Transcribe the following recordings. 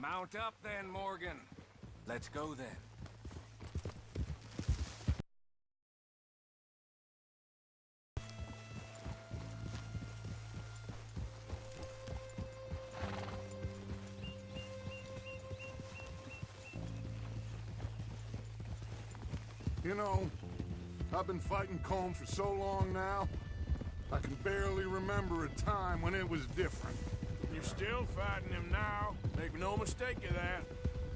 Mount up then, Morgan. Let's go then. You know, I've been fighting Colm for so long now, I can barely remember a time when it was different. You're still fighting him now. Make no mistake of that.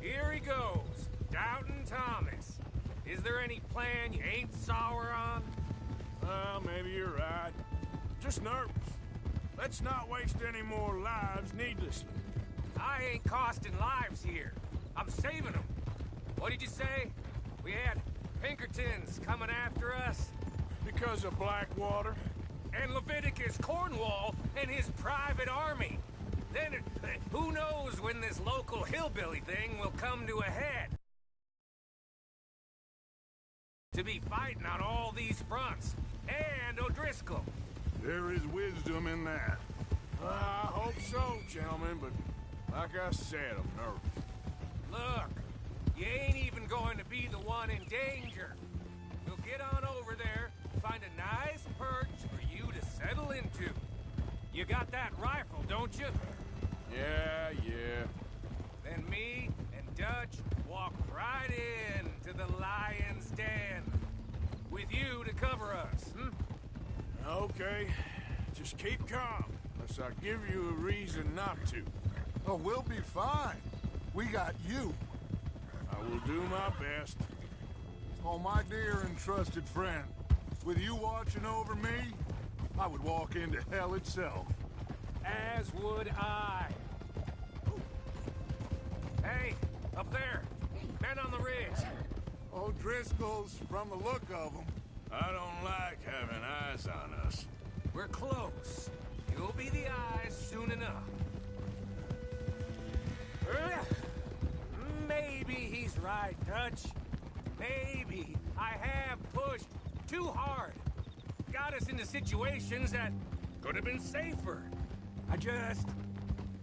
Here he goes. Doubting Thomas. Is there any plan you ain't sour on? Well, maybe you're right. Just nervous. Let's not waste any more lives needlessly. I ain't costing lives here. I'm saving them. What did you say? We had Pinkertons coming after us? Because of Blackwater? And Leviticus Cornwall and his private army. Then, who knows when this local hillbilly thing will come to a head? To be fighting on all these fronts. And O'Driscoll. There is wisdom in that. I hope so, gentlemen, but like I said, I'm nervous. Look, you ain't even going to be the one in danger. We'll get on over there, find a nice perch for you to settle into. You got that rifle, don't you? Yeah. Then me and Dutch walk right in to the lion's den. With you to cover us, Okay. Just keep calm, unless I give you a reason not to. Oh, we'll be fine. We got you. I will do my best. Oh, my dear and trusted friend. With you watching over me, I would walk into hell itself. As would I. Hey, up there. Men on the ridge. O'Driscoll's, from the look of them. I don't like having eyes on us. We're close. You'll be the eyes soon enough. Maybe he's right, Dutch. Maybe I have pushed too hard. Got us into situations that could have been safer.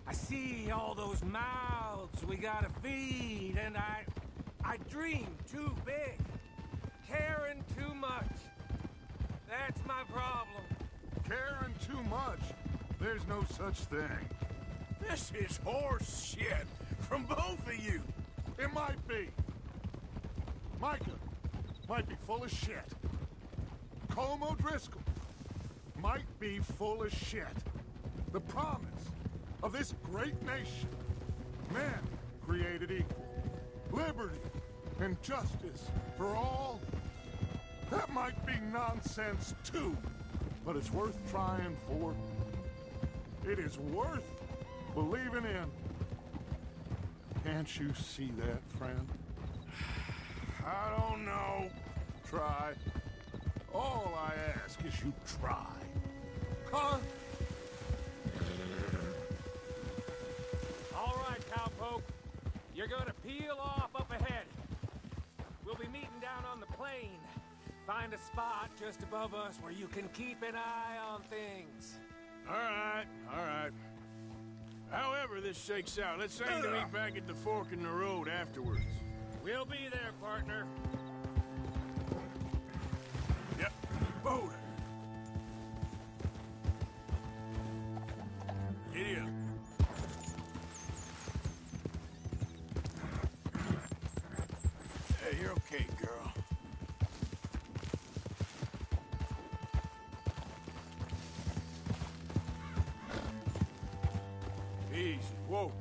I see all those mouths we gotta feed, and I dream too big. Caring too much. That's my problem. Caring too much? There's no such thing. This is horse shit from both of you. It might be. Micah might be full of shit. Colm O'Driscoll might be full of shit. The promise of this great nation. Men created equal. Liberty and justice for all. That might be nonsense too, but it's worth trying for. It is worth believing in. Can't you see that, friend? I don't know. Try. All I ask is you try. Huh? All right, cowpoke. You're gonna peel off up ahead. We'll be meeting down on the plain. Find a spot just above us where you can keep an eye on things. All right. However this shakes out, let's aim to meet back at the fork in the road afterwards. We'll be there, partner. Yep. Boulder. Giddy up. Hey, you're okay, girl. Easy. Whoa.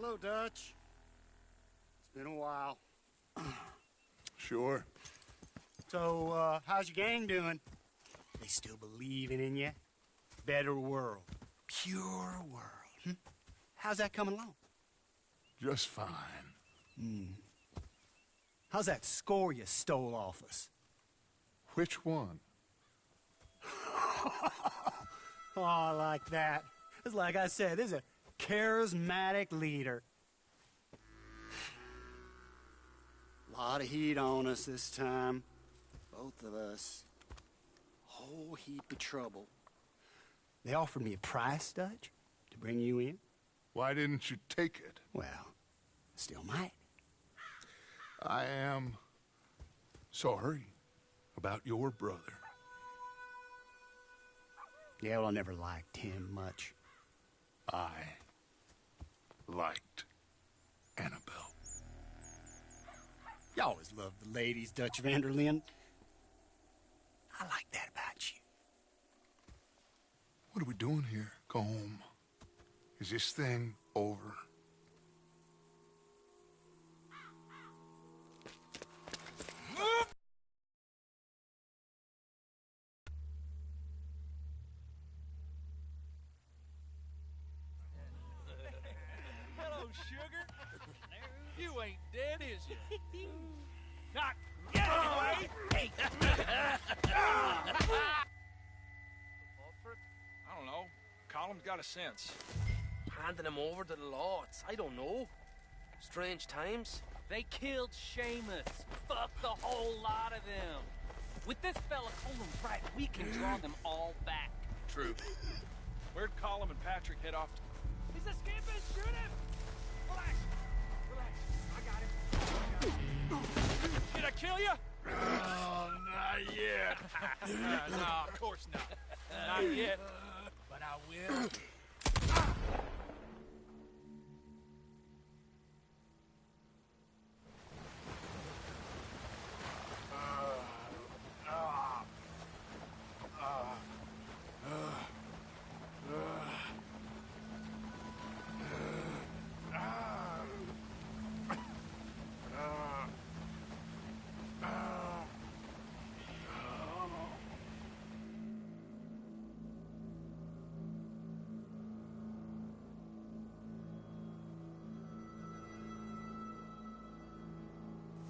Hello, Dutch. It's been a while. Sure. So, how's your gang doing? They still believing in you? Better world. Pure world. How's that coming along? Just fine. How's that score you stole off us? Which one? Oh, I like that. It's like I said, this is a charismatic leader. Lot of heat on us this time. Both of us. Whole heap of trouble. They offered me a price, Dutch, to bring you in. Why didn't you take it? Well, still might. I am sorry about your brother. Yeah, well, I never liked him much. I liked Annabelle. You always loved the ladies, Dutch van der Linde. I like that about you. What are we doing here? Go home. Is this thing over? Hello, sugar. You ain't dead, is you? Not yet, anyway. Hey. I don't know. Colum's got a sense. Handing him over to the lords. I don't know. Strange times. They killed Seamus. Fuck the whole lot of them. With this fella Colum's right, we can draw them all back. True. Where'd Colum and Patrick head off to? He's escaping! Shoot him! Relax. Relax. I got him. Did I kill you? Oh, not yet. No, of course not. Not yet. But I will.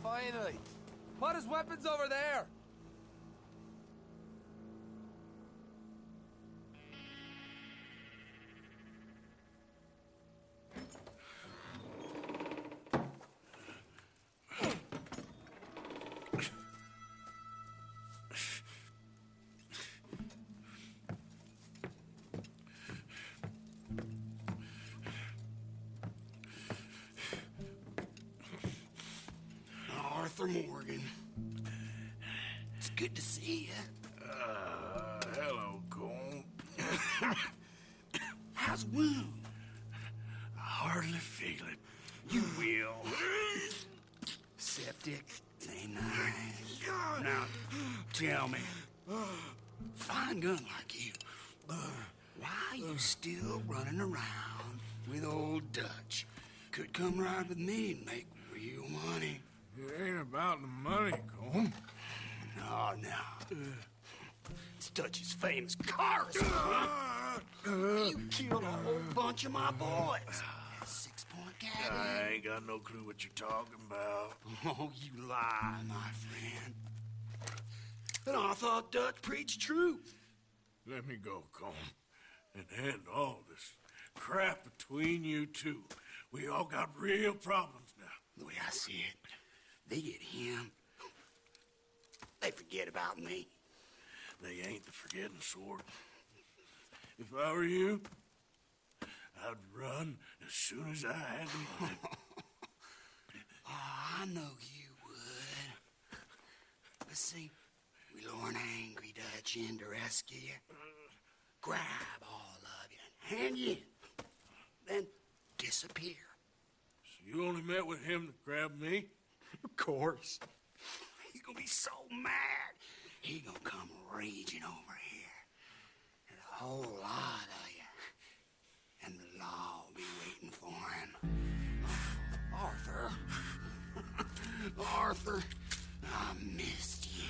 Finally. Put his weapons over there. Arthur Morgan. It's good to see you. Hello, Colm. How's the wound? I hardly feel it. You will. Septic. Ain't nice. Now, tell me. Fine gun like you. Why you still running around with old Dutch? Could come ride with me and make real money. It ain't about the money, Colm. No. It's Dutch's famous car. You killed a whole bunch of my boys. 6-point cabin. I ain't got no clue what you're talking about. Oh, you lie, my friend. And I thought Dutch preached truth. Let me go, Colm, and end all this crap between you two. We all got real problems now. The way I see it, they get him. They forget about me. They ain't the forgetting sort. If I were you, I'd run as soon as I had the money. Oh, I know you would. But see, we lure an angry Dutch in to rescue you. Grab all of you and hand you in. Then disappear. So you only met with him to grab me? Of course. He gonna be so mad. He gonna come raging over here. And a whole lot of you. And the law will be waiting for him. Arthur. I missed you.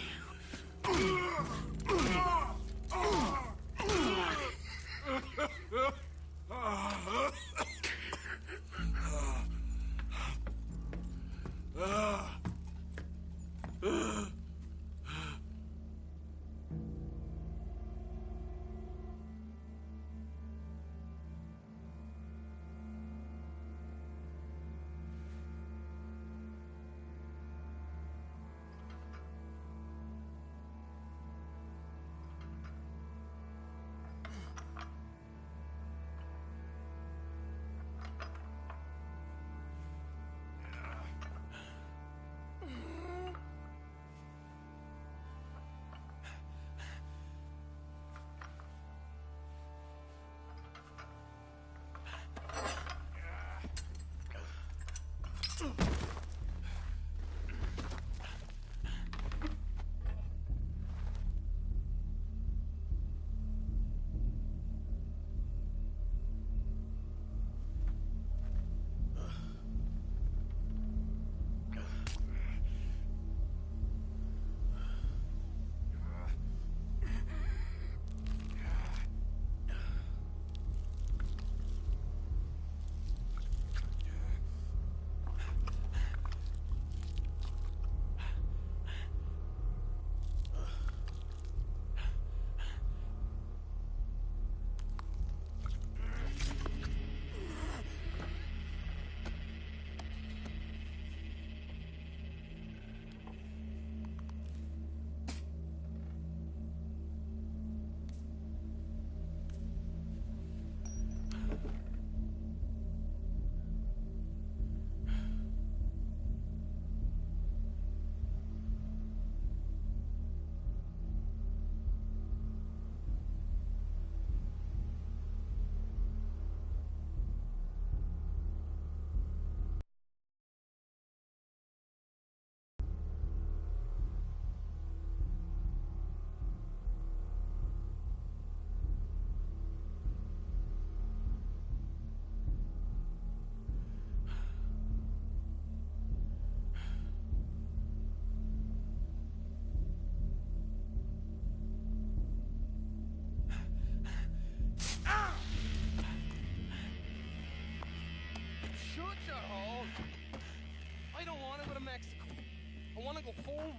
I want to go home.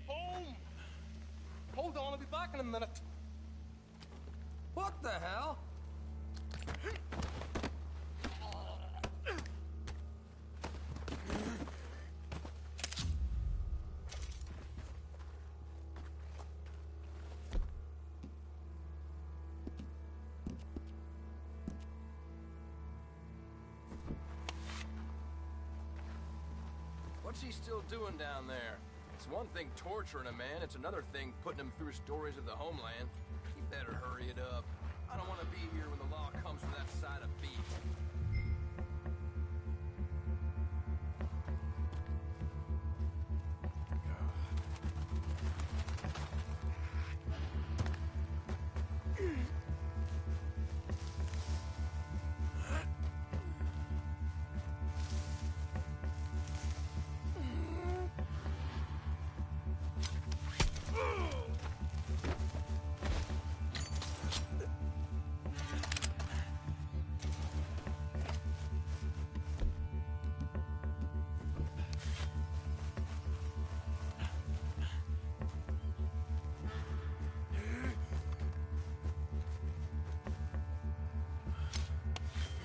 Home! Hold on, I'll be back in a minute. What the hell? What's he still doing down there? It's one thing torturing a man, it's another thing putting him through stories of the homeland. He better hurry it up. I don't want to be here when the law comes for that side of beef.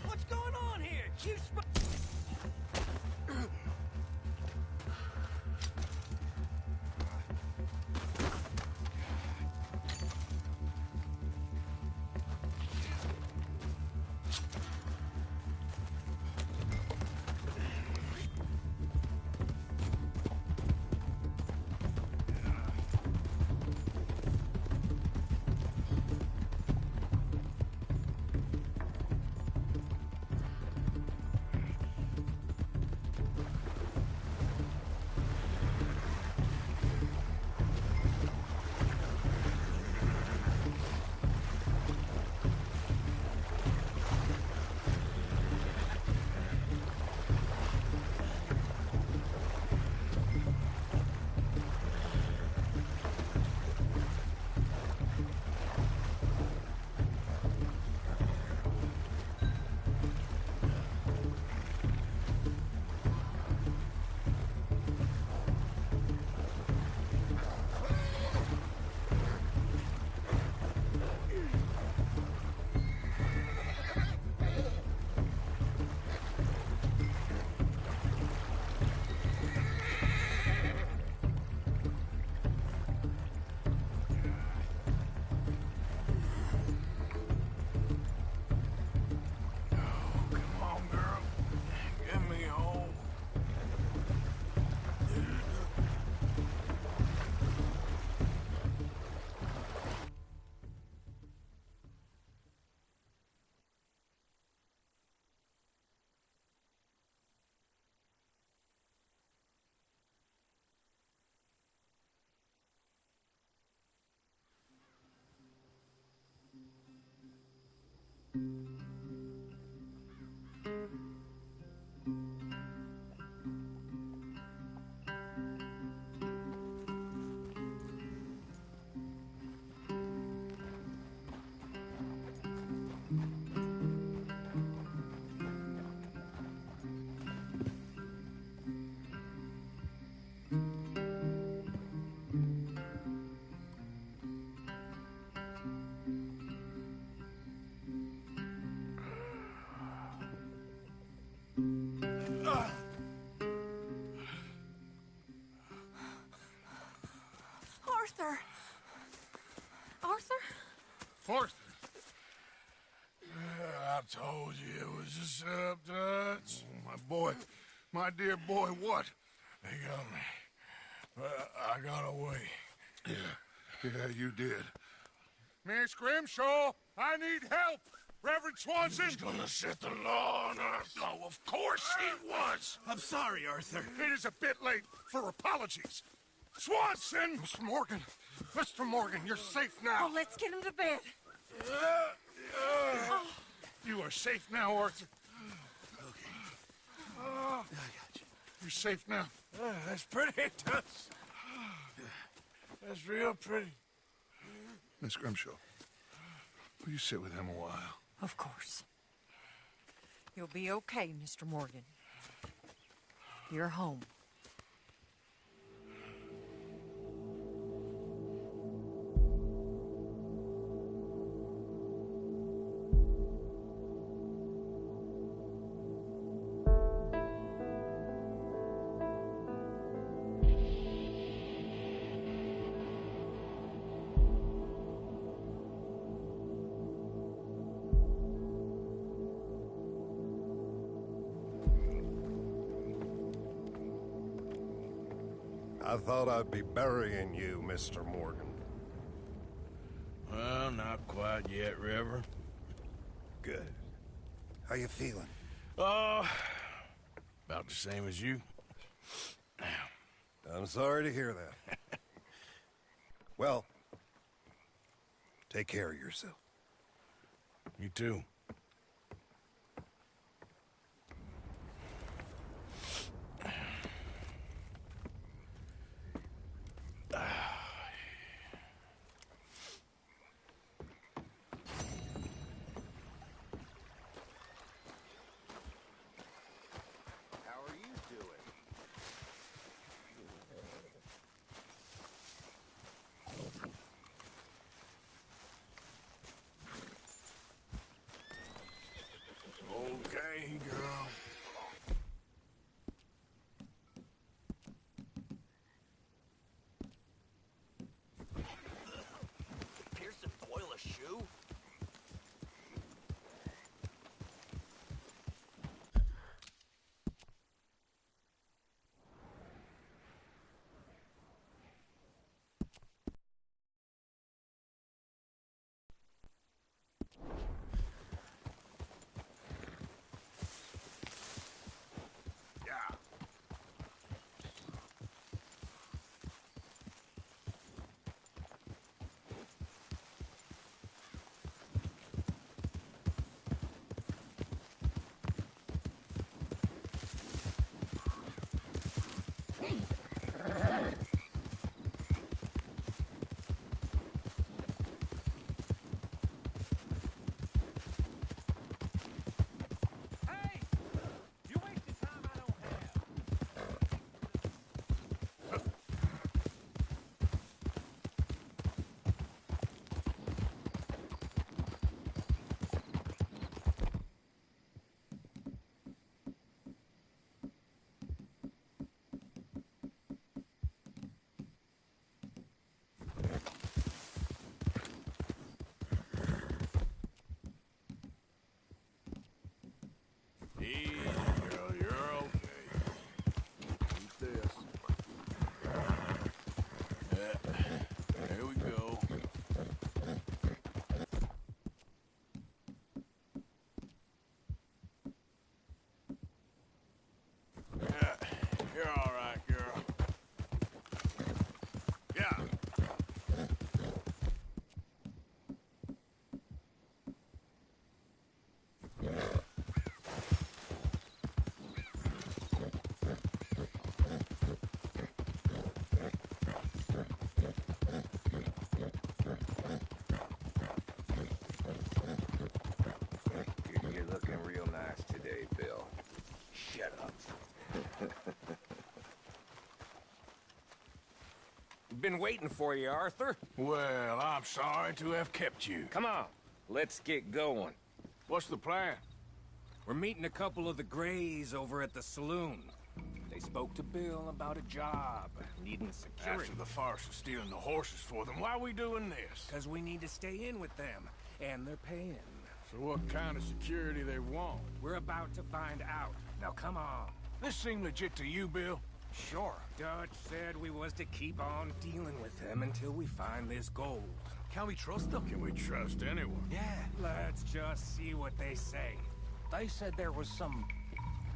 What's going on here? Arthur! Arthur? Arthur! I told you it was a setup, Dutch. My boy, my dear boy, what? They got me. But I got away. Yeah, you did. Miss Grimshaw, I need help! Reverend Swanson! He's gonna set the law on us. Oh, of course he was. I'm sorry, Arthur. It is a bit late for apologies. Swanson! Mr. Morgan, you're safe now. Oh, let's get him to bed. You are safe now, Arthur. Okay. I got you. You're safe now. That's pretty, Dutch. That's real pretty. Miss Grimshaw, will you sit with him a while? Of course. You'll be okay, Mr. Morgan. You're home. I thought I'd be burying you, Mr. Morgan. Well, not quite yet, Reverend. Good. How you feeling? Oh, about the same as you. I'm sorry to hear that. Well, take care of yourself. You too. Okay, girl. Pearson Boyle a shoe? Easy, girl, you're okay. Eat this. There we go. You're all right, girl. Yeah. You're looking real nice today, Bill. Shut up. Been waiting for you, Arthur. Well, I'm sorry to have kept you. Come on, let's get going. What's the plan? We're meeting a couple of the Greys over at the saloon. They spoke to Bill about a job, needing security. After the farce of stealing the horses for them, why are we doing this? Because we need to stay in with them, and they're paying. So what kind of security they want? We're about to find out. Now come on. This seem legit to you, Bill? Sure. Dutch said we was to keep on dealing with them until we find this gold. Can we trust them? Can we trust anyone? Yeah. Let's just see what they say. They said there was some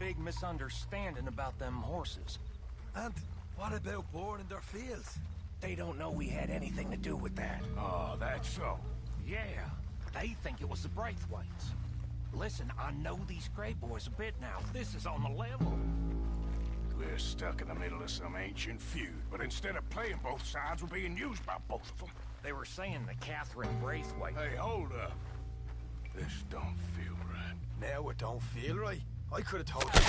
big misunderstanding about them horses. And what about boring their fields? They don't know we had anything to do with that. Oh, that's so. Yeah, they think it was the Braithwaites. Listen, I know these Grey boys a bit now. This is on the level. We're stuck in the middle of some ancient feud, but instead of playing both sides, we're being used by both of them. They were saying that Catherine Braithwaite... Hey, hold up. This don't feel right. Now it don't feel right. I could have told you.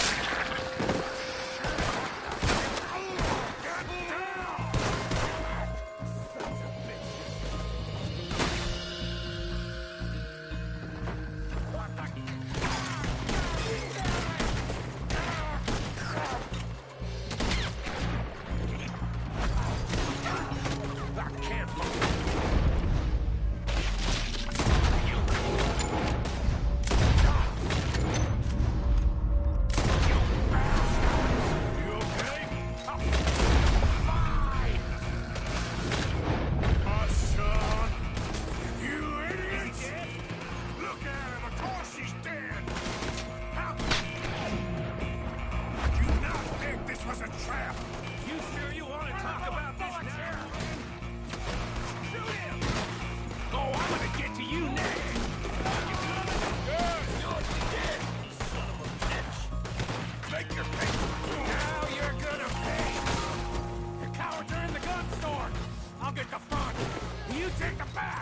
Get down!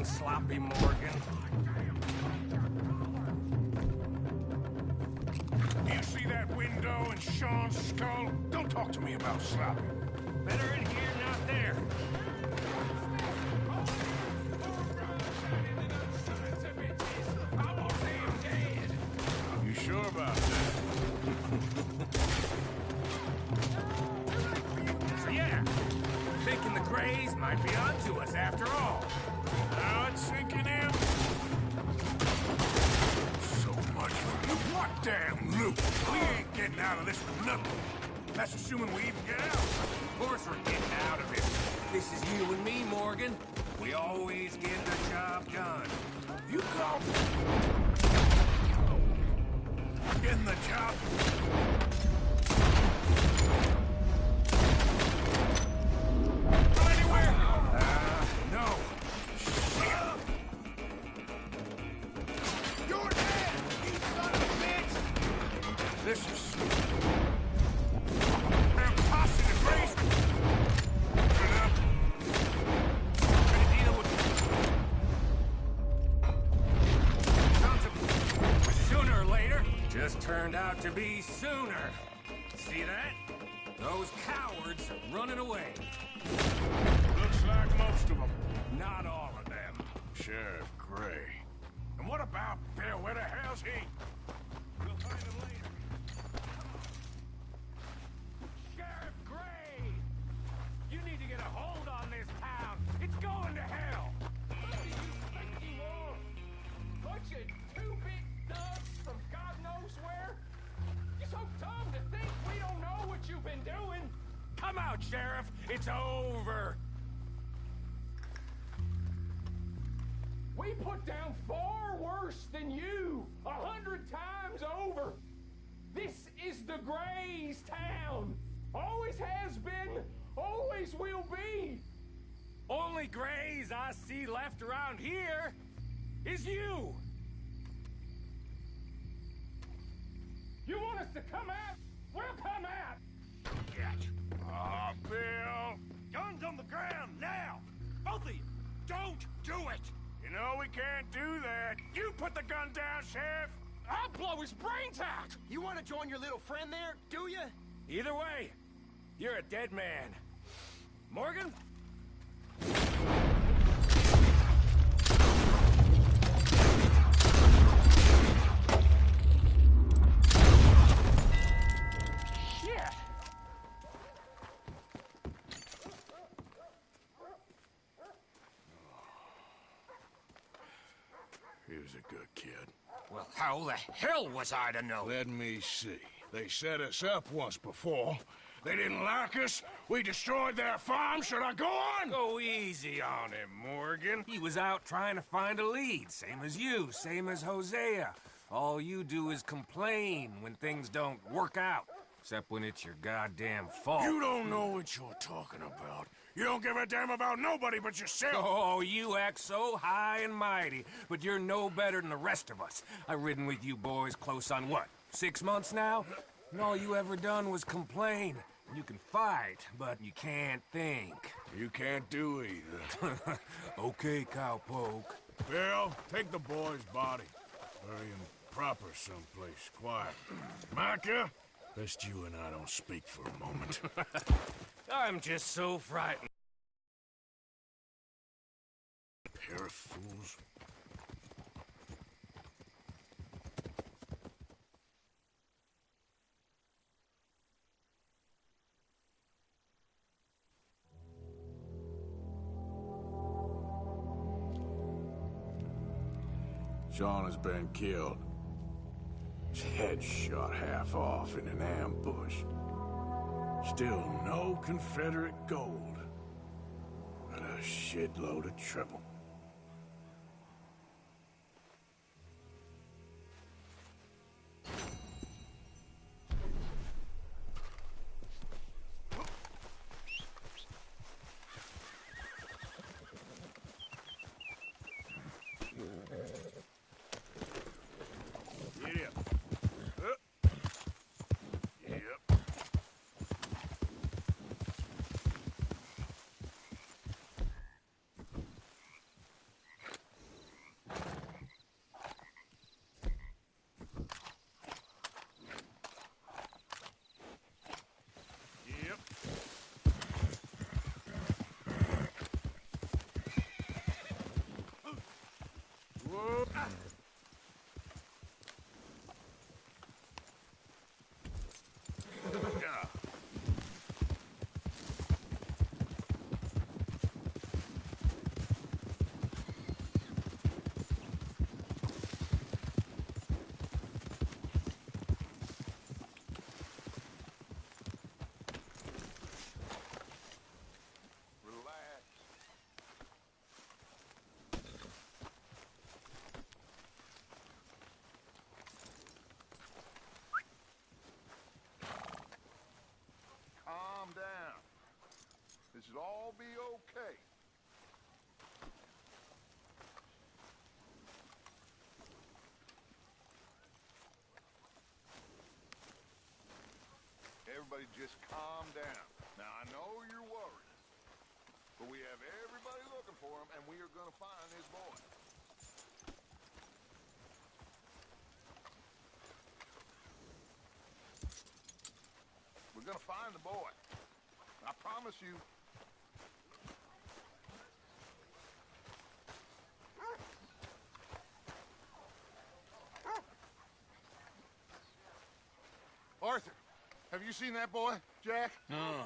Sloppy, Morgan. Do you see that window in Sean's skull? Don't talk to me about sloppy. Better in here, not there. You sure about that? So yeah, thinking the Greys might be onto us after all. Now it's sinking in. So much for loot. What damn loot? We ain't getting out of this with nothing. That's assuming we even get out. Of course we're getting out of it. This is you and me, Morgan. We always get the job done. You go. Getting the job. No. You're dead, you son of a bitch! This is... Damn posse to Grace! Turn up. Ready to deal with... Sooner or later, just turned out to be sooner. See that? Those cowards are running away. Looks like most of them. Not all of them. Sheriff Gray. And what about Bill? Where the hell's he? We'll find him later. Sheriff Gray! You need to get a hold on this town. It's going to hell. What do you think you are? Bunch of two-bit thugs from God knows where? You're so dumb to think we don't know what you've been doing. Come out, Sheriff. It's over. We put down far worse than you, 100 times over. This is the Greys' town. All we always has been, always will be. Only grays I see left around here is you! You want us to come out? We'll come out! Get. Oh, Bill. Guns on the ground, now! Both of you, don't do it! You know we can't do that. You put the gun down, Sheriff! I'll blow his brains out! You want to join your little friend there, do you? Either way, you're a dead man. Morgan? Shit! He was a good kid. Well, how the hell was I to know? Let me see. They set us up once before. They didn't like us. We destroyed their farm. Should I go on? Go easy on him, Morgan. He was out trying to find a lead, same as you, same as Hosea. All you do is complain when things don't work out, except when it's your goddamn fault. You don't know what you're talking about. You don't give a damn about nobody but yourself. Oh, you act so high and mighty, but you're no better than the rest of us. I've ridden with you boys close on what, 6 months now? And all you ever done was complain. You can fight, but you can't think. You can't do either. Okay, cowpoke. Bill, take the boy's body. Bury him proper someplace, quiet. Micah, best you and I don't speak for a moment. I'm just so frightened. Pair of fools. Sean has been killed. His head shot half off in an ambush. Still no Confederate gold, but a shitload of trouble. This will all be okay. Everybody just calm down. Now, I know you're worried, but we have everybody looking for him, and we are going to find his boy. We're going to find the boy. I promise you. Arthur, have you seen that boy, Jack? No.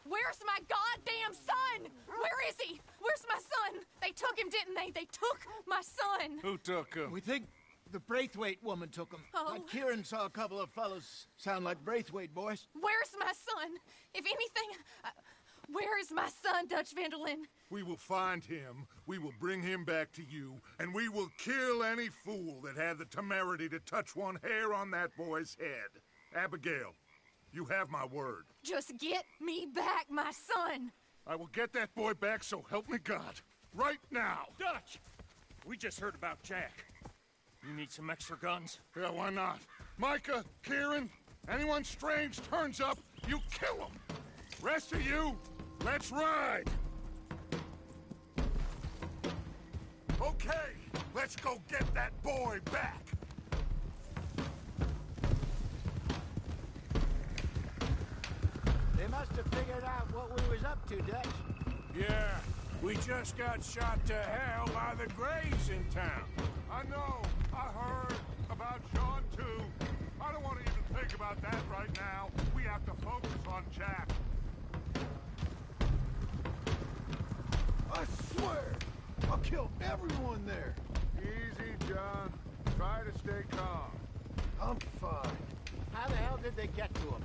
Where's my goddamn son? Where is he? Where's my son? They took him, didn't they? They took my son. Who took him? We think the Braithwaite woman took him. Oh. Kieran saw a couple of fellows sound like Braithwaite boys. Where's my son? If anything, where is my son, Dutch Vanderlyn? We will find him, we will bring him back to you, and we will kill any fool that had the temerity to touch one hair on that boy's head. Abigail, You have my word. Just get me back my son. I will get that boy back, so help me God. Right now. Dutch! We just heard about Jack. You need some extra guns? Yeah, why not? Micah, Kieran, anyone strange turns up, you kill them. Rest of you, let's ride. Okay, let's go get that boy back. They must have figured out what we was up to, Dutch. Yeah, we just got shot to hell by the Greys in town. I know. I heard about John, too. I don't want to even think about that right now. We have to focus on Jack. I swear, I'll kill everyone there. Easy, John. Try to stay calm. I'm fine. How the hell did they get to him?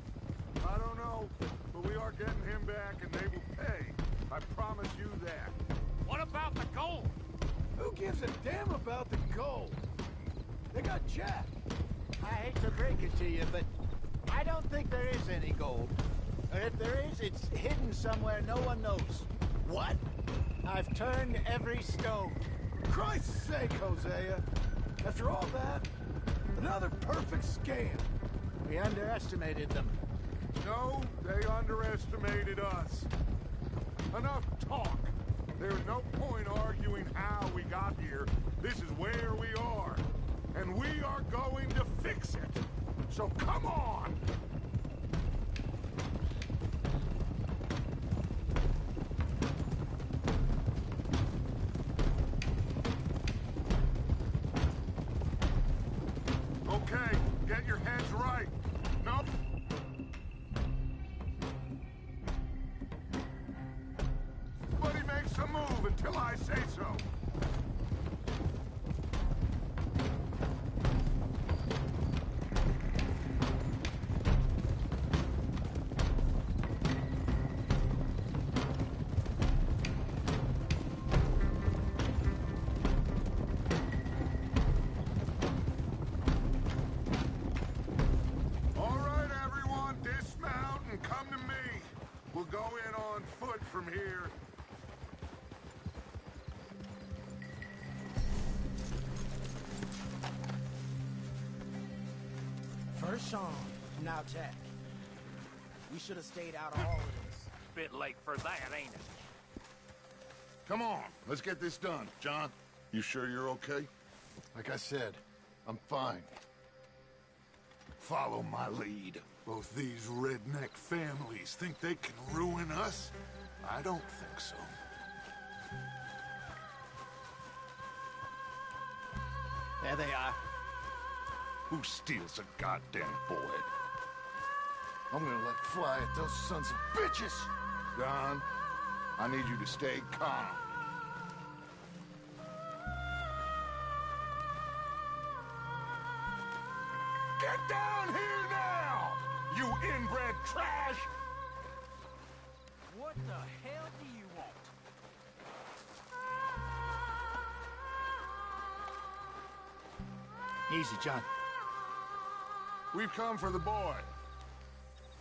I don't know, but we are getting him back and they will pay. I promise you that. What about the gold? Who gives a damn about the gold? They got Jack. I hate to break it to you, but I don't think there is any gold. Or if there is, it's hidden somewhere no one knows. What? I've turned every stone. Christ's sake, Hosea. After all that, another perfect scam. We underestimated them. No, they underestimated us. Enough talk. There's no point arguing how we got here. This is where we are. And we are going to fix it. So come on! Okay, get your heads right. Nope. Nobody makes a move until I say so. All right, everyone, dismount and come to me. We'll go in on foot from here. First song, now Jack. We should have stayed out of all of this. Bit late for that, ain't it? Come on, let's get this done. John, you sure you're okay? Like I said, I'm fine. Follow my lead. Both these redneck families think they can ruin us? I don't think so. There they are. Who steals a goddamn boy? I'm gonna let fly at those sons of bitches. Don, I need you to stay calm. Get down here now, you inbred trash! What the hell do you want? Easy, John. We've come for the boy.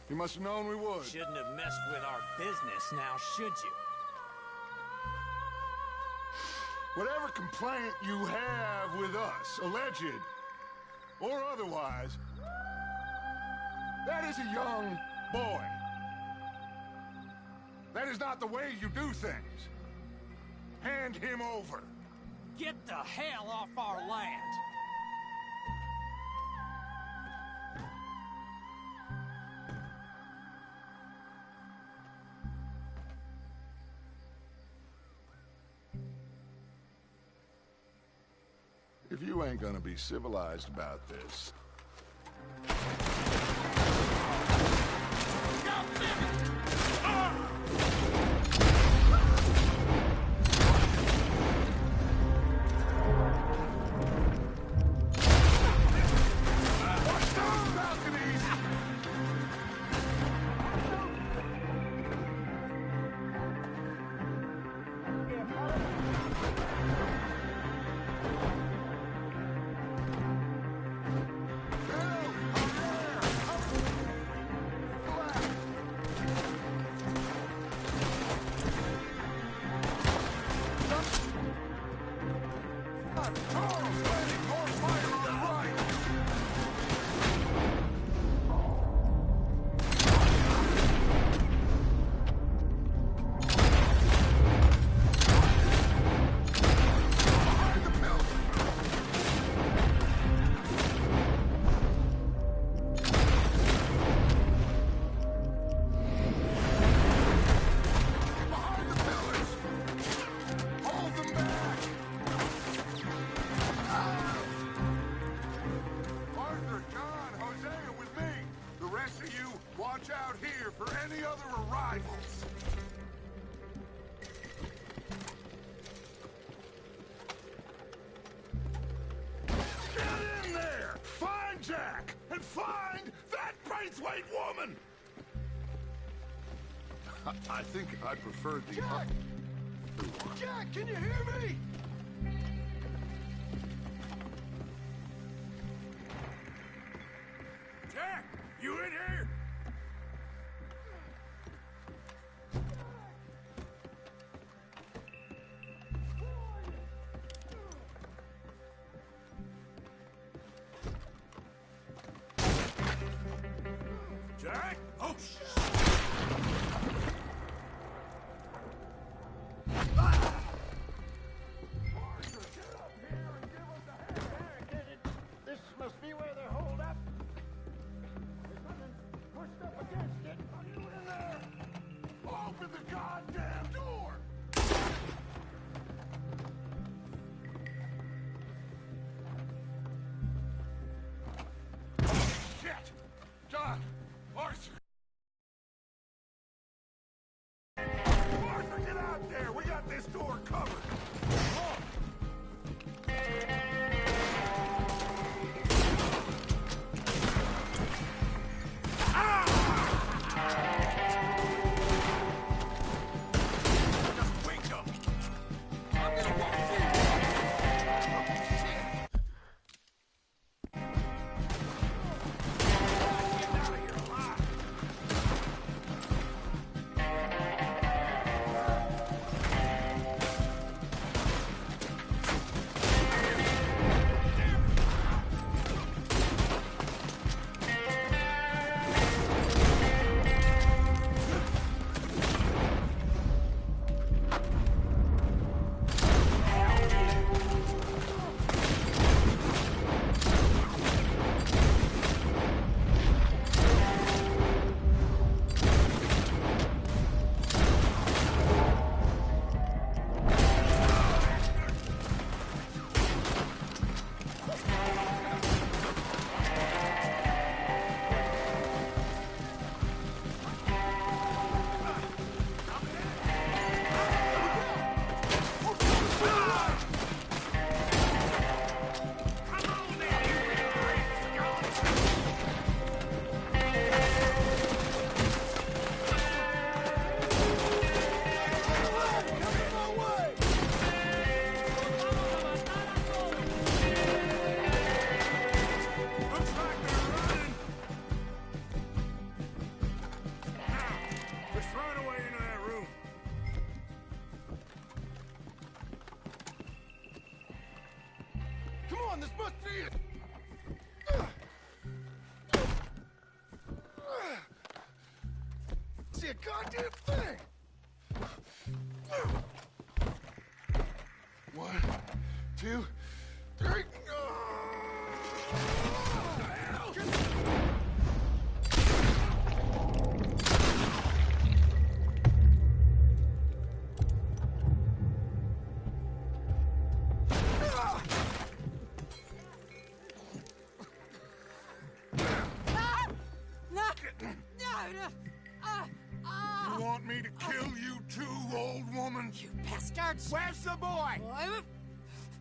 You must have known we would. Shouldn't have messed with our business now, should you? Whatever complaint you have with us, alleged or otherwise, that is a young boy. That is not the way you do things. Hand him over. Get the hell off our land! If you ain't gonna be civilized about this... arrivals. Get in there! Find Jack! And find that Braithwaite woman! I think I prefer the... Jack! Jack, can you hear me? Jack, you in here? Jack? Oh, This must be where they're holed up. There's something pushed up against it. Are you in there? Open the goddamn door! Shit! John! Arthur! Arthur, get out there! We got this door covered! Come on! on, this must be it! See a goddamn thing! 1, 2, 3... You want me to kill you too, old woman? You bastards! Where's the boy?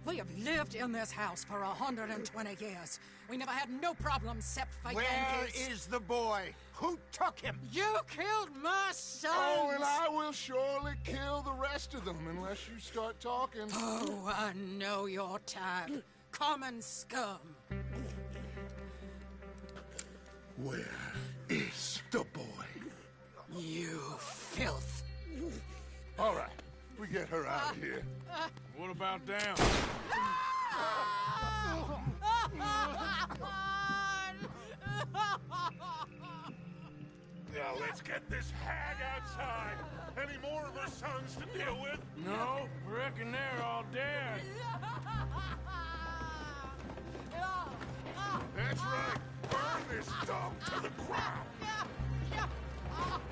We have lived in this house for 120 years. We never had no problems except for Where Yankees. is the boy? Who took him? You killed my son! Oh, and I will surely kill the rest of them unless you start talking. Oh, I know your type. Common scum. Where is the boy? You filth. All right, we get her out of here. What about down? Now let's get this hag outside. Any more of her sons to deal with? No, reckon they're all dead. That's right. Burn this dog to the ground.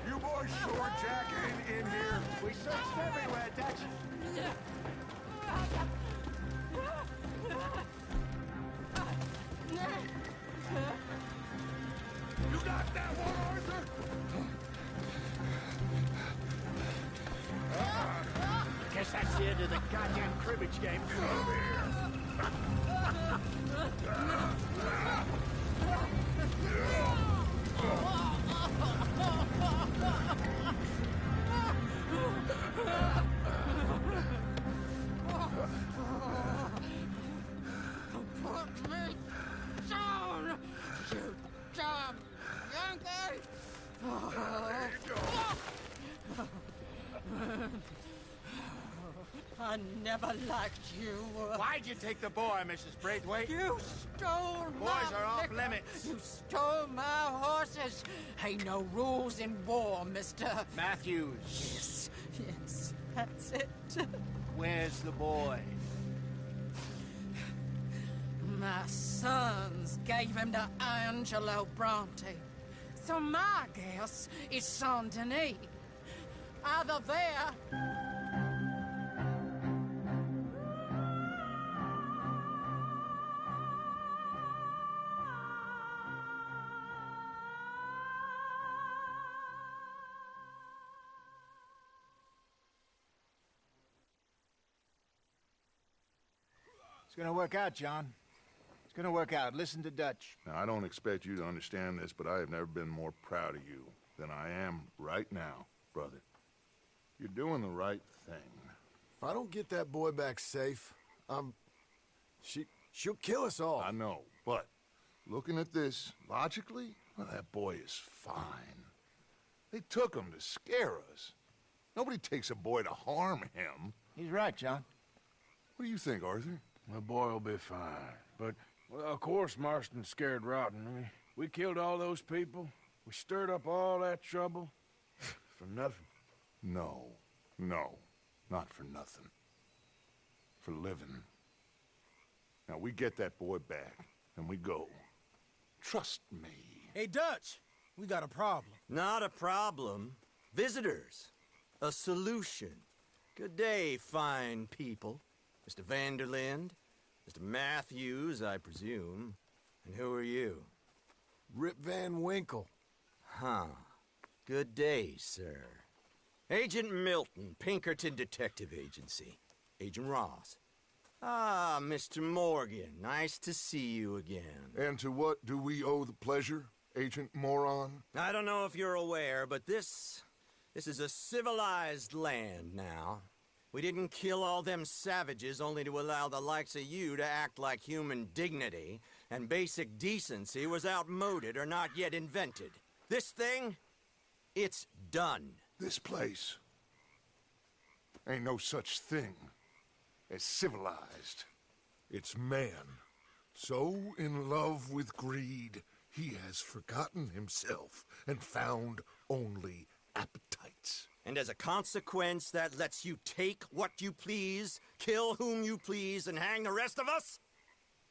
You boys sure Jack ain't in here? We searched everywhere, Dutch. You got that one, Arthur? guess that's the end of the goddamn cribbage game. Come Put me down, you damn Yankee! I never liked you. Why'd you take the boy, Mrs. Braithwaite? You stole my Boys are off liquor. limits. You stole my horses. Ain't no rules in war, mister. Matthews. Yes, yes, that's it. Where's the boy? My sons gave him to Angelo Bronte. So my guess is Saint Denis. Either there. It's gonna work out, John. It's gonna work out. Listen to Dutch. Now, I don't expect you to understand this, but I have never been more proud of you than I am right now, brother. You're doing the right thing. If I don't get that boy back safe, she'll kill us all. I know, but looking at this logically, well, that boy is fine. They took him to scare us. Nobody takes a boy to harm him. He's right, John. What do you think, Arthur? The boy will be fine. But, well, of course Marston's scared rotten. I mean, we killed all those people. We stirred up all that trouble. For nothing. No, not for nothing. For living. Now, we get that boy back, and we go. Trust me. Hey, Dutch, we got a problem. Not a problem. Visitors. A solution. Good day, fine people. Mr. Vanderlind, Mr. Matthews, I presume. And who are you? Rip Van Winkle. Huh. Good day, sir. Agent Milton, Pinkerton Detective Agency. Agent Ross. Ah, Mr. Morgan, nice to see you again. And to what do we owe the pleasure, Agent Moron? I don't know if you're aware, but this is a civilized land now. We didn't kill all them savages only to allow the likes of you to act like human dignity, and basic decency was outmoded or not yet invented. This thing, it's done. This place ain't no such thing as civilized. It's man, so in love with greed, he has forgotten himself and found only appetites. And as a consequence, that lets you take what you please, kill whom you please, and hang the rest of us?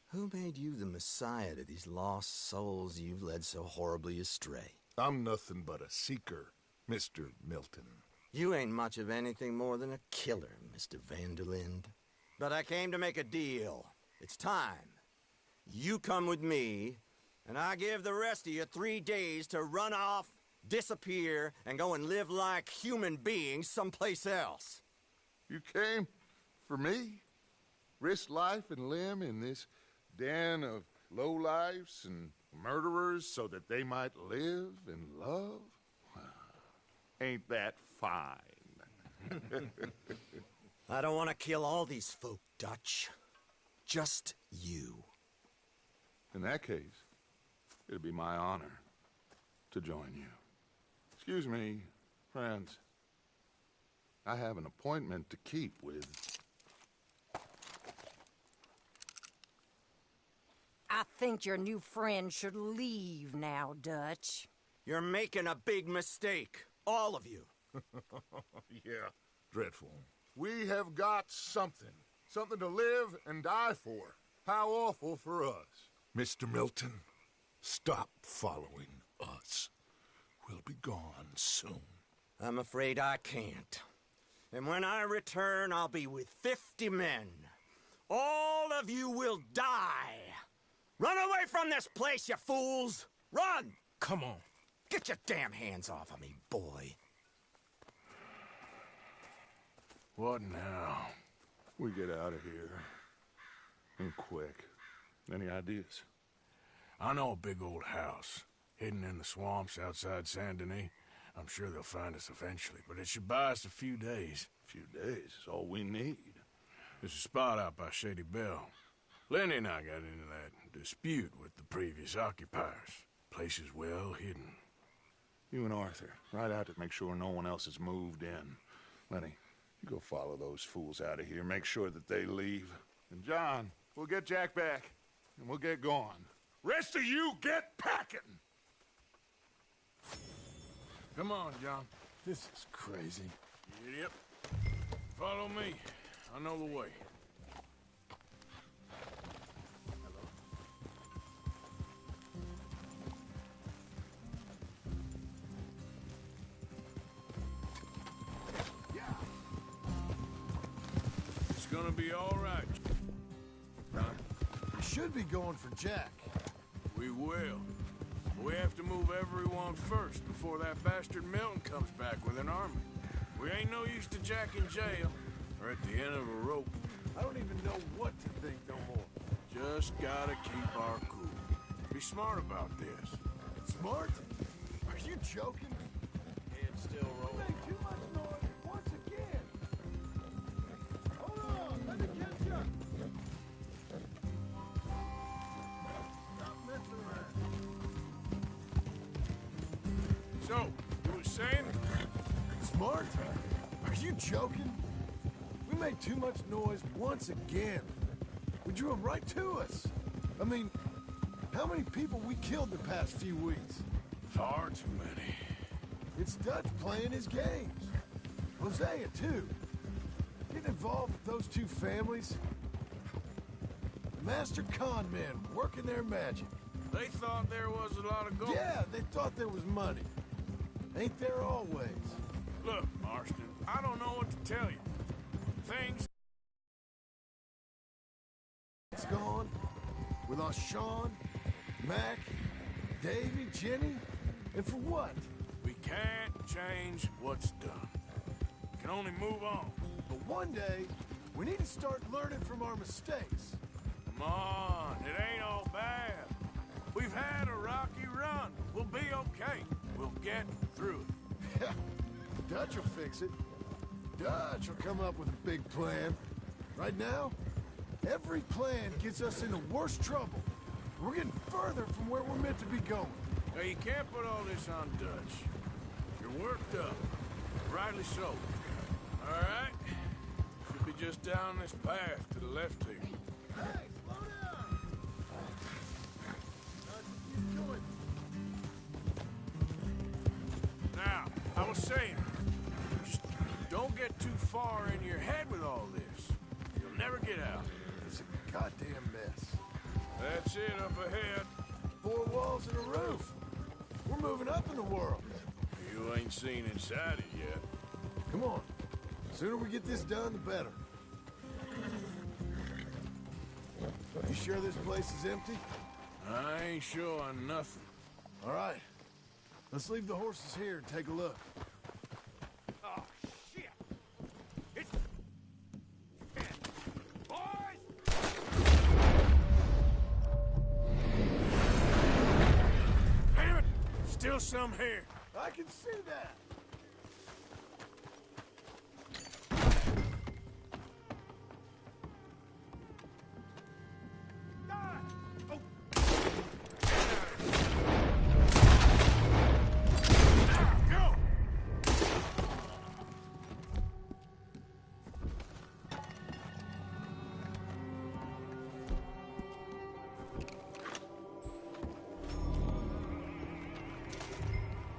Who made you the messiah to these lost souls you've led so horribly astray? I'm nothing but a seeker, Mr. Milton. You ain't much of anything more than a killer, Mr. Vanderlind. But I came to make a deal. It's time. You come with me, and I give the rest of you 3 days to run off, disappear, and go and live like human beings someplace else. You came for me? Risk life and limb in this den of lowlifes and murderers so that they might live and love? Ain't that fine? I don't want to kill all these folk, Dutch. Just you. In that case, it'd be my honor to join you. Excuse me, friends. I have an appointment to keep with... I think your new friend should leave now, Dutch. You're making a big mistake. All of you. Yeah, dreadful. We have got something. Something to live and die for. How awful for us. Mr. Milton, stop following us. We'll be gone soon. I'm afraid I can't. And when I return, I'll be with 50 men. All of you will die. Run away from this place, you fools! Run! Come on. Get your damn hands off of me, boy. What now? We get out of here. And quick. Any ideas? I know a big old house, hidden in the swamps outside Saint Denis. I'm sure they'll find us eventually, but it should buy us a few days. A few days is all we need. There's a spot out by Shady Belle. Lenny and I got into that dispute with the previous occupiers. Place is well hidden. You and Arthur, ride out to make sure no one else has moved in. Lenny, you go follow those fools out of here. Make sure that they leave. And John, we'll get Jack back, and we'll get going. Rest of you, get packing! Come on, John. This is crazy. Yep. Follow me. I know the way. It's gonna be all right. We should be going for Jack. We will. We have to move everyone first before that bastard Milton comes back with an army. We ain't no use to Jack in jail or at the end of a rope. I don't even know what to think no more. Just gotta keep our cool. Be smart about this. Smart? Are you joking? Head still rolling. Make too much noise once again. Hold on, let me catch up. Stop messing around. So, you were saying? Smart? Are you joking? We made too much noise once again. We drew them right to us. I mean, how many people we killed the past few weeks? Far too many. It's Dutch playing his games. Hosea, too. Getting involved with those two families. The master con men working their magic. They thought there was a lot of gold. Yeah, they thought there was money. Ain't there always? Look, Marston, I don't know what to tell you. Things... It's gone. We lost Sean, Mac, Davy, Jenny. And for what? We can't change what's done. We can only move on. But one day, we need to start learning from our mistakes. Come on, it ain't all bad. We've had a rocky run. We'll be okay. We'll get through it. Yeah, Dutch will fix it. Dutch will come up with a big plan. Right now, every plan gets us into worse trouble. We're getting further from where we're meant to be going. Now, you can't put all this on Dutch. You're worked up. Rightly so. All right? Should be just down this path to the left here. Hey, slow down! You do it. Now, I was saying, just don't get too far in your head with all this. You'll never get out. It's a goddamn mess. That's it up ahead. 4 walls and a roof. We're moving up in the world. You ain't seen inside it yet. Come on. The sooner we get this done, the better. You sure this place is empty? I ain't sure on nothing. All right. Let's leave the horses here and take a look. Oh, shit! It's... Boys! Damn it! Still some here. I can see that.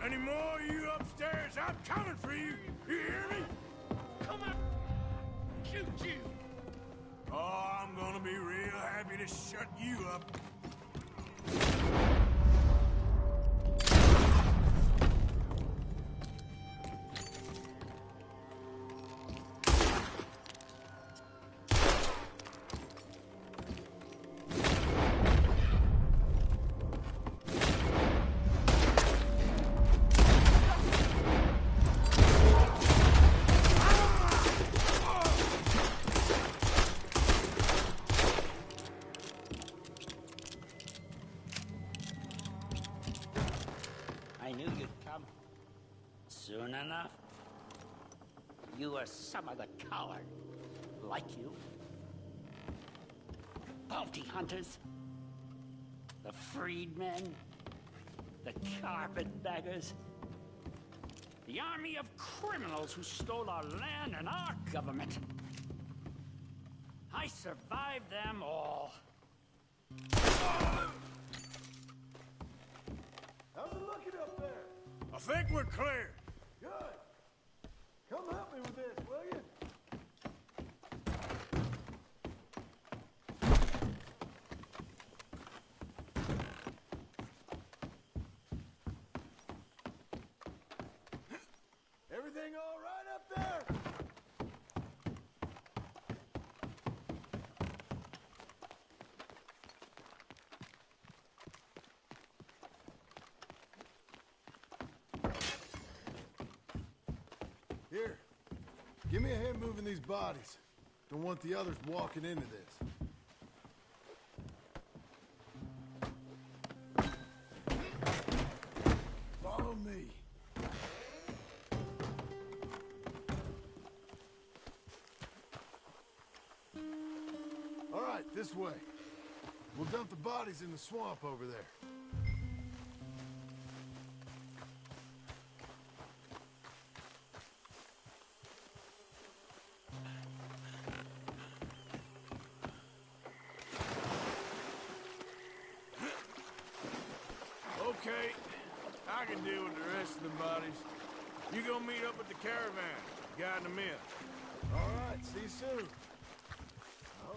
Any more of you upstairs? I'm coming for you. You hear me? Come on! Shoot you! Oh, I'm gonna be real happy to shut you up. enough? You are some of the colored, like you. Bounty hunters. The freedmen. The carpetbaggers. The army of criminals who stole our land and our government. I survived them all. How's it looking up there? I think we're clear. Good. Come help me with this, will you? Everything all right up there? Here, give me a hand moving these bodies. Don't want the others walking into this. Follow me. All right, this way. We'll dump the bodies in the swamp over there. Okay, I can deal with the rest of the bodies. You go meet up with the caravan, guiding them in. All right, see you soon. Oh.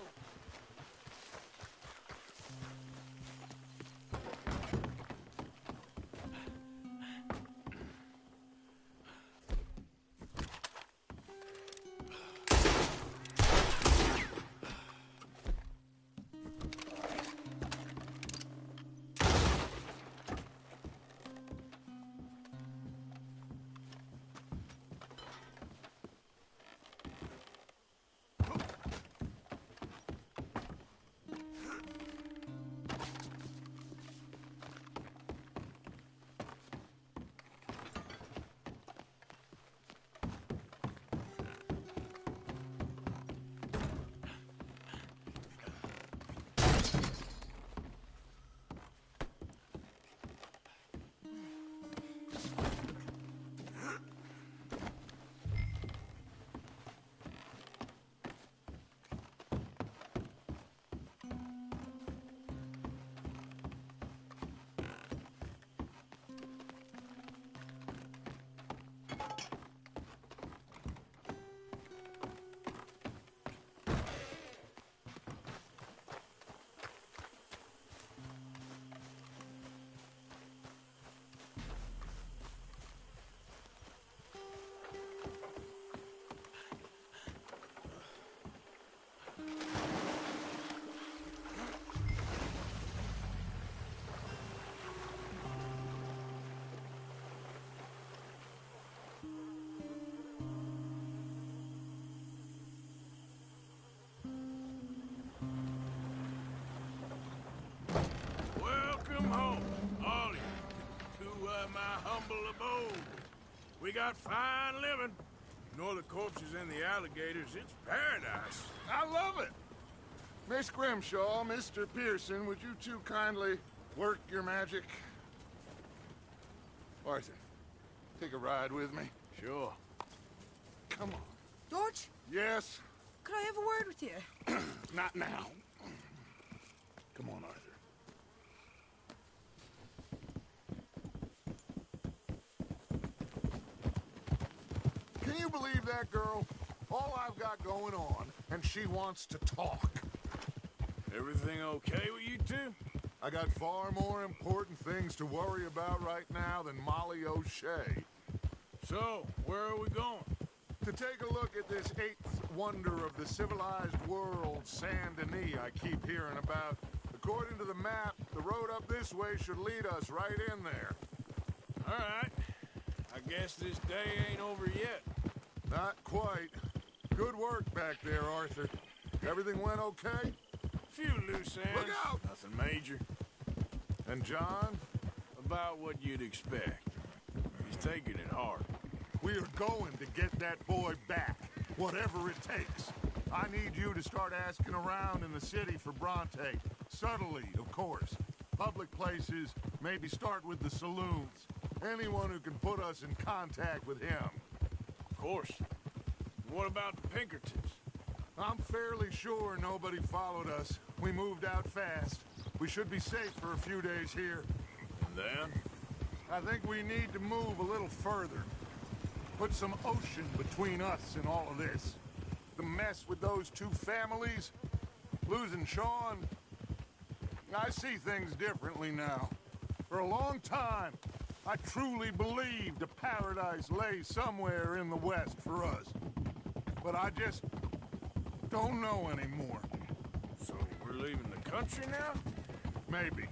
Welcome home, all of you, to my humble abode. We got fine living. Ignore the corpses and the alligators, it's paradise. I love it. Miss Grimshaw, Mr. Pearson, would you two kindly work your magic? Arthur, take a ride with me. Sure. Come on. George? Yes? Could I have a word with you? Not now. Come on, Arthur. Can you believe that girl? All I've got going on, and she wants to talk. Everything okay with you two? I got far more important things to worry about right now than Molly O'Shea. So, where are we going? To take a look at this eighth wonder of the civilized world, Saint Denis, I keep hearing about. According to the map, the road up this way should lead us right in there. All right. I guess this day ain't over yet. Not quite. Good work back there, Arthur. Everything went okay? Few loose ends. Look out! Nothing major. And John? About what you'd expect. He's taking it hard. We We are going to get that boy back, whatever it takes. I need you to start asking around in the city for Bronte. Subtly, of course. Public places, maybe start with the saloons. Anyone who can put us in contact with him. Of course. What about the Pinkertons? I'm fairly sure nobody followed us. We moved out fast. We should be safe for a few days here. And then? I think we need to move a little further. Put some ocean between us and all of this. The mess with those two families, losing Sean. I see things differently now. For a long time, I truly believed a paradise lay somewhere in the West for us. But I just don't know anymore. So we're leaving the country now? Maybe.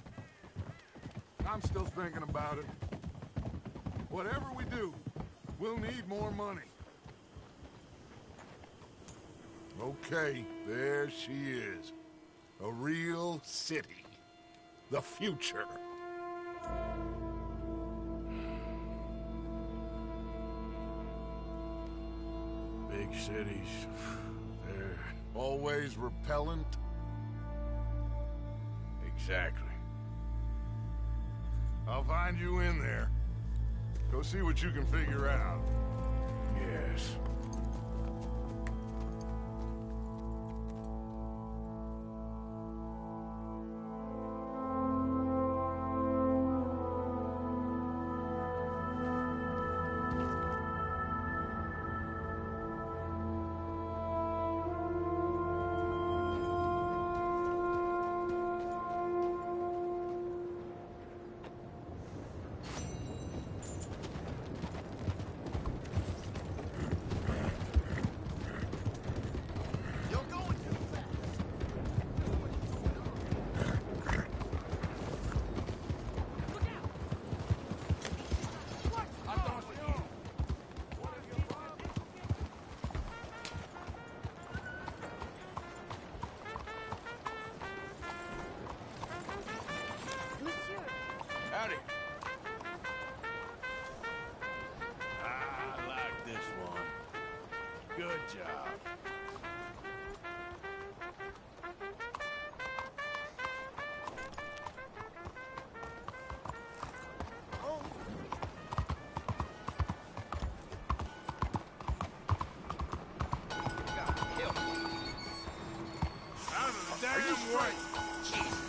I'm still thinking about it. Whatever we do, we'll need more money. Okay, there she is. A real city. The future. Big cities. They're always repellent. Exactly. I'll find you in there. Go see what you can figure out. Yes. Howdy. I like this one. Good job. Out of the damn way! Jesus.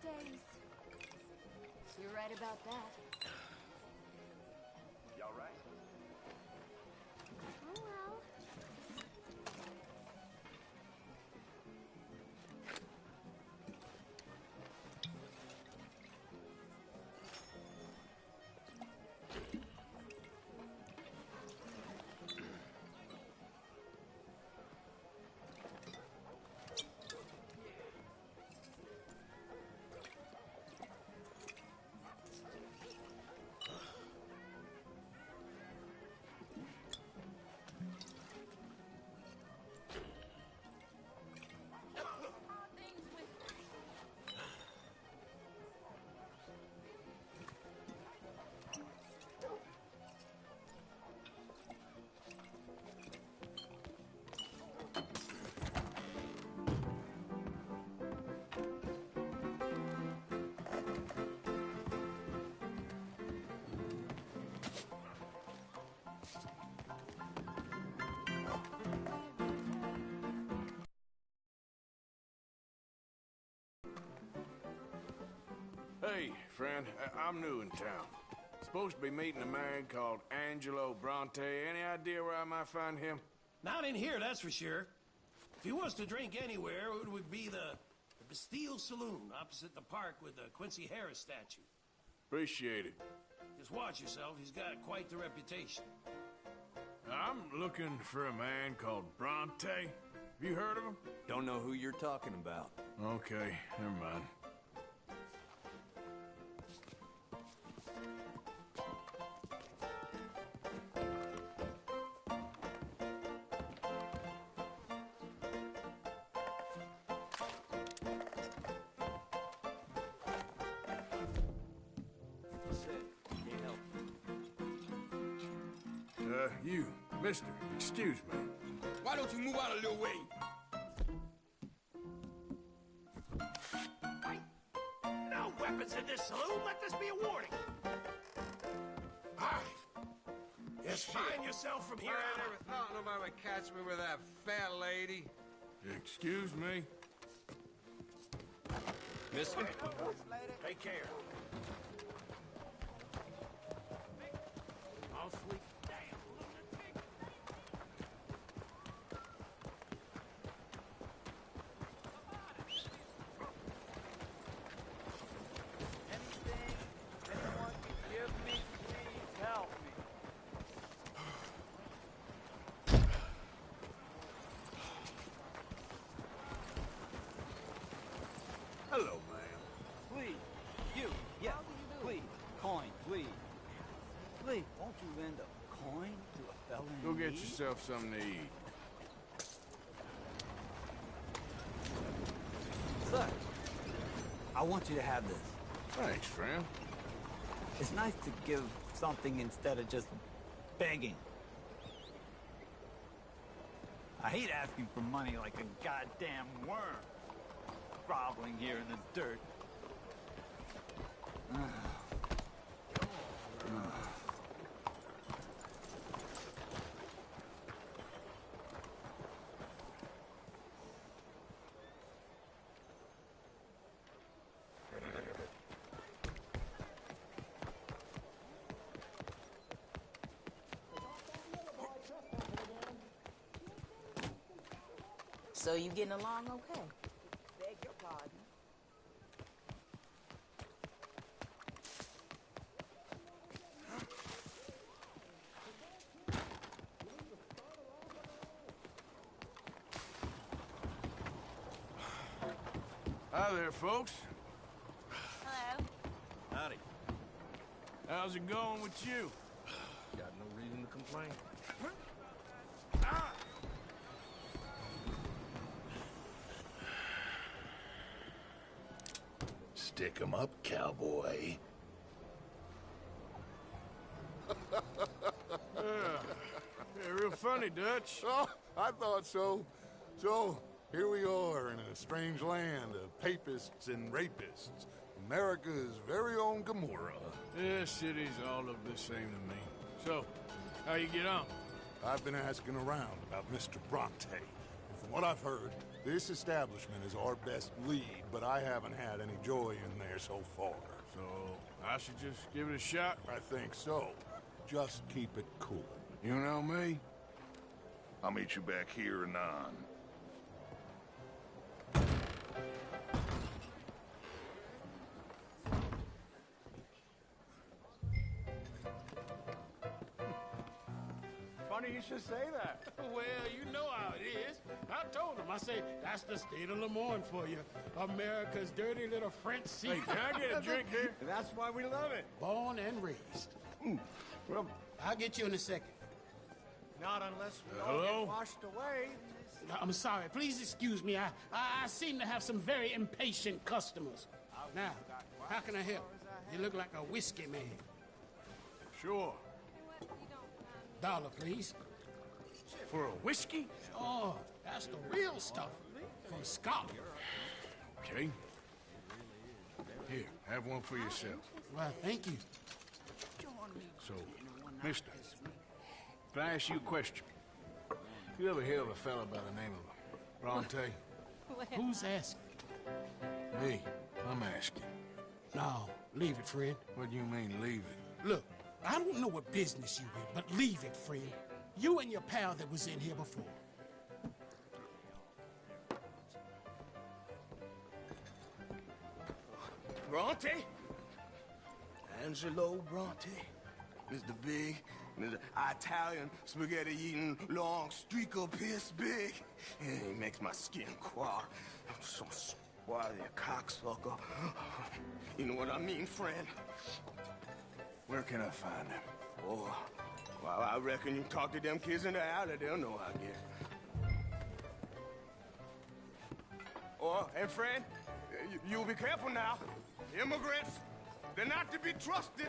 Days. You're right about that. Y'all right? Oh well. Hey, friend, I'm new in town. Supposed to be meeting a man called Angelo Bronte. Any idea where I might find him? Not in here, that's for sure. If he wants to drink anywhere, it would be the Bastille Saloon opposite the park with the Quincy Harris statue. Appreciate it. Just watch yourself, he's got quite the reputation. I'm looking for a man called Bronte. Have you heard of him? Don't know who you're talking about. Okay, never mind. You, mister, excuse me. Why don't you move out a little way? No weapons in this saloon, let this be a warning. Hi. Just find yourself from here I on never thought nobody would catch me with that fat lady. Excuse me? Mister? Take care. I'll sleep. Hello, ma'am. Please, you, yeah, please, coin, please. Please, won't you lend a coin to a felon in Go get need? yourself something to eat. Sir, I want you to have this. Thanks, friend. It's nice to give something instead of just begging. I hate asking for money like a goddamn worm, groveling here in the dirt. So you getting along okay? Beg your pardon. Hi there, folks. Hello. Howdy. How's it going with you? Got no reason to complain. Stick 'em up, cowboy. Yeah, real funny, Dutch. Oh, I thought so. So, here we are in a strange land of papists and rapists. America's very own Gomorrah. Yeah, cities all look the same to me. So, how you get on? I've been asking around about Mr. Bronte. And from what I've heard, this establishment is our best lead, but I haven't had any joy in there so far. So, I should just give it a shot? I think so. Just keep it cool. You know me? I'll meet you back here anon. Funny you should say that. Well, you know how it is. I told him. I said, that's the state of Lemoyne for you. America's dirty little French sea. Hey, can I get a drink here? That's why we love it. Born and raised. Well, I'll get you in a second. not unless we all Hello? get washed away. I'm sorry. Please excuse me. I seem to have some very impatient customers. Now, how can I help? You look like a whiskey man. Sure. $1, please. For a whiskey? Oh, that's the real stuff. From Scotland. Okay. Here, have one for yourself. Well, thank you. So, mister, if I ask you a question, you ever hear of a fella by the name of Bronte? Who's asking? Me. I'm asking. No, leave it, friend. What do you mean, leave it? Look, I don't know what business you in, but leave it, friend. You and your pal that was in here before. Bronte? Angelo Bronte. Mr. Big, Mr. Italian, spaghetti-eating, long streak of piss big. He makes my skin crawl. I'm so spoiled, you cocksucker. You know what I mean, friend? Where can I find him? Oh, well, I reckon you talk to them kids in the alley, they'll know, I guess. Oh, and friend, you'll be careful now. Immigrants, they're not to be trusted.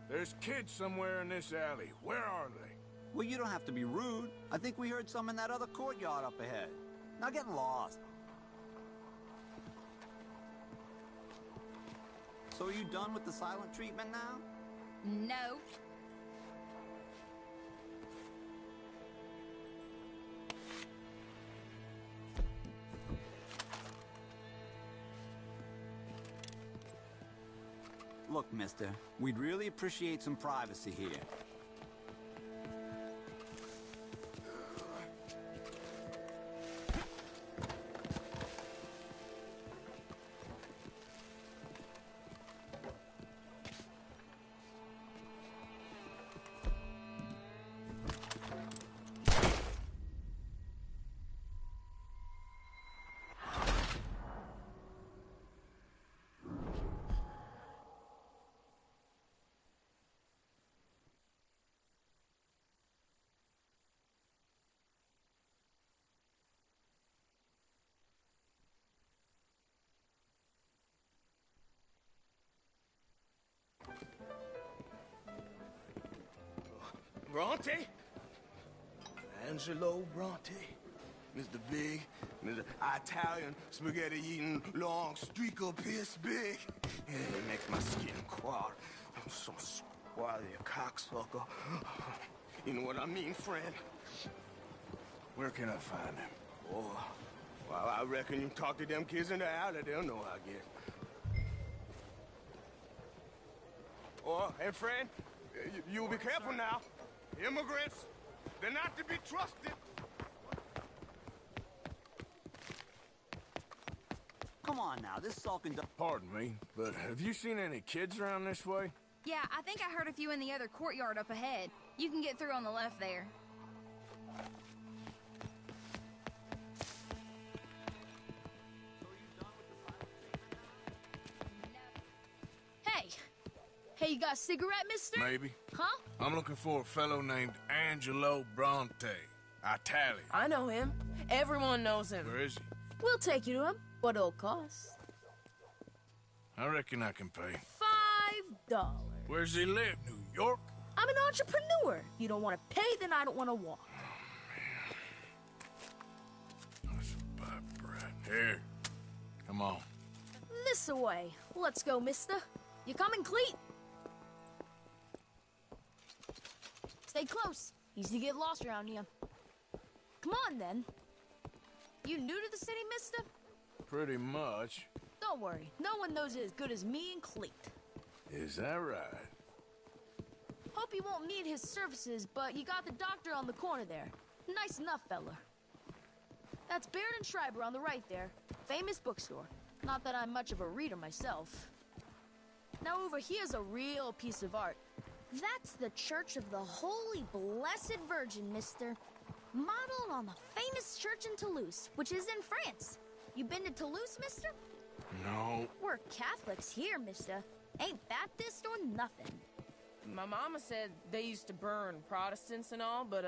There's kids somewhere in this alley. Where are they? Well, you don't have to be rude. I think we heard some in that other courtyard up ahead. Now get lost. So are you done with the silent treatment now? No. Look, mister, we'd really appreciate some privacy here. Bronte? Angelo Bronte. Mr. Big, Mr. Italian, spaghetti-eating, long streak of piss big. He makes my skin crawl. I'm so spoiled, you cocksucker. You know what I mean, friend? Where can I find him? Oh, well, I reckon you talk to them kids in the alley, they'll know, I guess. Oh, and friend, you'll be careful now. Immigrants, they're not to be trusted. Come on now, this sulking... Pardon me, but have you seen any kids around this way? Yeah, I think I heard a few in the other courtyard up ahead. You can get through on the left there. Hey, you got a cigarette, mister? Maybe. Huh? I'm looking for a fellow named Angelo Bronte. Italian. I know him. Everyone knows him. Where is he? We'll take you to him. What it'll cost? I reckon I can pay. $5. Where's he live? New York? I'm an entrepreneur. If you don't want to pay, then I don't want to walk. That's a bad brat. Here. Come on. This way. Let's go, mister. You coming, Cleet? Stay close. Easy to get lost around here. Come on, then. You new to the city, mister? Pretty much. So Don't worry, no one knows it as good as me and Cleet. Is that right? Hope you won't need his services, but you got the doctor on the corner there. Nice enough, fella. That's Baird and Schreiber on the right there. Famous bookstore. Not that I'm much of a reader myself. Now over here's a real piece of art. That's the Church of the Holy Blessed Virgin, mister. Modeled on the famous church in Toulouse, which is in France. You been to Toulouse, mister? No. We're Catholics here, mister. Ain't Baptist or nothing. My mama said they used to burn Protestants and all, but,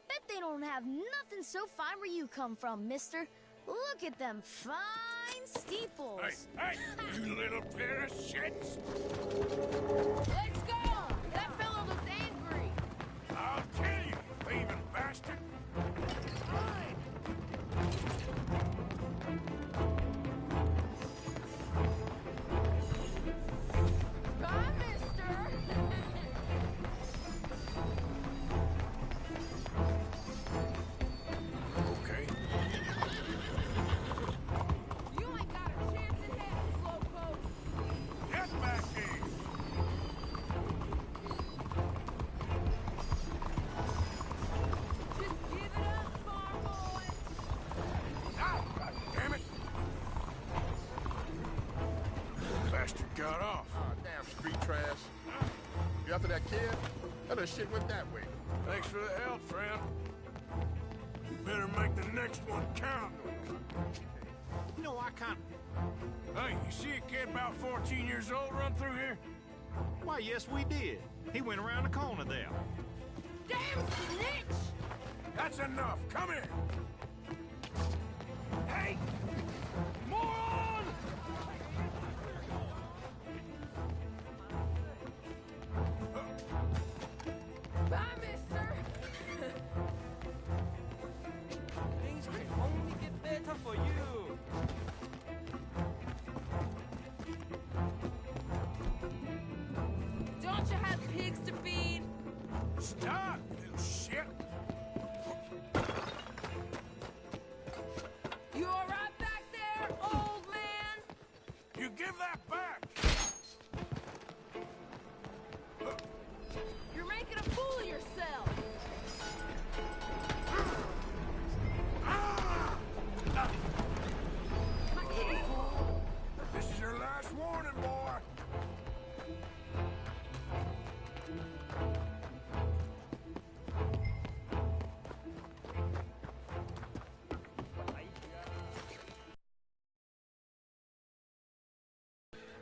Bet they don't have nothing so fine where you come from, mister. Look at them fine steeples. Hey, you little pair of shits! Let's go! That fellow looks angry. I'll kill you, thieving bastard! Bye, mister! Okay. You ain't got a chance in hell, slowpoke! Get back here! Just give it up, farm boy! Ah, God damn it! Bastard got off. Oh, damn street trash. You after that kid? That shit went that way. Thanks for the help, friend. You better make the next one count. You know, I can't... Hey, you see a kid about 14 years old run through here? Why, yes, we did. He went around the corner there. Damn snitch! That's enough. Come here. Hey! Moron! Bye, mister! Things can only get better for you. Don't you have pigs to feed? Stop, you little shit. You all right back there, old man? You give that back. You're making a fool of yourself. This is your last warning, boy.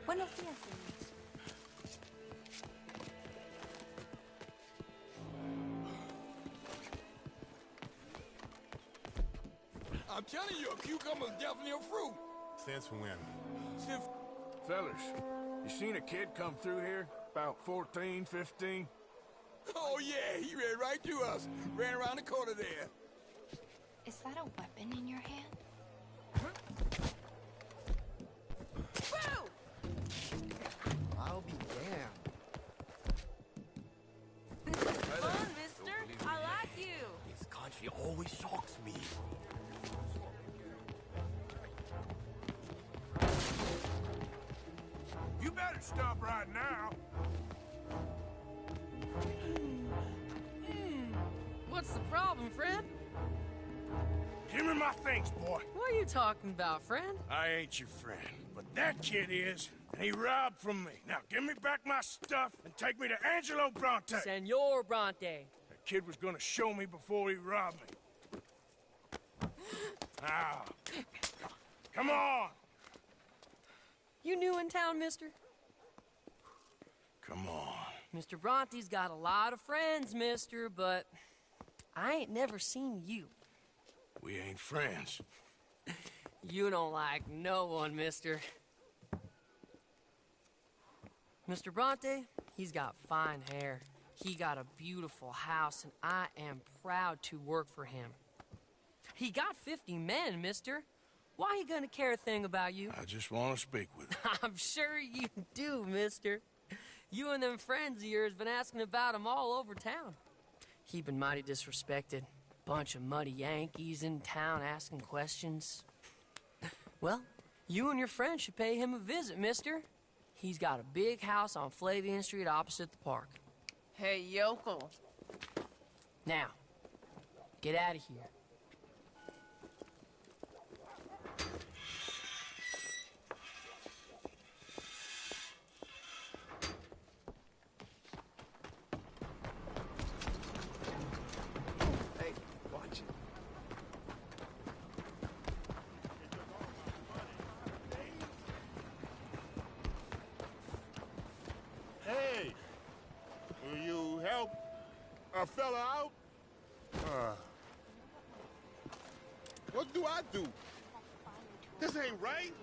Buenos días. I'm telling you, a cucumber's definitely a fruit. Since when? Since... Fellas, you seen a kid come through here? About 14, 15? Oh, yeah, he ran right to us. Ran around the corner there. Is that a weapon in your hand? I'll be damned. Fun, mister. I like you. This country always shocks me. You better stop right now. What's the problem, friend? Give me my things, boy. What are you talking about, friend? I ain't your friend, but that kid is, and he robbed from me. Now give me back my stuff and take me to Angelo Bronte. Senor Bronte. That kid was gonna show me before he robbed me. Now, come on. You new in town, mister? Come on. Mr. Bronte's got a lot of friends, mister, but I ain't never seen you. We ain't friends. You don't like no one, mister. Mr. Bronte, he's got fine hair. He got a beautiful house, and I am proud to work for him. He got 50 men, mister. Why he gonna care a thing about you? I just want to speak with him. I'm sure you do, mister. You and them friends of yours been asking about him all over town. He been mighty disrespected. Bunch of muddy Yankees in town asking questions. Well, You and your friend should pay him a visit, mister. He's got a big house on Flavian Street opposite the park. Hey, yokel. Now, get out of here. Hey, watch it. Hey! Will you help a fella out? What do I do? This ain't right.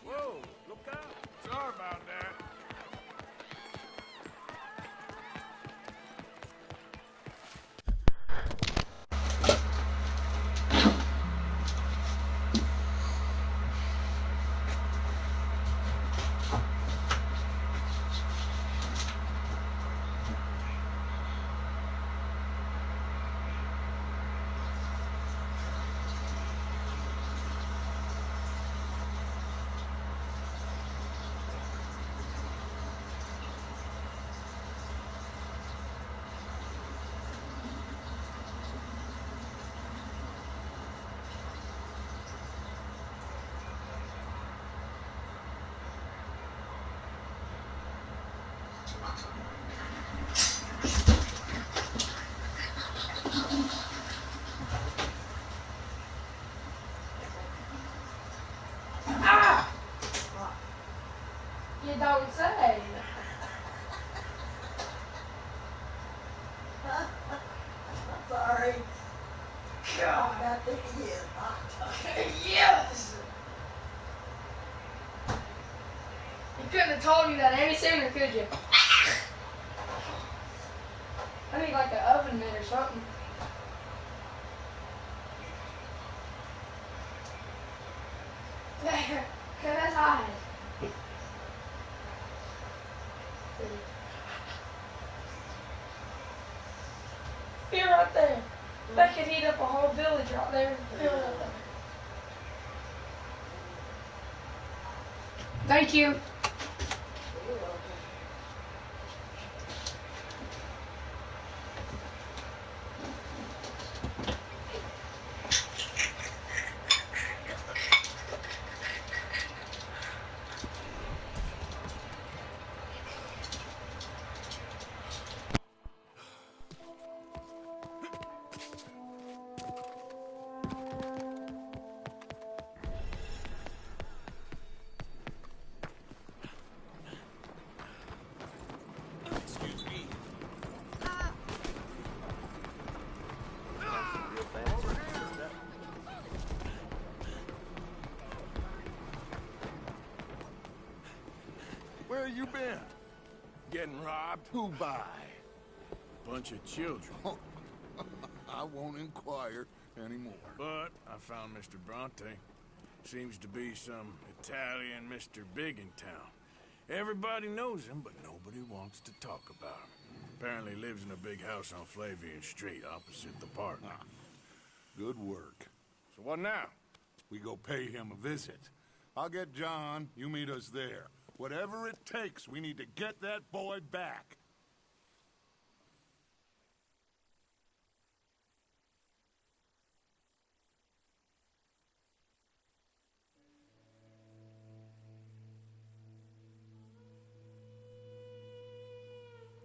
Whoa, look out. Sorry about that. You don't say. I'm sorry. God, that thing is hot. Yes! You couldn't have told me that any sooner, could you? I need like an oven mitt or something. There, that's hot. Be right there. That could heat up a whole village right there. Thank you. Excuse me. Where you been? Getting robbed? Who by? Bunch of children. I won't inquire anymore. But I found Mr. Bronte. Seems to be some Italian Mr. Big in town. Everybody knows him, but nobody wants to talk about him. Apparently lives in a big house on Flavian Street, opposite the park. Good work. So what now? We go pay him a visit. I'll get John, you meet us there. Whatever it takes, we need to get that boy back.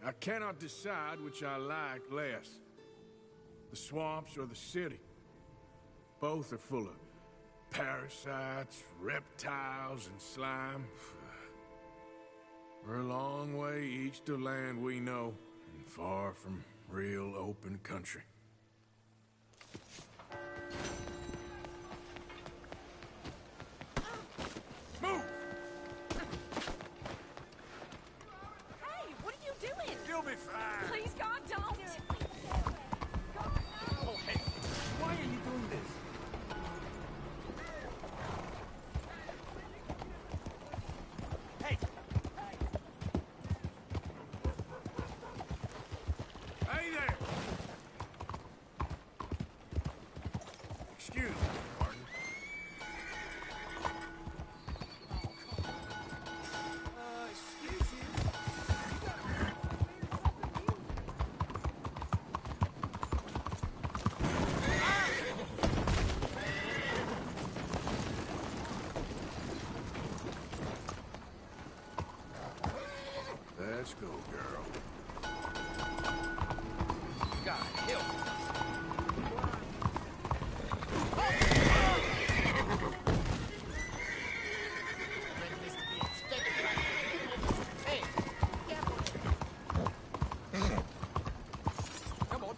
I cannot decide which I like less. The swamps or the city. Both are full of parasites, reptiles, and slime. We're a long way east of land we know, and far from real open country. Move! be fine. Please, God, don't! Oh, hey, why are you doing this? Hey! Hey there! Excuse me, pardon. Excuse you. Let's go, girl. God, help. Come on.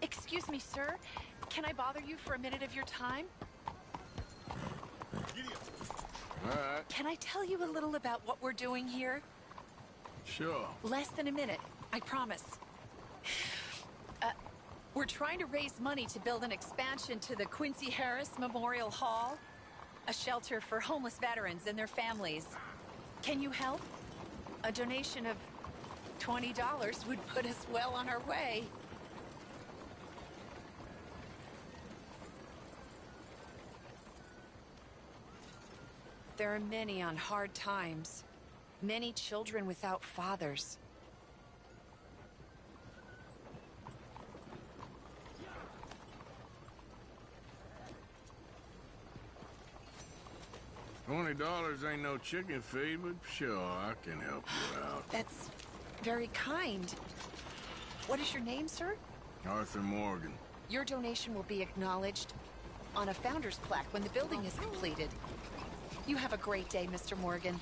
Excuse me, sir. Can I bother you for a minute of your time? All right. Can I tell you a little about what we're doing here? Sure. Less than a minute, I promise. We're trying to raise money to build an expansion to the Quincy Harris Memorial Hall, a shelter for homeless veterans and their families. Can you help? A donation of $20 would put us well on our way. There are many on hard times. Many children without fathers. $20 ain't no chicken feed, but sure, I can help you out. That's very kind. What is your name, sir? Arthur Morgan. Your donation will be acknowledged on a founder's plaque when the building is completed. You have a great day, Mr. Morgan.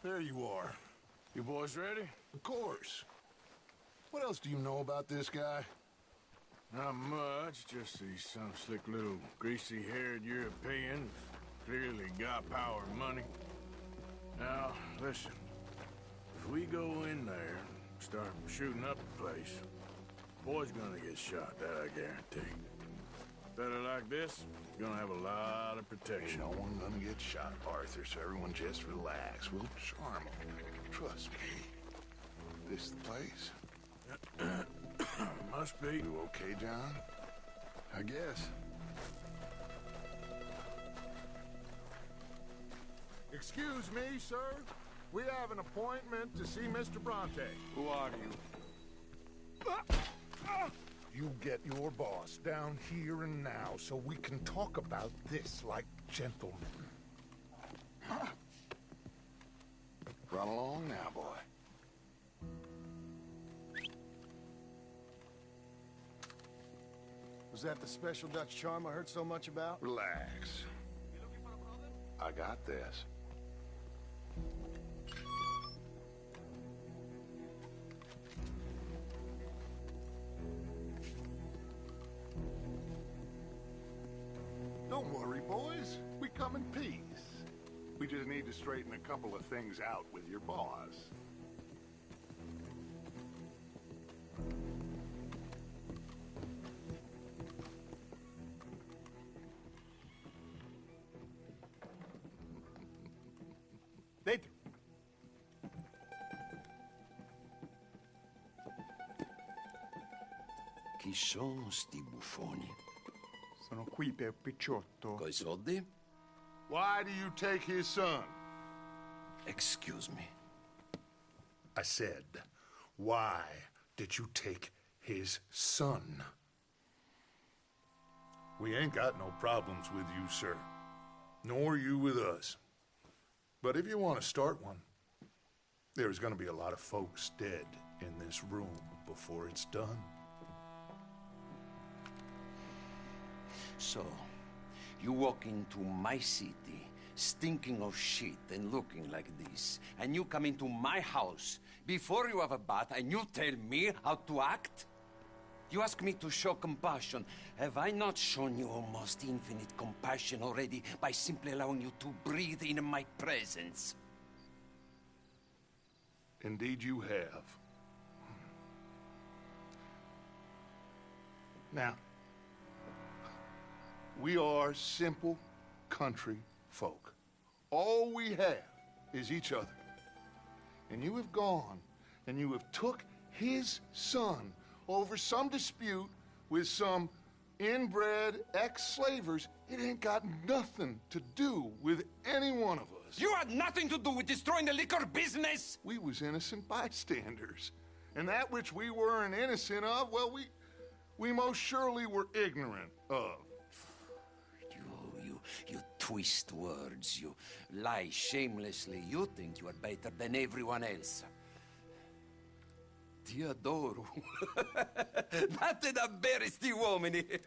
There you are. You boys ready? Of course. What else do you know about this guy? Not much, just he's some slick little greasy-haired European. Clearly got power and money. Now, listen. If we go in there and start shooting up the place, boy's gonna get shot, that I guarantee. Fella like this, gonna have a lot of protection. Ain't no one gonna get shot, Arthur, so everyone just relax. We'll charm them. Trust me. This the place? Must be. You okay, John? I guess. Excuse me, sir. We have an appointment to see Mr. Bronte. Who are you? You get your boss down here and now so we can talk about this like gentlemen. Run along now, boy. Was that the special Dutch charm I heard so much about? Relax. I got this. Don't worry, boys. We come in peace. We just need to straighten a couple of things out with your boss. Chi sono sti buffoni? Sono qui per Picciotto. Coi soldi? Why do you take his son? Excuse me. I said, why did you take his son? We ain't got no problems with you, sir. Nor you with us. But if you want to start one, there's gonna be a lot of folks dead in this room before it's done. So, you walk into my city, stinking of shit and looking like this, and you come into my house before you have a bath and you tell me how to act? You ask me to show compassion. Have I not shown you almost infinite compassion already by simply allowing you to breathe in my presence? Indeed you have. Now, we are simple country folk. All we have is each other. And you have gone and you have took his son over some dispute with some inbred ex-slavers. It ain't got nothing to do with any one of us. You had nothing to do with destroying the liquor business! We was innocent bystanders. And that which we weren't innocent of, well, we most surely were ignorant of. You twist words, you lie shamelessly, you think you are better than everyone else. Ti adoro. Vatte davvero sti uomini.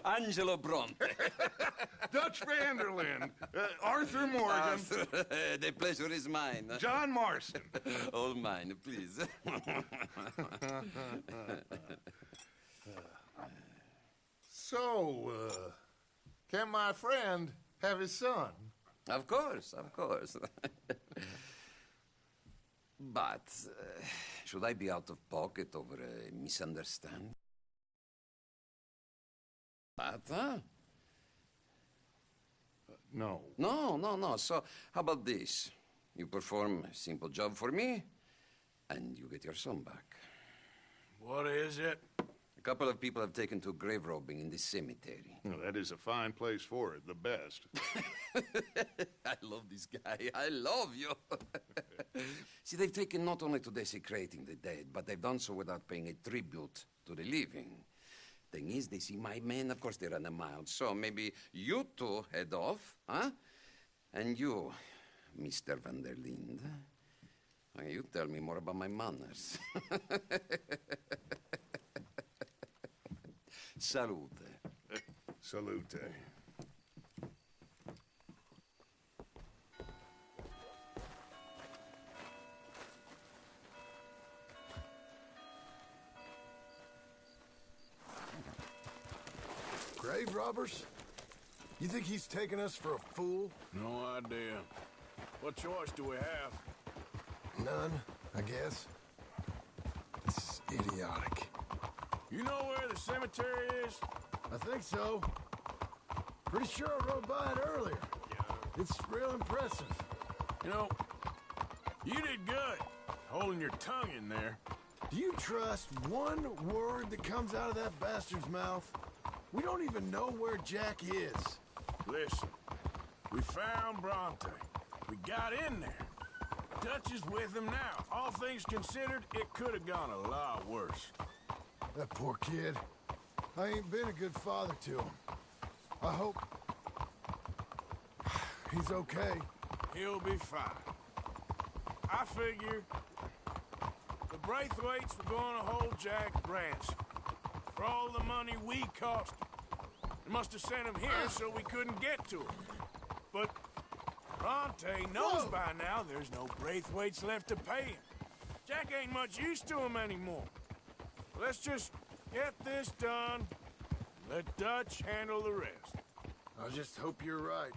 Angelo Bronte. Dutch Vanderlyn. Arthur Morgan. Arthur, the pleasure is mine. John Marston. All mine, please. So, can my friend have his son? Of course, of course. But, should I be out of pocket over a misunderstanding? But, huh? No. No. So, how about this? You perform a simple job for me, and you get your son back. What is it? A couple of people have taken to grave robbing in this cemetery. Well, that is a fine place for it, the best. I love this guy. I love you. See, they've taken not only to desecrating the dead, but they've done so without paying a tribute to the living. Thing is, they see my men, of course they run a mile. So maybe you two head off, huh? And you, Mr. Van der Linde, you tell me more about my manners. Salute. Salute. Grave robbers? You think he's taking us for a fool? No idea. What choice do we have? None, I guess. This is idiotic. You know where the cemetery is? I think so. Pretty sure I rode by it earlier. It's real impressive. You know, you did good, holding your tongue in there. Do you trust one word that comes out of that bastard's mouth? We don't even know where Jack is. Listen, we found Bronte. We got in there. Dutch is with him now. All things considered, it could have gone a lot worse. That poor kid. I ain't been a good father to him. I hope he's okay. He'll be fine. I figure the Braithwaites were going to hold Jack ransom for all the money we cost him. They must have sent him here so we couldn't get to him. But Bronte knows by now there's no Braithwaites left to pay him. Jack ain't much use to him anymore. Let's just get this done. Let Dutch handle the rest. I just hope you're right.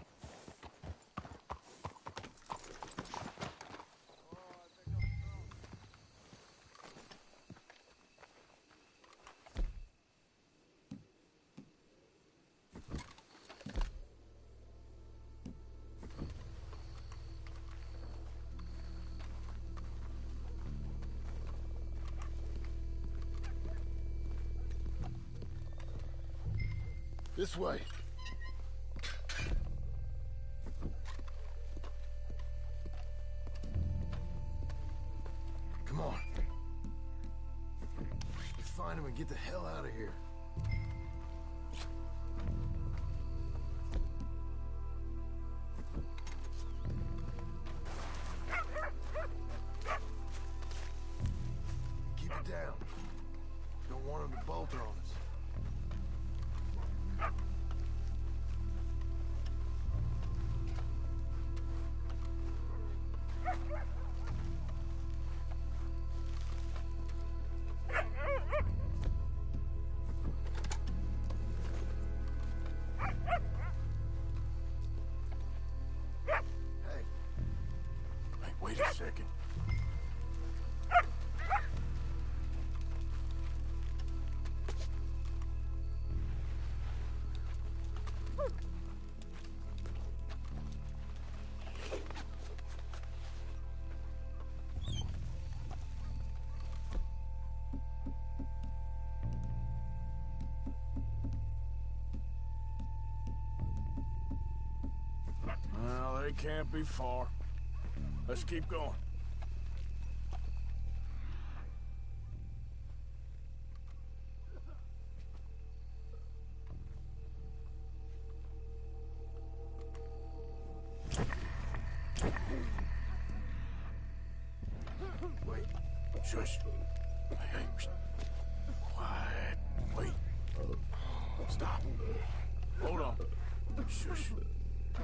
This way. Come on. Let's find him and get the hell out of here. Keep it down. Don't want him to bolt on us. Wait a second. Well, they can't be far. Let's keep going. Wait. Shush. Hey, hey. Quiet. Wait. Stop. Hold on. Shush.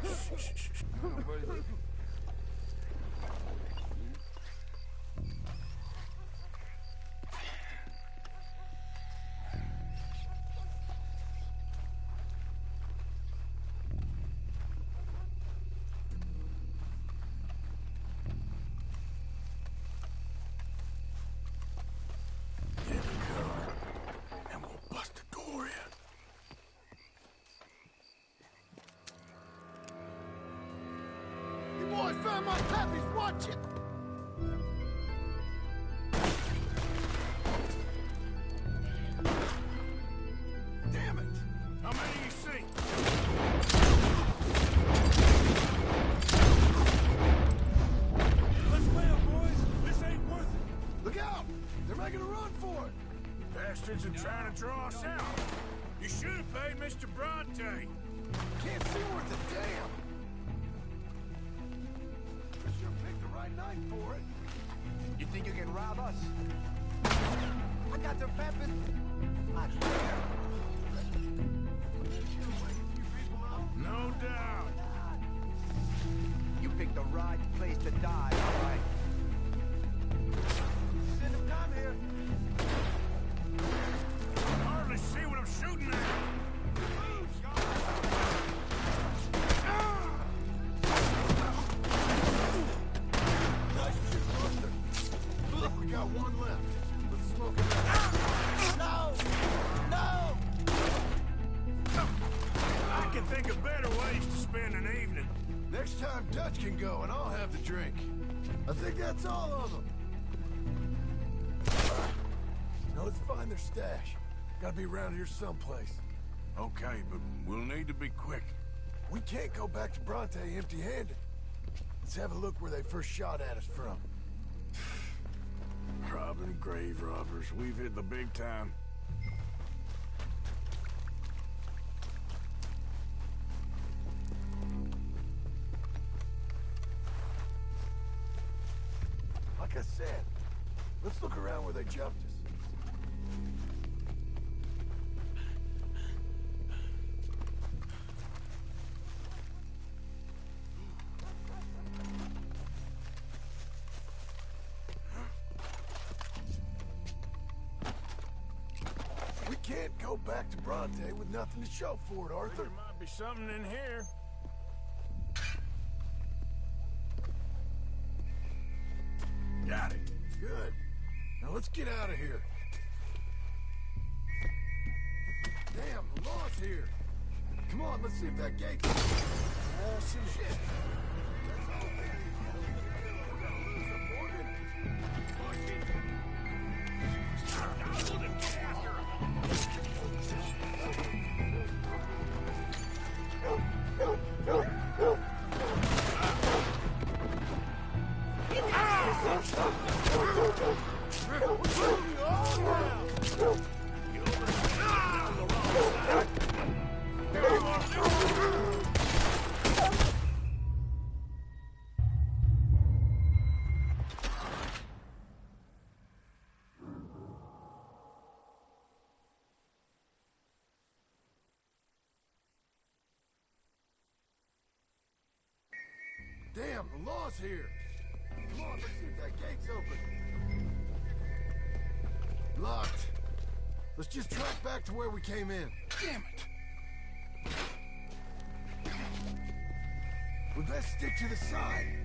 Shh, shh, shh, shh. Get in the car, and we'll bust the door in. You boys found my puppies, watch it! Damn it! How many you see? Let's bail, boys. This ain't worth it. Look out! They're making a run for it! Bastards are trying to draw us out. You should have paid Mr. Bronte. Can't see worth a damn! You sure picked the right night for it. You think you can rob us? I got the peppers. I swear. No doubt. You picked the right place to die, all right? Shouldn't have come here. I can hardly see what I'm shooting at. Nice shit, Buster. Look, we got one left. Let's smoke it out. No! I can think of better ways to spend an evening. Next time Dutch can go and I'll have the drink. I think that's all of them. Now let's find their stash. Gotta be around here someplace. Okay, but we'll need to be quick. We can't go back to Bronte empty-handed. Let's have a look where they first shot at us from. Robbing grave robbers. We've hit the big time. Like I said, let's look around where they jumped us. We can't go back to Bronte with nothing to show for it, Arthur. There might be something in here. Got it. Good. Now let's get out of here. Damn, the law's here. Come on, let's see if that gate... Oh, shit. That's all we need. We gotta lose them, Morgan. Damn, the law's here. Come on, let's see if that gate's open. Locked. Let's just track back to where we came in. Damn it. We best stick to the side.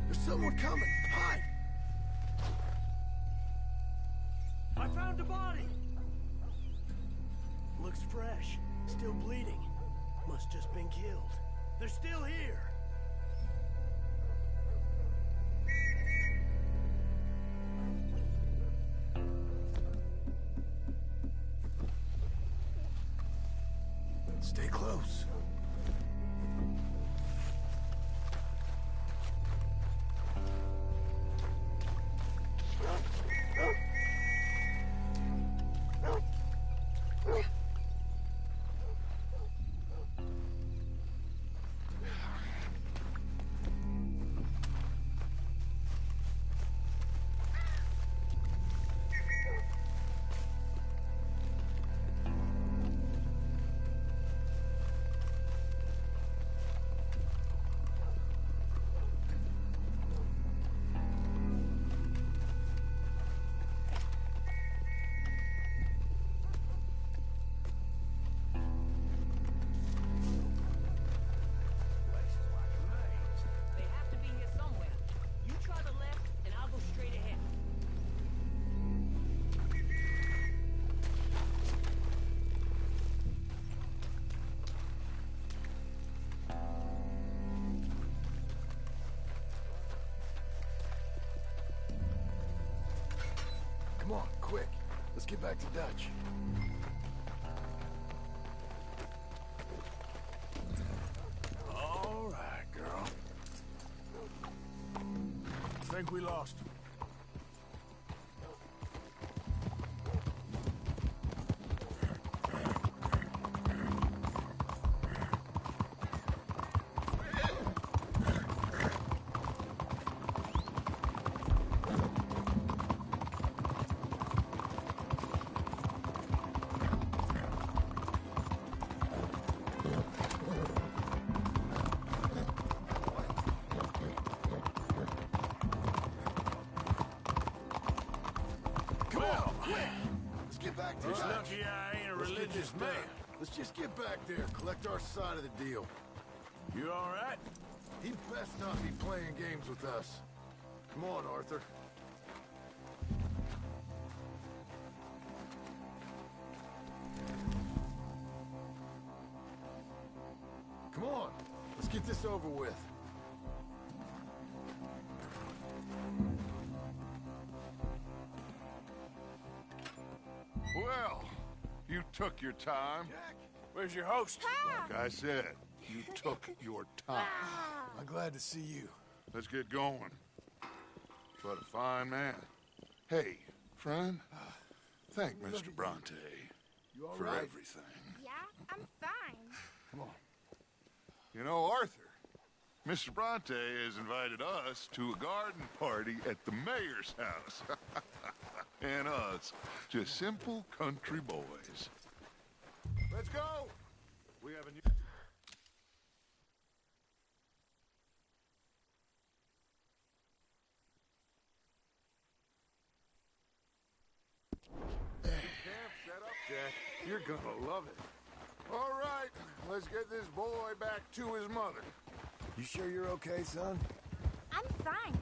There's someone coming. Hide! I found a body! Looks fresh. Still bleeding. Must just been killed. They're still here! Stay close. Come on, quick. Let's get back to Dutch. All right, girl. I think we lost him. It's lucky I ain't a religious man. Let's just get back there, collect our side of the deal. You all right? He'd best not be playing games with us. Come on, Arthur. Come on, let's get this over with. Well, you took your time. Jack, where's your host? Like I said, you took your time. I'm glad to see you. Let's get going. What a fine man. Hey, friend, thank Mr. Bronte for right? everything. Yeah, I'm fine. Come on. You know, Arthur, Mr. Bronte has invited us to a garden party at the mayor's house. And us, just simple country boys. Let's go! We have a new... Camp set up, Jack. You're gonna love it. All right, let's get this boy back to his mother. You sure you're okay, son? I'm fine.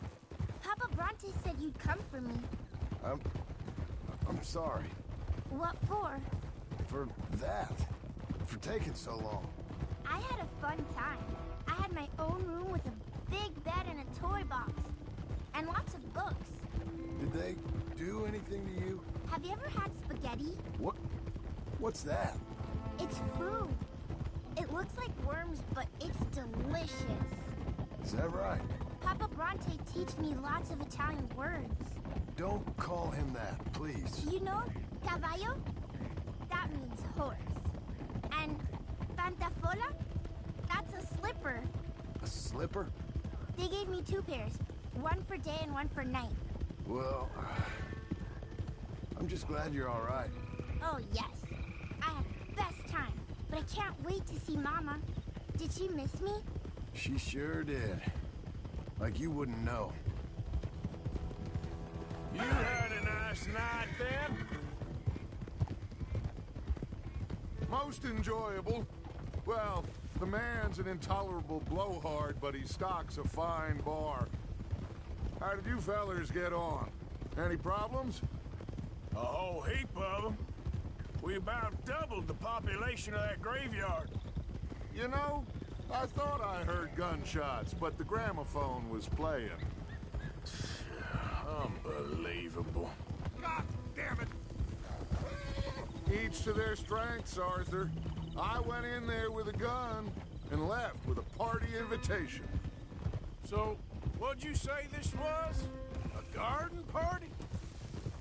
Papa Bronte said you'd come for me. I'm sorry. What for? For that. For taking so long. I had a fun time. I had my own room with a big bed and a toy box. And lots of books. Did they do anything to you? Have you ever had spaghetti? What's that? It's food. It looks like worms, but it's delicious. Is that right? Papa Bronte teach me lots of Italian words. Don't call him that, please. Do you know cavallo? That means horse. And pantafola? That's a slipper. A slipper? They gave me 2 pairs. One for day and one for night. Well, I'm just glad you're all right. Oh, yes. I had the best time, but I can't wait to see Mama. Did she miss me? She sure did. Like you wouldn't know. You had a nice night then? Most enjoyable. Well, the man's an intolerable blowhard, but he stocks a fine bar. How did you fellers get on? Any problems? A whole heap of them. We about doubled the population of that graveyard. You know, I thought I heard gunshots, but the gramophone was playing. Unbelievable. God damn it! Each to their strengths, Arthur. I went in there with a gun and left with a party invitation. So, what'd you say this was? A garden party?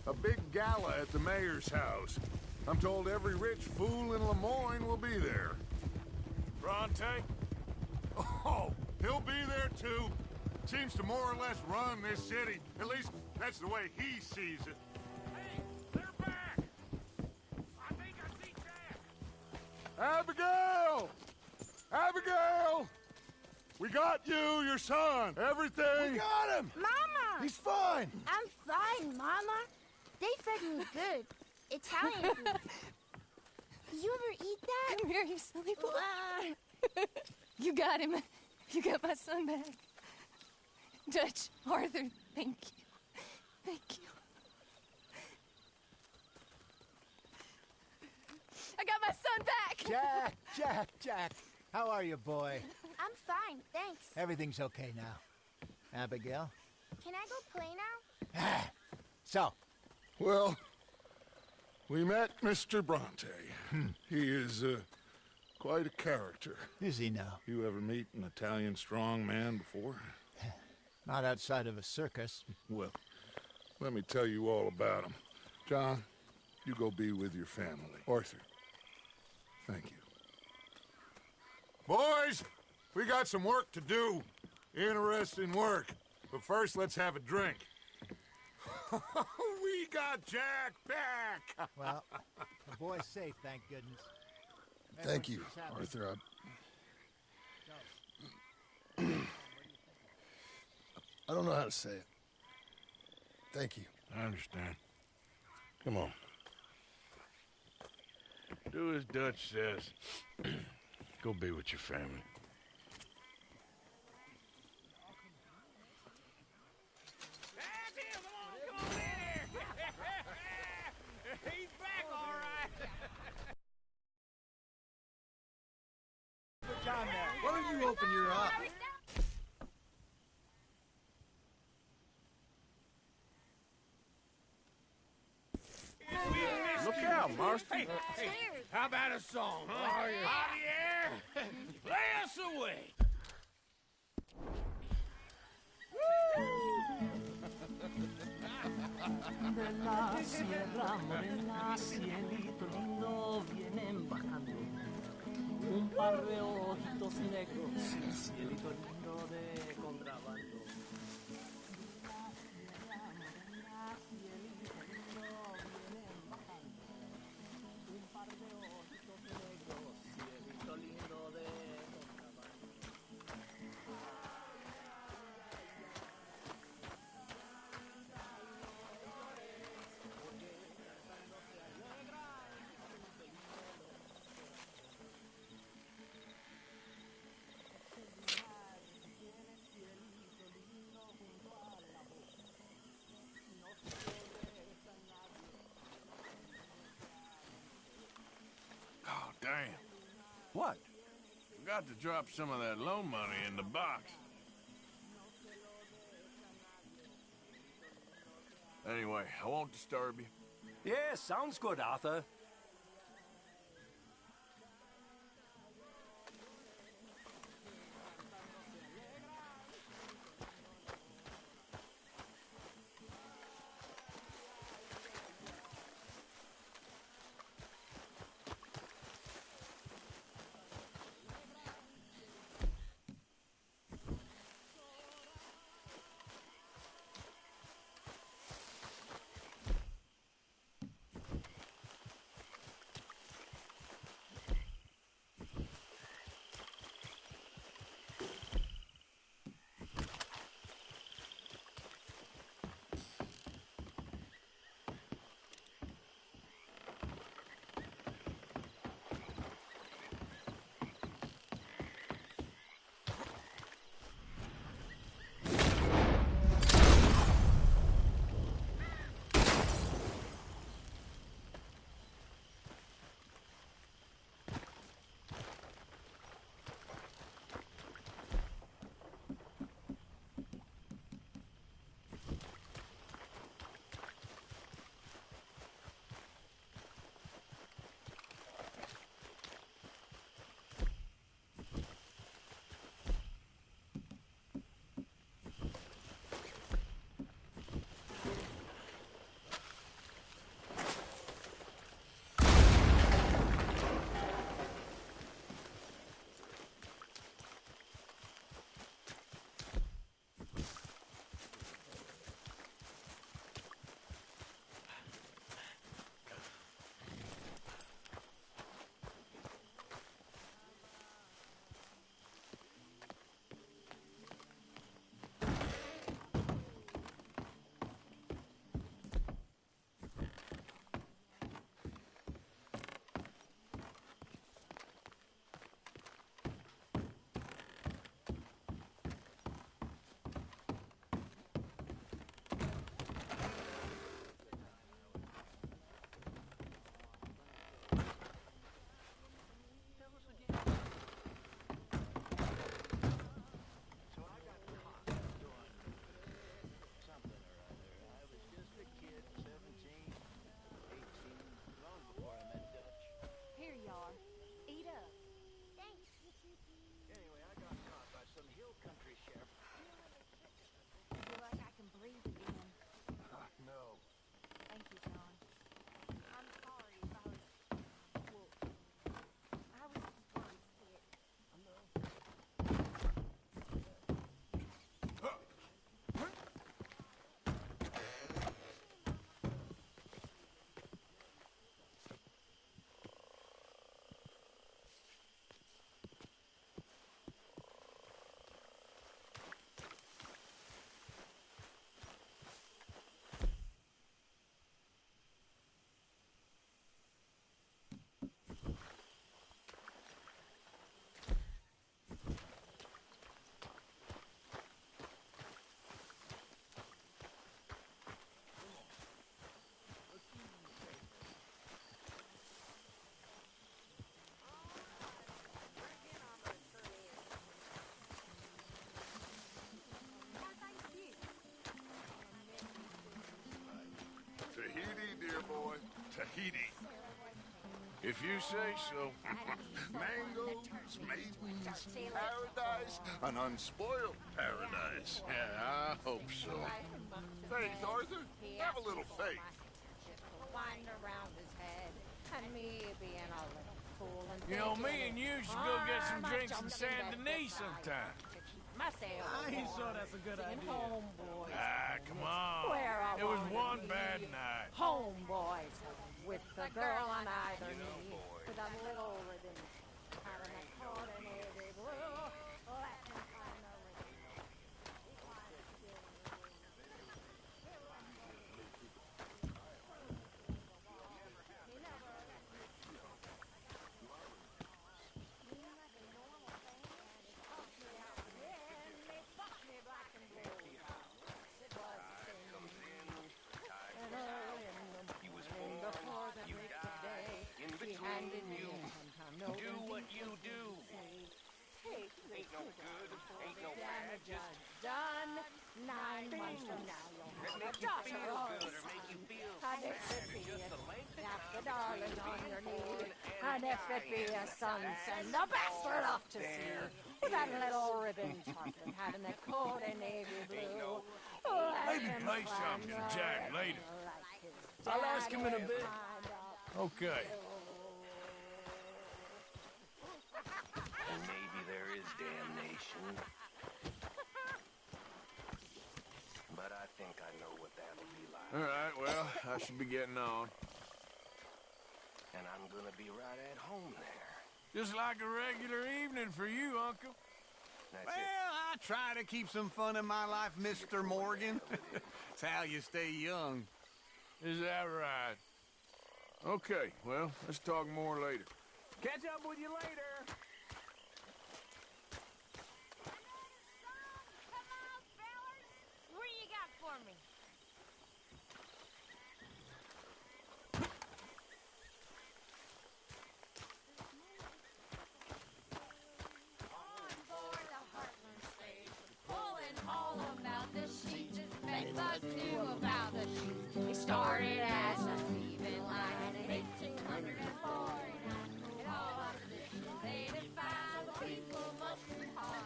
A big gala at the mayor's house. I'm told every rich fool in Lemoyne will be there. Bronte? Oh, he'll be there too. Seems to more or less run this city. At least, that's the way he sees it. Hey, they're back! I think I see Jack! Abigail! Abigail! We got you, your son, everything. We got him! Mama! He's fine! I'm fine, Mama. They fed me good. Italian food. Did you ever eat that? Come here, you silly boy. You got him. You got my son back. Dutch, Arthur, thank you. Thank you. I got my son back! Jack. How are you, boy? I'm fine, thanks. Everything's okay now. Abigail? Can I go play now? So? Well, we met Mr. Bronte. He is, quite a character. Is he now? You ever meet an Italian strong man before? Not outside of a circus. Well, let me tell you all about him. John, you go be with your family. Arthur, thank you. Boys, we got some work to do. Interesting work. But first, let's have a drink. We got Jack back! Well, the boy's safe, thank goodness. Thank you, Arthur. I don't know how to say it. Thank you. I understand. Come on. Do as Dutch says. Go be with your family. He's back, all right. Why don't you open your eyes? Look out, Marston. Hey, how about a song, huh? Javier, play us away. De la sierra morena, cielito lindo, vienen bajando un par de ojitos negros, cielito lindo de contrabando. Oh, damn. What? Forgot to drop some of that loan money in the box. Anyway, I won't disturb you. Yeah, sounds good, Arthur. Tahiti. If you say so. Mangoes, maidens, paradise, an unspoiled paradise. Yeah, I hope so. Faith, Arthur, have a little faith. Wind around his head, and me being a little fool and You know, me thinking, and you should go get some "I'm drinks in jumping San in Denis bed sometime. Myself, I ain't sure that's a good idea. Homeboys. Ah, come on. Where I It was wanna one be. bad night. Homeboys with the girl on either knee, with a little ribbon, having a coordinated rule. Let him find the ribbon. Do what you do. Ain't no good, ain't no bad, just done. 9 months from now, you'll have a daughter good or make you feel and if it be snap the darling on your knee, and if it be a son, send the bastard off to sea. With that little ribbon chocolate hat and that coat in navy blue. Maybe play something to Jack later. I'll ask him in a bit. Okay. And maybe there is damnation. But I think I know what that'll be like. All right, well, I should be getting on. And I'm gonna be right at home there. Just like a regular evening for you, Uncle. That's Well, I try to keep some fun in my life, Mr. Morgan. It's how you stay young. Is that right? Okay, well, let's talk more later. Catch up with you later. What do you got for me? About the sheets. It started as a thieving line in 1849. And all opposition they defied, the people must be hard.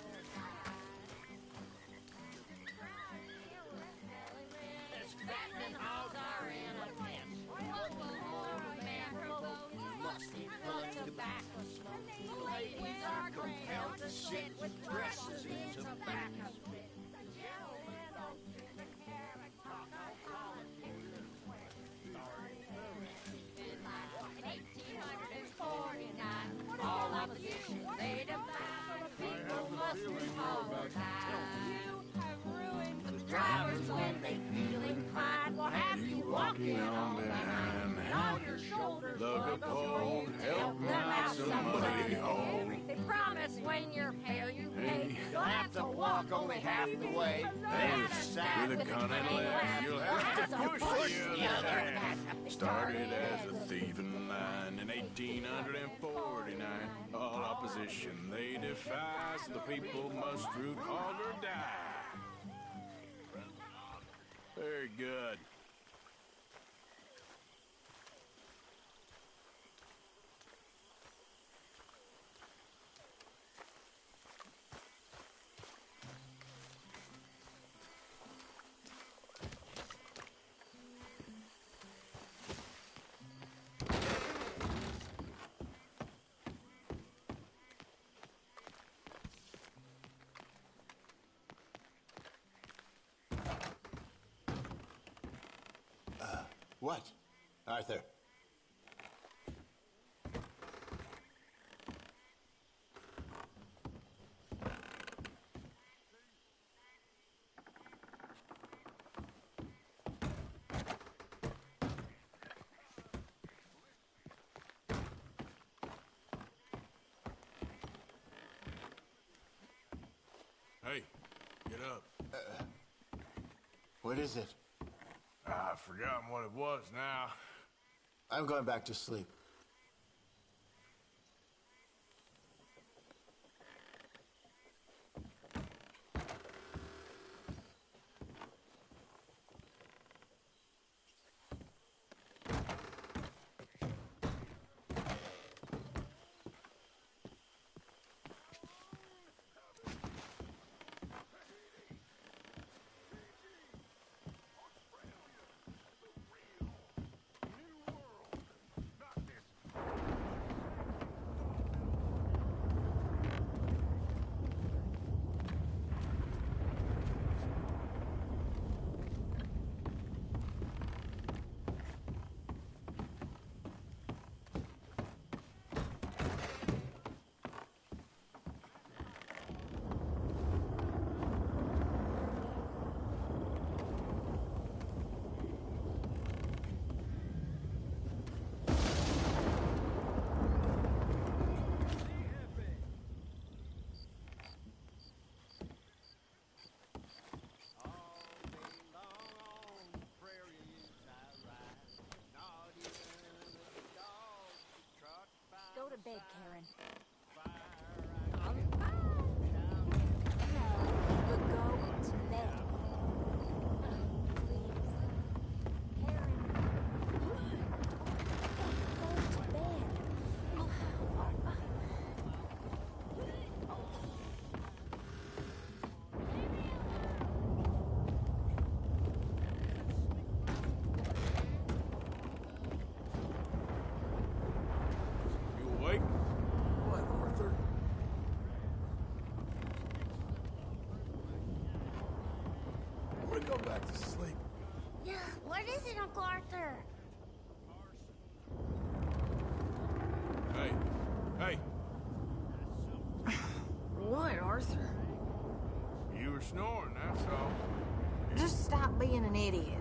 Fattening hogs are in a pinch. What will more a man provoke? Must be full of tobacco smoke. Ladies are compelled to sit with dresses in tobacco spit. The gentlemen don't sit the carrot talk, no politics and swear. In 1849, all opposition they defy, the people must apologize. You have ruined the drivers when they feel inclined. Will have you walking on behind, and on your shoulders Lug a pole, help them out some money hole. They promise when you're pale you pay. You'll have to walk only half the way. Then With a gun and lead, you'll have to push the other half. Started as a thieving line in 1849. All opposition they defy, so the people must root hog or die. Very good. What? Arthur. Hey, get up. What is it? I've forgotten what it was now. I'm going back to sleep. bed, Karen. I'm fine. No, but go to bed. Please. Karen. Go to bed. You awake? What, Arthur? I'm gonna go back to sleep. Yeah, what is it, Uncle Arthur? Hey. Hey. What, Arthur? You were snoring, that's all. Just stop being an idiot.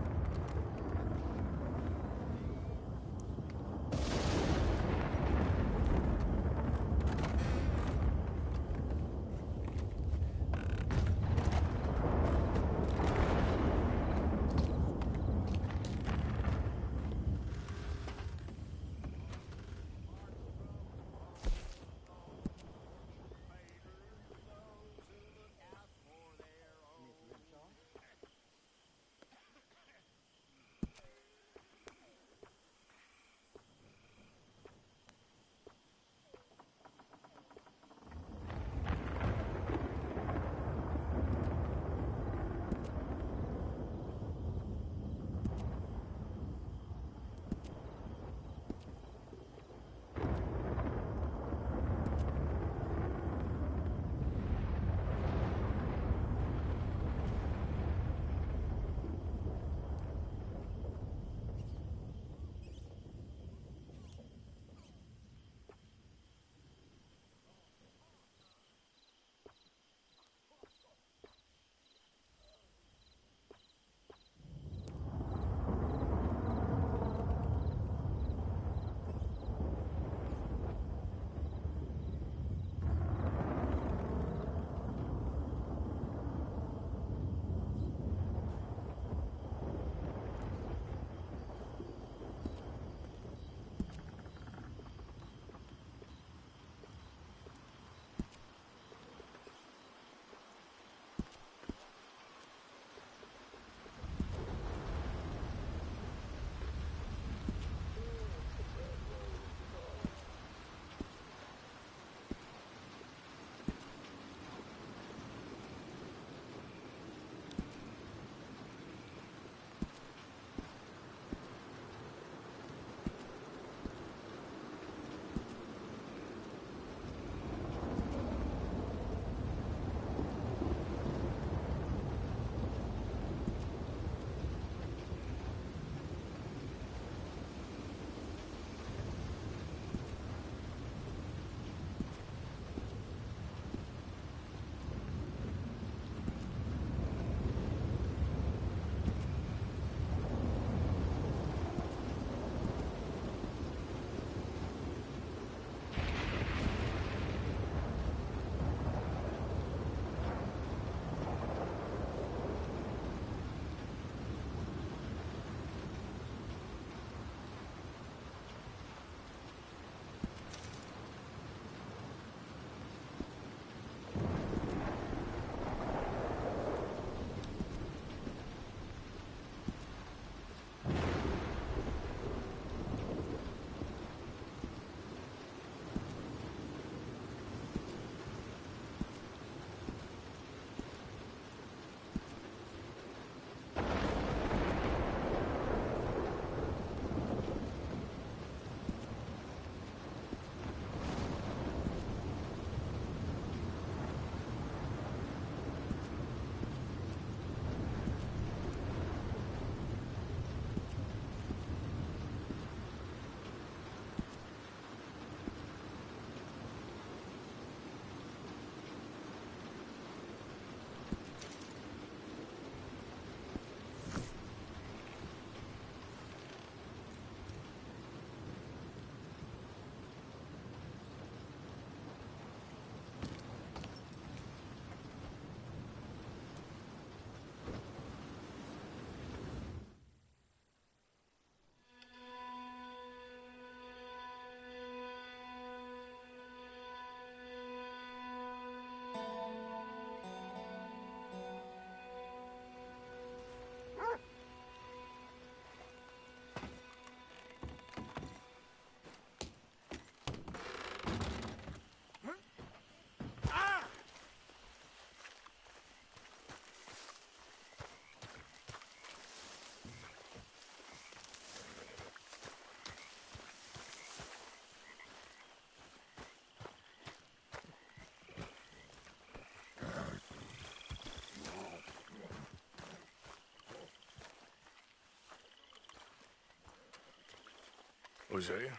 Hosea?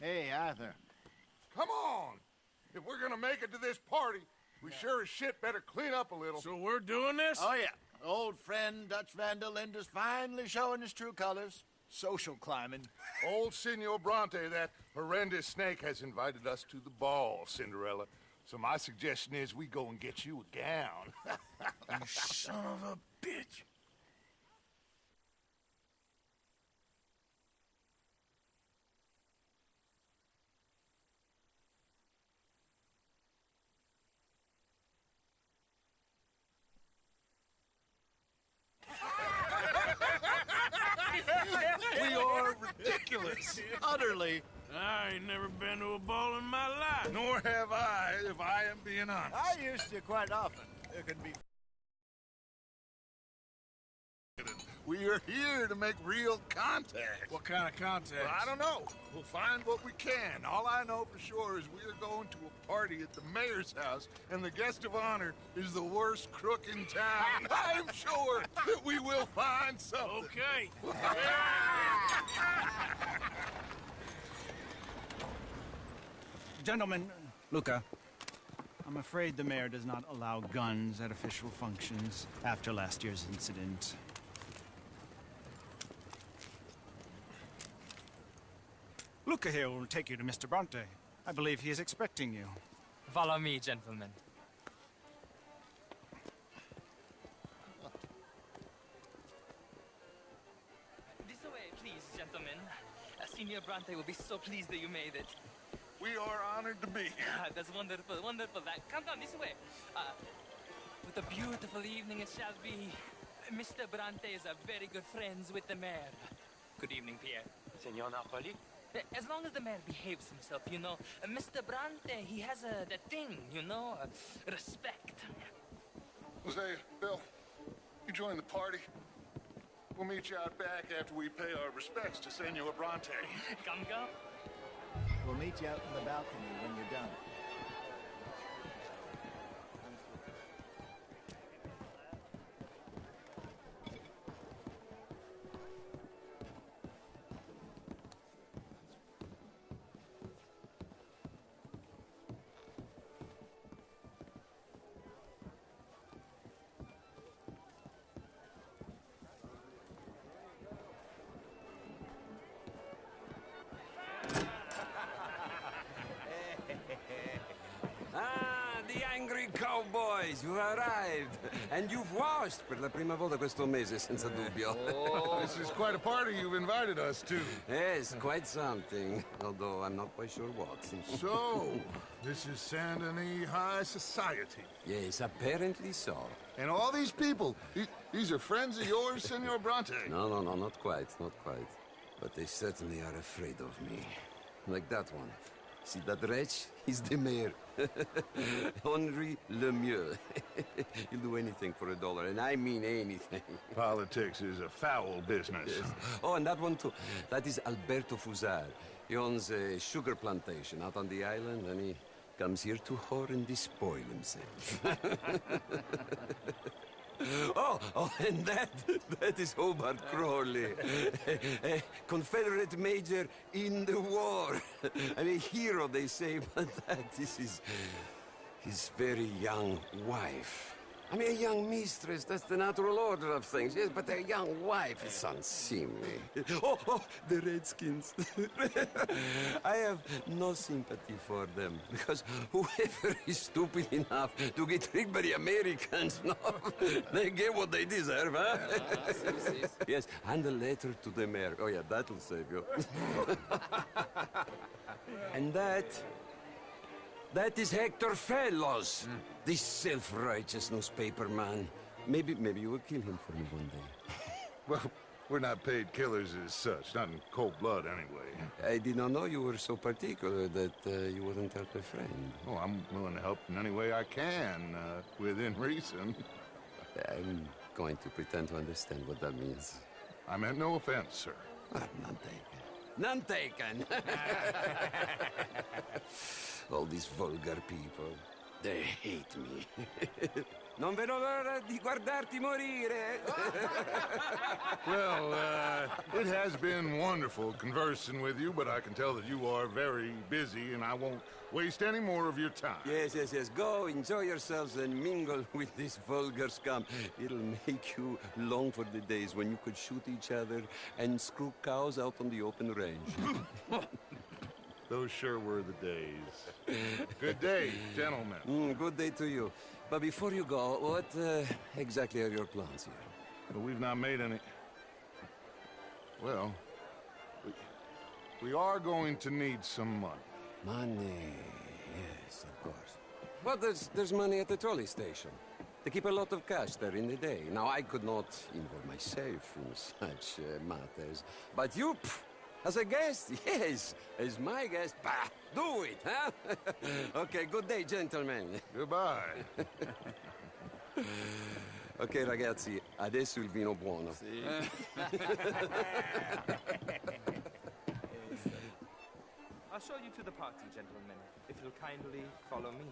Hey, Arthur. Come on! If we're gonna make it to this party, we sure as shit better clean up a little. So we're doing this? Oh, yeah. Old friend Dutch Van der Linde's finally showing his true colors. Social climbing. Old Senor Bronte, that horrendous snake, has invited us to the ball, Cinderella. So my suggestion is we go and get you a gown. You son of a bitch. We are ridiculous. Utterly. I ain't never been to a ball in my life. Nor have I, if I am being honest. I used to quite often. It can be... We are here to make real contact. What kind of contact? Well, I don't know. We'll find what we can. All I know for sure is we are going to a party at the mayor's house, and the guest of honor is the worst crook in town. I'm sure that we will find something. Okay. Gentlemen, Luca, I'm afraid the mayor does not allow guns at official functions after last year's incident. Luca here will take you to Mr. Bronte. I believe he is expecting you. Follow me, gentlemen. This way, please, gentlemen. Senior Bronte will be so pleased that you made it. We are honored to be here. That's wonderful, wonderful. Come down this way. What a beautiful evening it shall be. Mr. Bronte is very good friends with the mayor. Good evening, Pierre. Senor Napoli? As long as the mayor behaves himself, you know. Mr. Bronte, he has that thing, you know, respect. Jose, Bill, you join the party. We'll meet you out back after we pay our respects to Senor Bronte. Come. We'll meet you out in the balcony when you're done. The angry cowboys, you've arrived. And you've washed per la prima volta questo mese, senza dubbio. Oh, this is quite a party you've invited us to. Yes, quite something. Although I'm not quite sure what. So, this is Saint Denis High Society. Yes, apparently so. And all these people, these are friends of yours, Senor Bronte? No, not quite, not quite. But they certainly are afraid of me. Like that one. See that wretch? He's the mayor. Henri Lemieux. He'll do anything for $1, and I mean anything. Politics is a foul business. Yes. Oh, and that one too. That is Alberto Fusar. He owns a sugar plantation out on the island, and he comes here to whore and despoil himself. Oh, and that is Hobart Crawley, a Confederate major in the war, and a hero, they say, but that is his very young wife. I mean, a young mistress, that's the natural order of things, yes, but a young wife is unseemly. Oh, the Redskins. I have no sympathy for them, because whoever is stupid enough to get tricked by the Americans, no, they get what they deserve, huh? Yes, and a letter to the mayor. Oh, yeah, that'll save you. And that is Hector Fellows, this self-righteous newspaper man. Maybe you will kill him for me one day. Well, we're not paid killers as such, not in cold blood anyway. I did not know you were so particular that you wouldn't help a friend. Oh, I'm willing to help in any way I can, within reason. I'm going to pretend to understand what that means. I meant no offense, sir. None taken. None taken! All these vulgar people, they hate me. Non vedo l'ora di guardarti morire. Well, it has been wonderful conversing with you, but I can tell that you are very busy, and I won't waste any more of your time. Yes. Go, enjoy yourselves, and mingle with this vulgar scum. It'll make you long for the days when you could shoot each other and screw cows out on the open range. Those sure were the days. Good day, gentlemen. Good day to you. But before you go, what exactly are your plans here? Well, we've not made any... Well, we are going to need some money. Money, yes, of course. But there's money at the trolley station. They keep a lot of cash there in the day. Now, I could not involve myself in such matters. But you, as a guest, yes, as my guest, bah, do it, huh? Okay, good day, gentlemen. Goodbye. Ok, ragazzi, adesso il vino buono. Sì. I'll show you to the party, gentlemen, if you'll kindly follow me.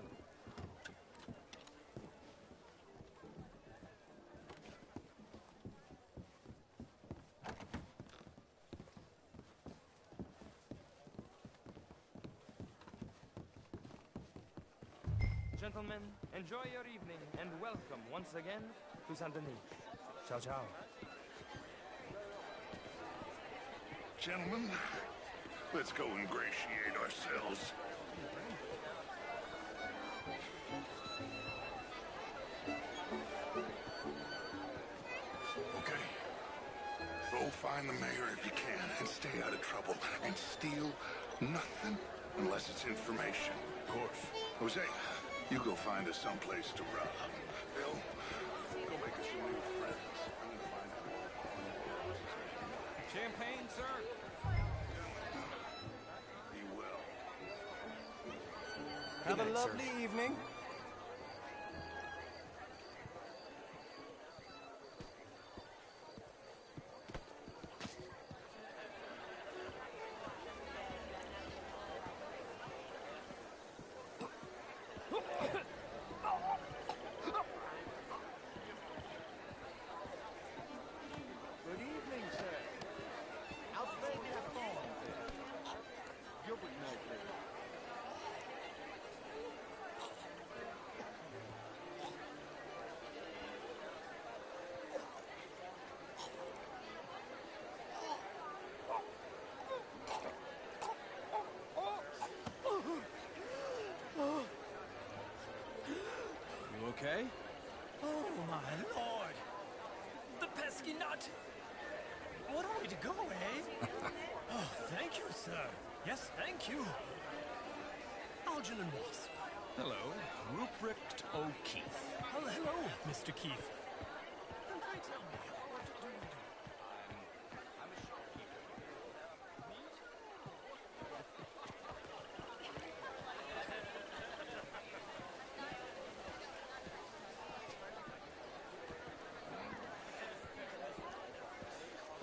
Gentlemen, enjoy your evening and welcome once again to Saint Denis. Ciao, ciao. Gentlemen, let's go ingratiate ourselves. Okay. Go find the mayor if you can and stay out of trouble. And steal nothing unless it's information. Of course. Jose, you go find us someplace to rob. Bill, go make us some new friends. I'm gonna find out. Champagne, sir? Be well. Have a lovely evening. Good evening, sir. How beg your pardon? Gilbert Knightley. You okay? Oh, my lord! The pesky nut! What are we to go, eh? Oh, thank you, sir. Yes, thank you. Algernon Wasp. Hello, Ruprecht O'Keefe. Hello, Mr. Keefe. And pray tell me, what do you do? I'm a shopkeeper.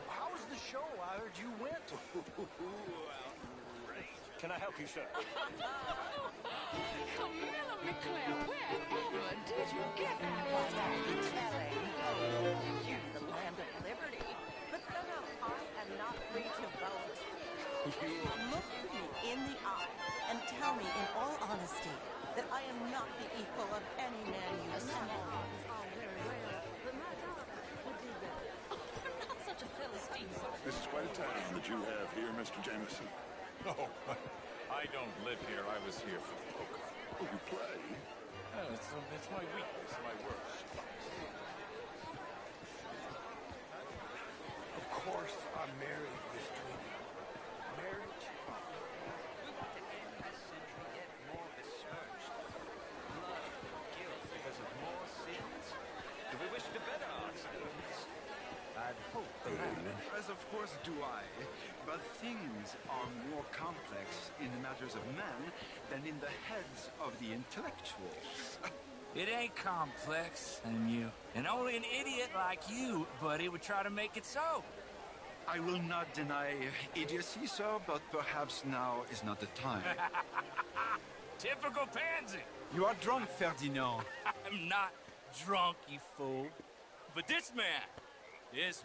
How was the show? I heard you went. Can I help you, sir? Camilla McClare, wherever did you get that? You, the land of liberty. But somehow I am not free to vote. Look me in the eye and tell me in all honesty that I am not the equal of any man you know. Not such a Philistine. This is quite a time that you have here, Mr. Jameson. Oh, I don't live here. I was here for poker. Oh, you play? Yeah, it's my weakness, my worst. Of course, I'm married, Miss Tweedy. Marriage? We want to end this century yet more besmirched. Blood, guilt because of more sins. Do we wish to better ourselves? I'd hope that. As of course do I. But things are more complex in the matters of men than in the heads of the intellectuals. It ain't complex, and only an idiot like you, buddy, would try to make it so. I will not deny idiocy, sir, but perhaps now is not the time. Typical pansy. You are drunk, Ferdinand. I'm not. drunk, you fool. But this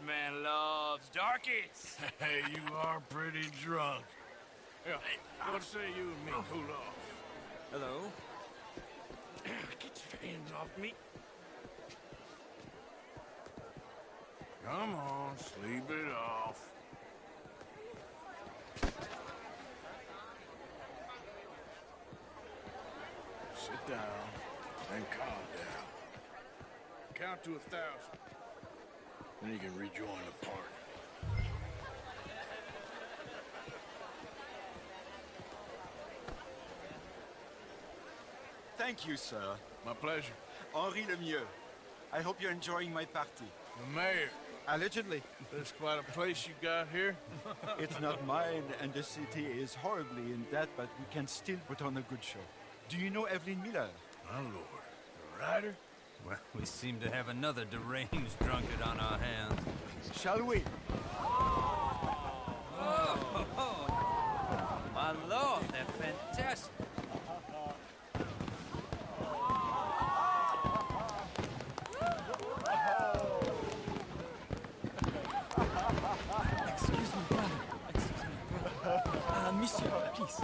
man loves darkies. Hey, you are pretty drunk. Yeah, what say you and me cool off? Hello? Get your hands off me. Come on, sleep it off. Sit down and calm down. Count to 1,000. Then you can rejoin the party. Thank you, sir. My pleasure. Henri Lemieux. I hope you're enjoying my party. The mayor. Allegedly. That's quite a place you got here. It's not mine, and the city is horribly in debt, but we can still put on a good show. Do you know Evelyn Miller? My lord. The writer? Well, we seem to have another deranged drunkard on our hands. Shall we? Oh, my lord, they're fantastic. Excuse me, brother. Monsieur, please.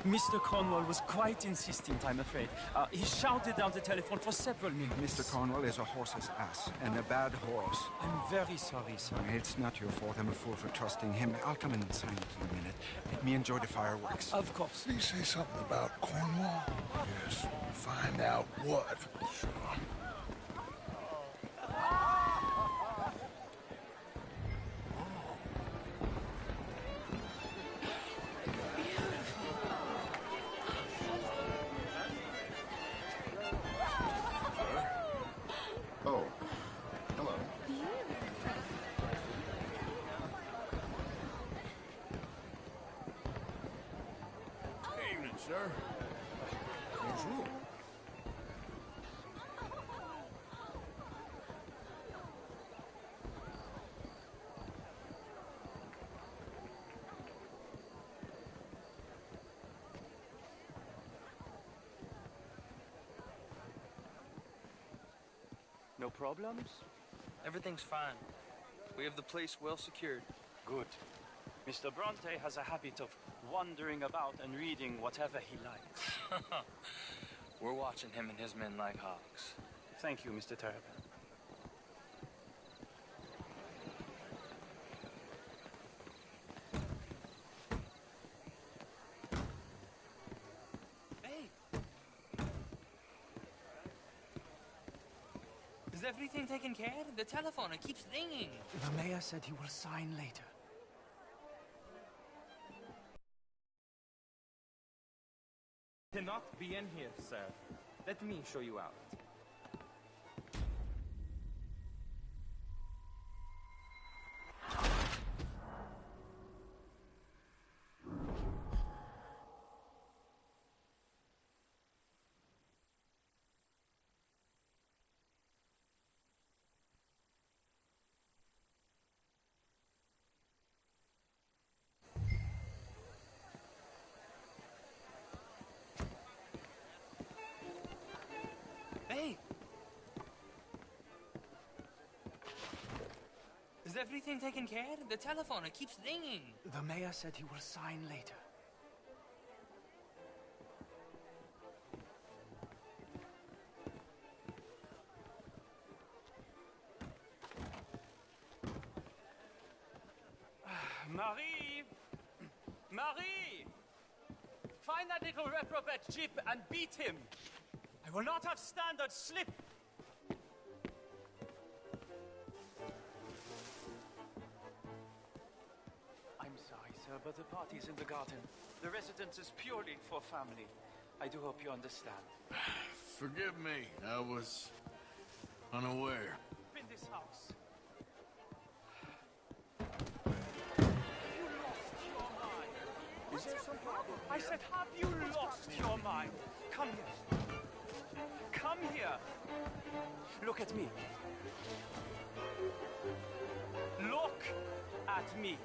Mr. Cornwall was quite insistent, I'm afraid. He shouted down the telephone for several minutes. Mr. Cornwall is a horse's ass, and a bad horse. I'm very sorry, sir. It's not your fault. I'm a fool for trusting him. I'll come in and sign it in a minute. Let me enjoy the fireworks. Of course. Did he say something about Cornwall? Yes. Find out what. Sure. Oh, hello. Evening, sir. Bonjour. No problems? Everything's fine. We have the place well secured. Good. Mr. Bronte has a habit of wandering about and reading whatever he likes. We're watching him and his men like hawks. Thank you, Mr. Terrapin. Hey! Is everything taken care of? The telephone, it keeps ringing. The mayor said he will sign later. Cannot be in here, sir. Let me show you out. Hey! Is everything taken care of? The telephone, it keeps ringing. The mayor said he will sign later. Marie! Marie! Find that little reprobate Jip and beat him. I will not have standard slip. I'm sorry, sir, but the party's in the garden. The residence is purely for family. I do hope you understand. Forgive me. I was unaware. In this house. Is there some problem? I said, have you lost your mind? Come here. Come here. Look at me. Look at me.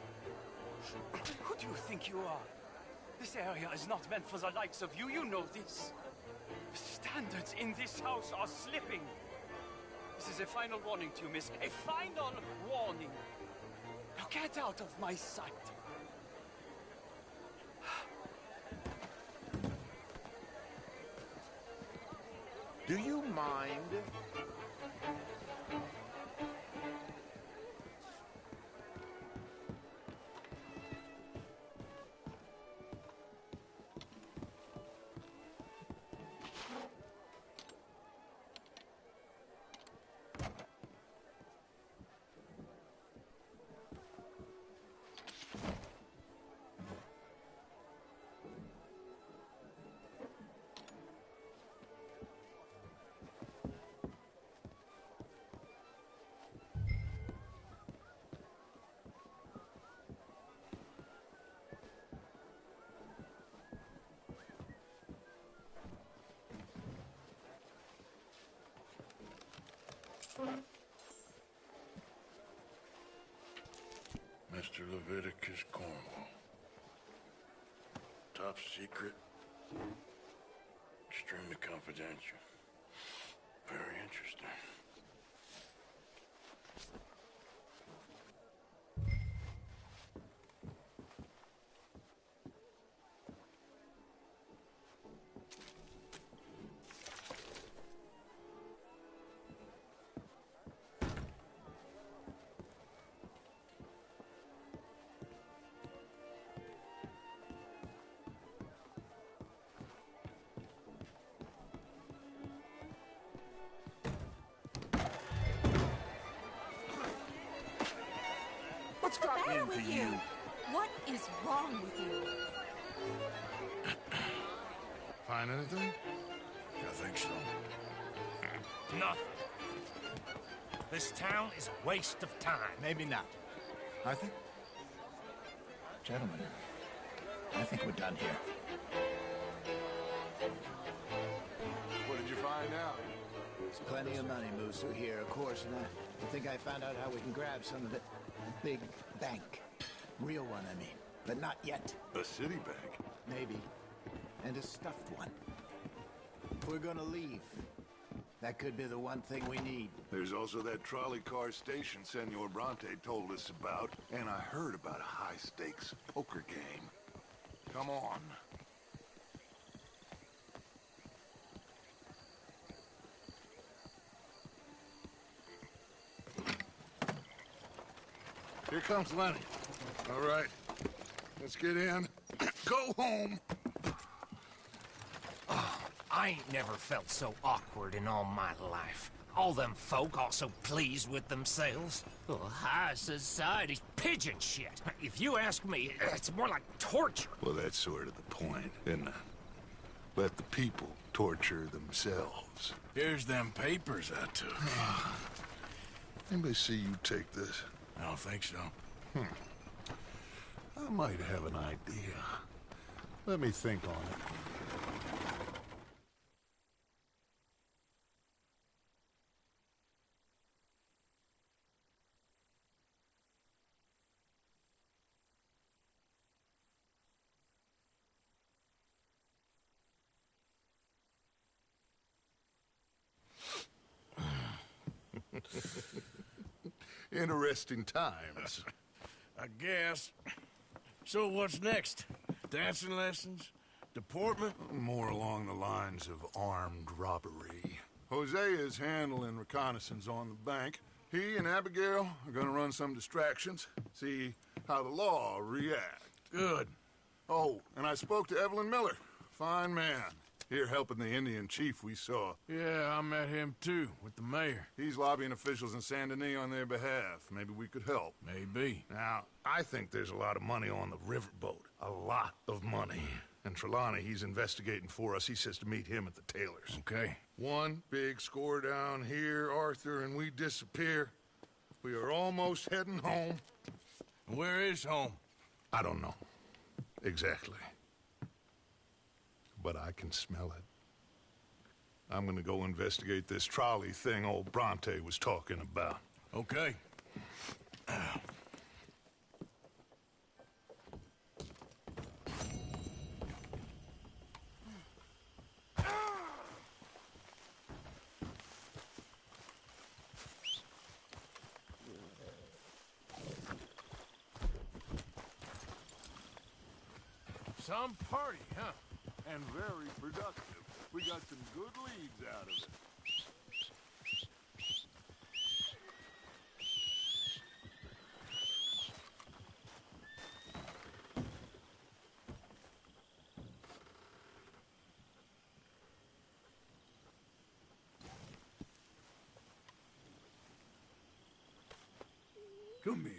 Who do you think you are? This area is not meant for the likes of you. You know this. Standards in this house are slipping. This is a final warning to you, miss. A final warning. Now get out of my sight. Do you mind? Mr. Leviticus Cornwall. Top secret. Extremely confidential. Very interesting. What's the matter with you? What is wrong with you? Find anything? I think so. Nothing. This town is a waste of time. Maybe not. I think... Gentlemen, I think we're done here. What did you find out? There's plenty of money moves through here, of course, and I think I found out how we can grab some of it. A big bank. Real one, I mean. But not yet. A city bank? Maybe. And a stuffed one. If we're gonna leave, that could be the one thing we need. There's also that trolley car station Senor Bronte told us about, and I heard about a high-stakes poker game. Come on. Here comes Lenny. All right, let's get in. Go home. Oh, I ain't never felt so awkward in all my life. All them folk all so pleased with themselves. Oh, high society's pigeon shit. If you ask me, it's more like torture. Well, that's sort of the point, isn't it? Let the people torture themselves. Here's them papers I took. Anybody see you take this? I don't think so. I might have an idea. Let me think on it. Interesting times. I guess. So what's next? Dancing lessons? Deportment? More along the lines of armed robbery. Hosea is handling reconnaissance on the bank. He and Abigail are gonna run some distractions, see how the law reacts. Good. Oh, and I spoke to Evelyn Miller. Fine man. Here helping the Indian chief we saw. Yeah, I met him too, with the mayor. He's lobbying officials in Saint Denis on their behalf. Maybe we could help. Maybe. Now, I think there's a lot of money on the riverboat. A lot of money. And Trelawney, he's investigating for us. He says to meet him at the Taylor's. Okay. One big score down here, Arthur, and we disappear. We are almost heading home. Where is home? I don't know. Exactly. But I can smell it. I'm gonna go investigate this trolley thing old Bronte was talking about. Okay. Some party, huh? And very productive. We got some good leads out of it. Come here.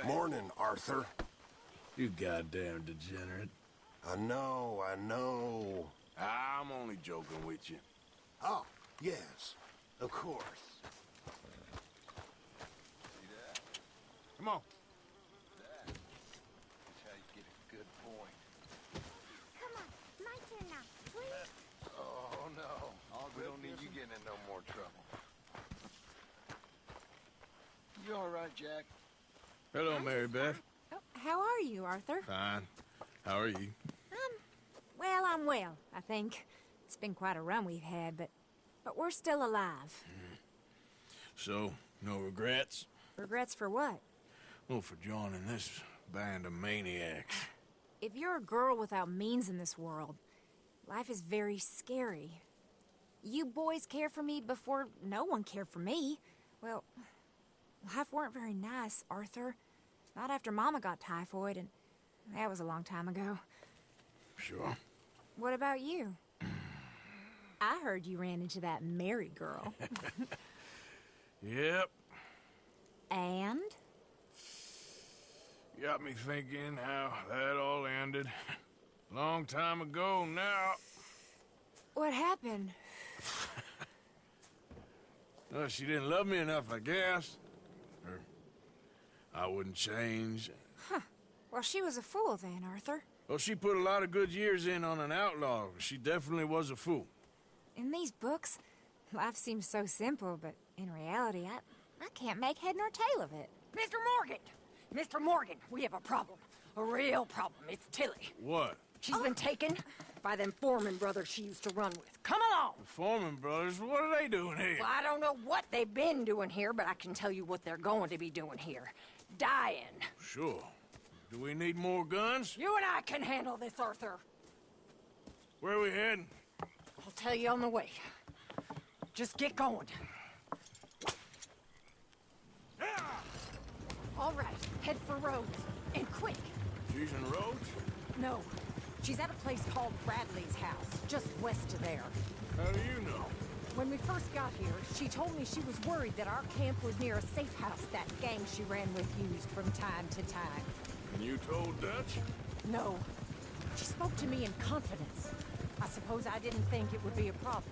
Morning, Arthur. You goddamn degenerate. I know. I'm only joking with you. Oh, yes, of course. Come on. That's how you get a good point. Come on, my turn now, please. Oh, no. We don't need you getting in no more trouble. You all right, Jack? Hello, Mary Beth. Oh, how are you, Arthur? Fine. How are you? Well, I'm well, I think. It's been quite a run we've had, but we're still alive. So, no regrets? Regrets for what? Well, for joining this band of maniacs. If you're a girl without means in this world, life is very scary. You boys cared for me before no one cared for me. Well, life weren't very nice, Arthur. Not after Mama got typhoid, and that was a long time ago. Sure. What about you? I heard you ran into that Mary girl. Yep. And? Got me thinking how that all ended. Long time ago now. What happened? Well, she didn't love me enough, I guess. Or I wouldn't change. Huh. Well, she was a fool then, Arthur. Well, she put a lot of good years in on an outlaw. She definitely was a fool. In these books, life seems so simple, but in reality, I can't make head nor tail of it. Mr. Morgan! Mr. Morgan, we have a problem. A real problem. It's Tilly. What? She's been taken by them Foreman brothers she used to run with. Come along! The Foreman brothers? What are they doing here? Well, I don't know what they've been doing here, but I can tell you what they're going to be doing here. Dying. Sure. Do we need more guns? You and I can handle this, Arthur. Where are we heading? I'll tell you on the way. Just get going. All right, head for Rhodes. And quick. She's in Rhodes? No. She's at a place called Bradley's house, just west of there. How do you know? When we first got here, she told me she was worried that our camp was near a safe house that gang she ran with used from time to time. And you told Dutch? No. She spoke to me in confidence. I suppose I didn't think it would be a problem.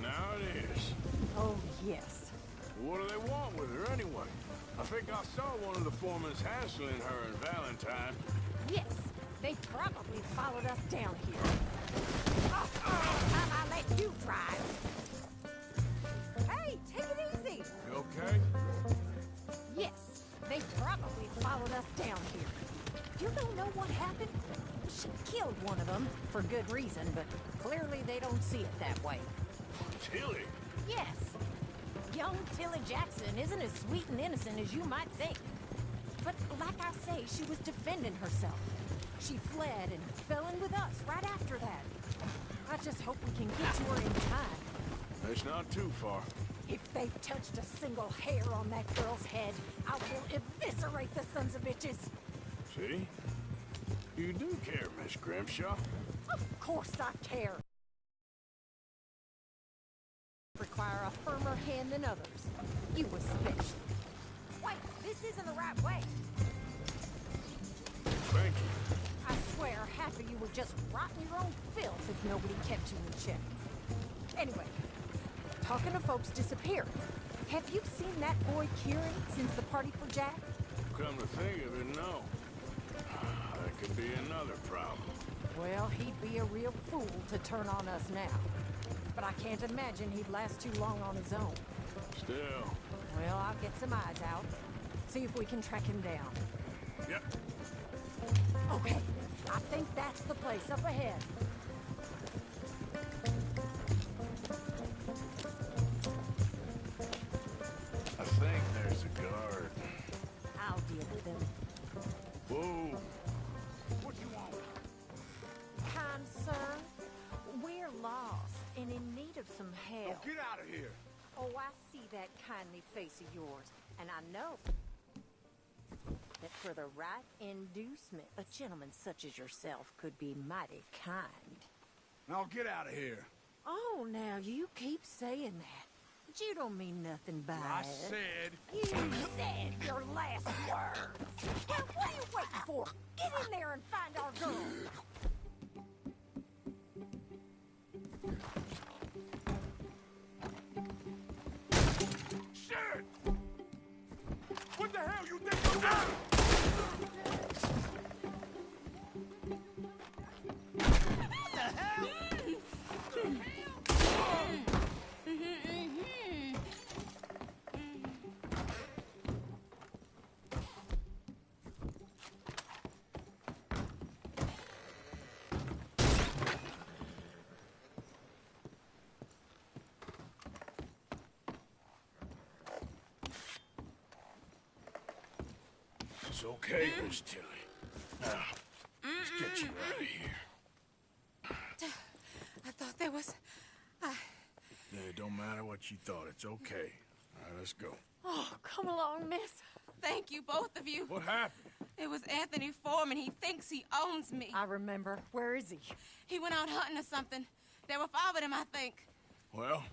Now it is. Oh, yes. What do they want with her anyway? I think I saw one of the foremans hassling her and Valentine. Yes. They probably followed us down here. I let you drive. Hey, take it easy. You okay? Yes. They probably followed us down here. You don't know what happened? She killed one of them, for good reason, but clearly they don't see it that way. Tilly? Yes. Young Tilly Jackson isn't as sweet and innocent as you might think. But like I say, she was defending herself. She fled and fell in with us right after that. I just hope we can get to her in time. It's not too far. If they've touched a single hair on that girl's head, I will eviscerate the sons of bitches. See? You do care, Miss Grimshaw. Of course I care. Require a firmer hand than others. You especially. Wait, this isn't the right way. Thank you. I swear, half of you were just rotting your own filth if nobody kept you in check. Anyway, talking to folks disappeared. Have you seen that boy Kieran since the party for Jack? Come to think of it, no. That could be another problem. Well, he'd be a real fool to turn on us now. But I can't imagine he'd last too long on his own. Still. Well, I'll get some eyes out. See if we can track him down. Yep. Okay, I think that's the place up ahead. I think there's a guard. I'll deal with him. Whoa. What you want? Kind sir, we're lost and in need of some help. Oh, get out of here! Oh, I see that kindly face of yours, and I know that for the right inducement, a gentleman such as yourself could be mighty kind. Now get out of here. Oh, now you keep saying that. But you don't mean nothing by I it. said... You said your last words. Well, what are you waiting for? Get in there and find our girl. Shit! What the hell you think you're doing? What the hell? It's okay, Miss Tilly. Now, let's get you out of here. I thought there was... Yeah, it don't matter what you thought. It's okay. All right, let's go. Oh, come along, miss. Thank you, both of you. What happened? It was Anthony Foreman. He thinks he owns me. I remember. Where is he? He went out hunting or something. There were 5 of them, I think. Well,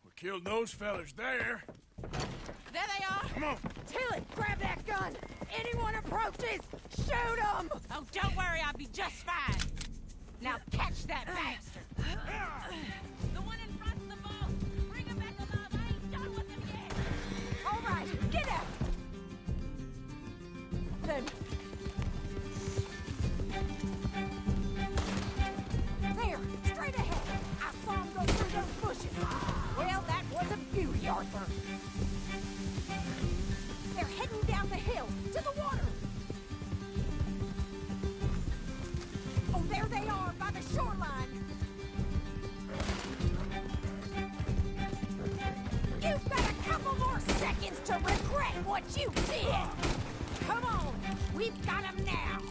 we killed those fellas there. There they are. Come on. Tilly, grab that gun. Anyone approaches, shoot them. Oh, don't worry. I'll be just fine. Now catch that bastard. The one in front's the boss. Bring him back alive. I ain't done with him yet. All right, get out. Then... There, straight ahead. I saw him go through those bushes. Well, that was a beauty, Arthur. They're heading down the hill, to the water. Oh, there they are, by the shoreline. You've got a couple more seconds to regret what you did. Come on, we've got him now.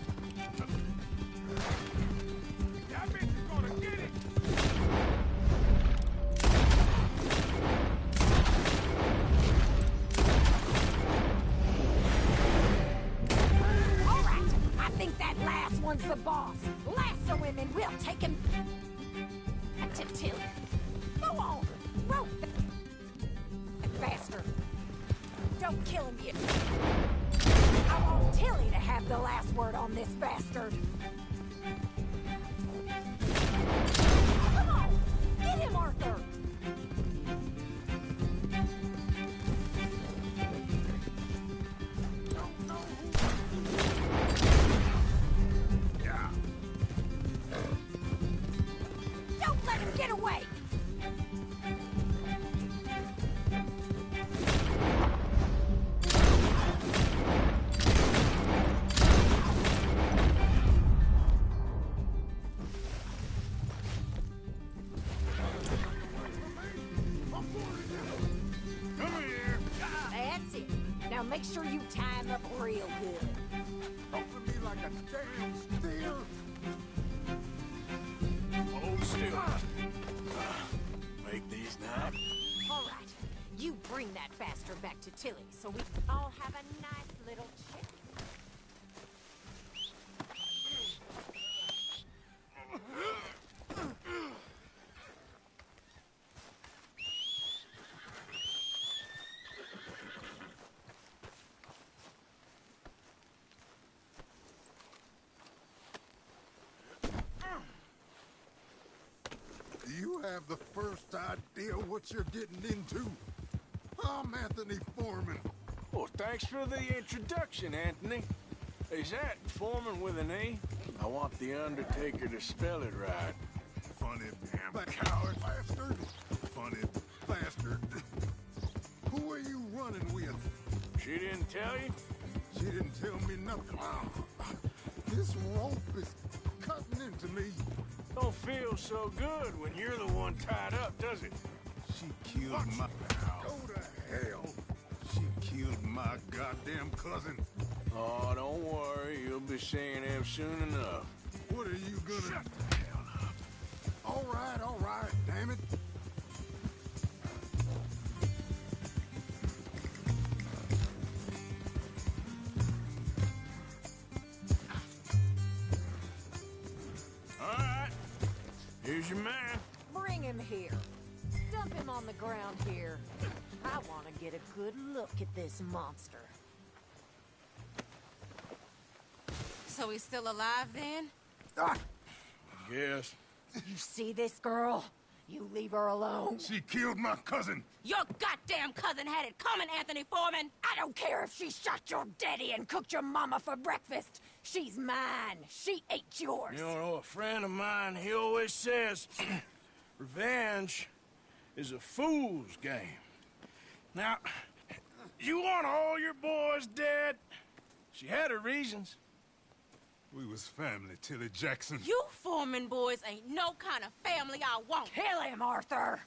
That bitch is gonna get it! All right, I think that last one's the boss. Lasso him and we'll take him to Tilly. Go on, rope that bastard. Don't kill him yet. I want Tilly to have the last word on this bastard. Come on, get him, Arthur. Don't let him get away. Come here! That's it. Now make sure you tie him up real good. Open me like a damn steer! Hold still. Make these now. All right. You bring that bastard back to Tilly so we can all have a nice little chat. Do you have the first idea what you're getting into? I'm Anthony Foreman. Well, thanks for the introduction, Anthony. Is that Foreman with an E? I want the Undertaker to spell it right. Funny damn coward bastard. Funny bastard. Who are you running with? She didn't tell you? She didn't tell me nothing. This rope is cutting into me. Don't feel so good when you're the one tied up, does it? She killed my... Go to hell. She killed my goddamn cousin. Oh, don't worry. You'll be seeing him soon enough. What are you gonna... Shut the hell up. All right, damn it. All right. Here's your man. Bring him here. Dump him on the ground here. I want to get a good look at this monster. So he's still alive then? Yes. You see this girl? You leave her alone. She killed my cousin. Your goddamn cousin had it coming, Anthony Foreman! I don't care if she shot your daddy and cooked your mama for breakfast. She's mine. She ate yours. You know, a friend of mine, he always says, revenge is a fool's game. Now, you want all your boys dead? She had her reasons. We was family, Tilly Jackson. You Foreman boys ain't no kind of family I want. Kill him, Arthur!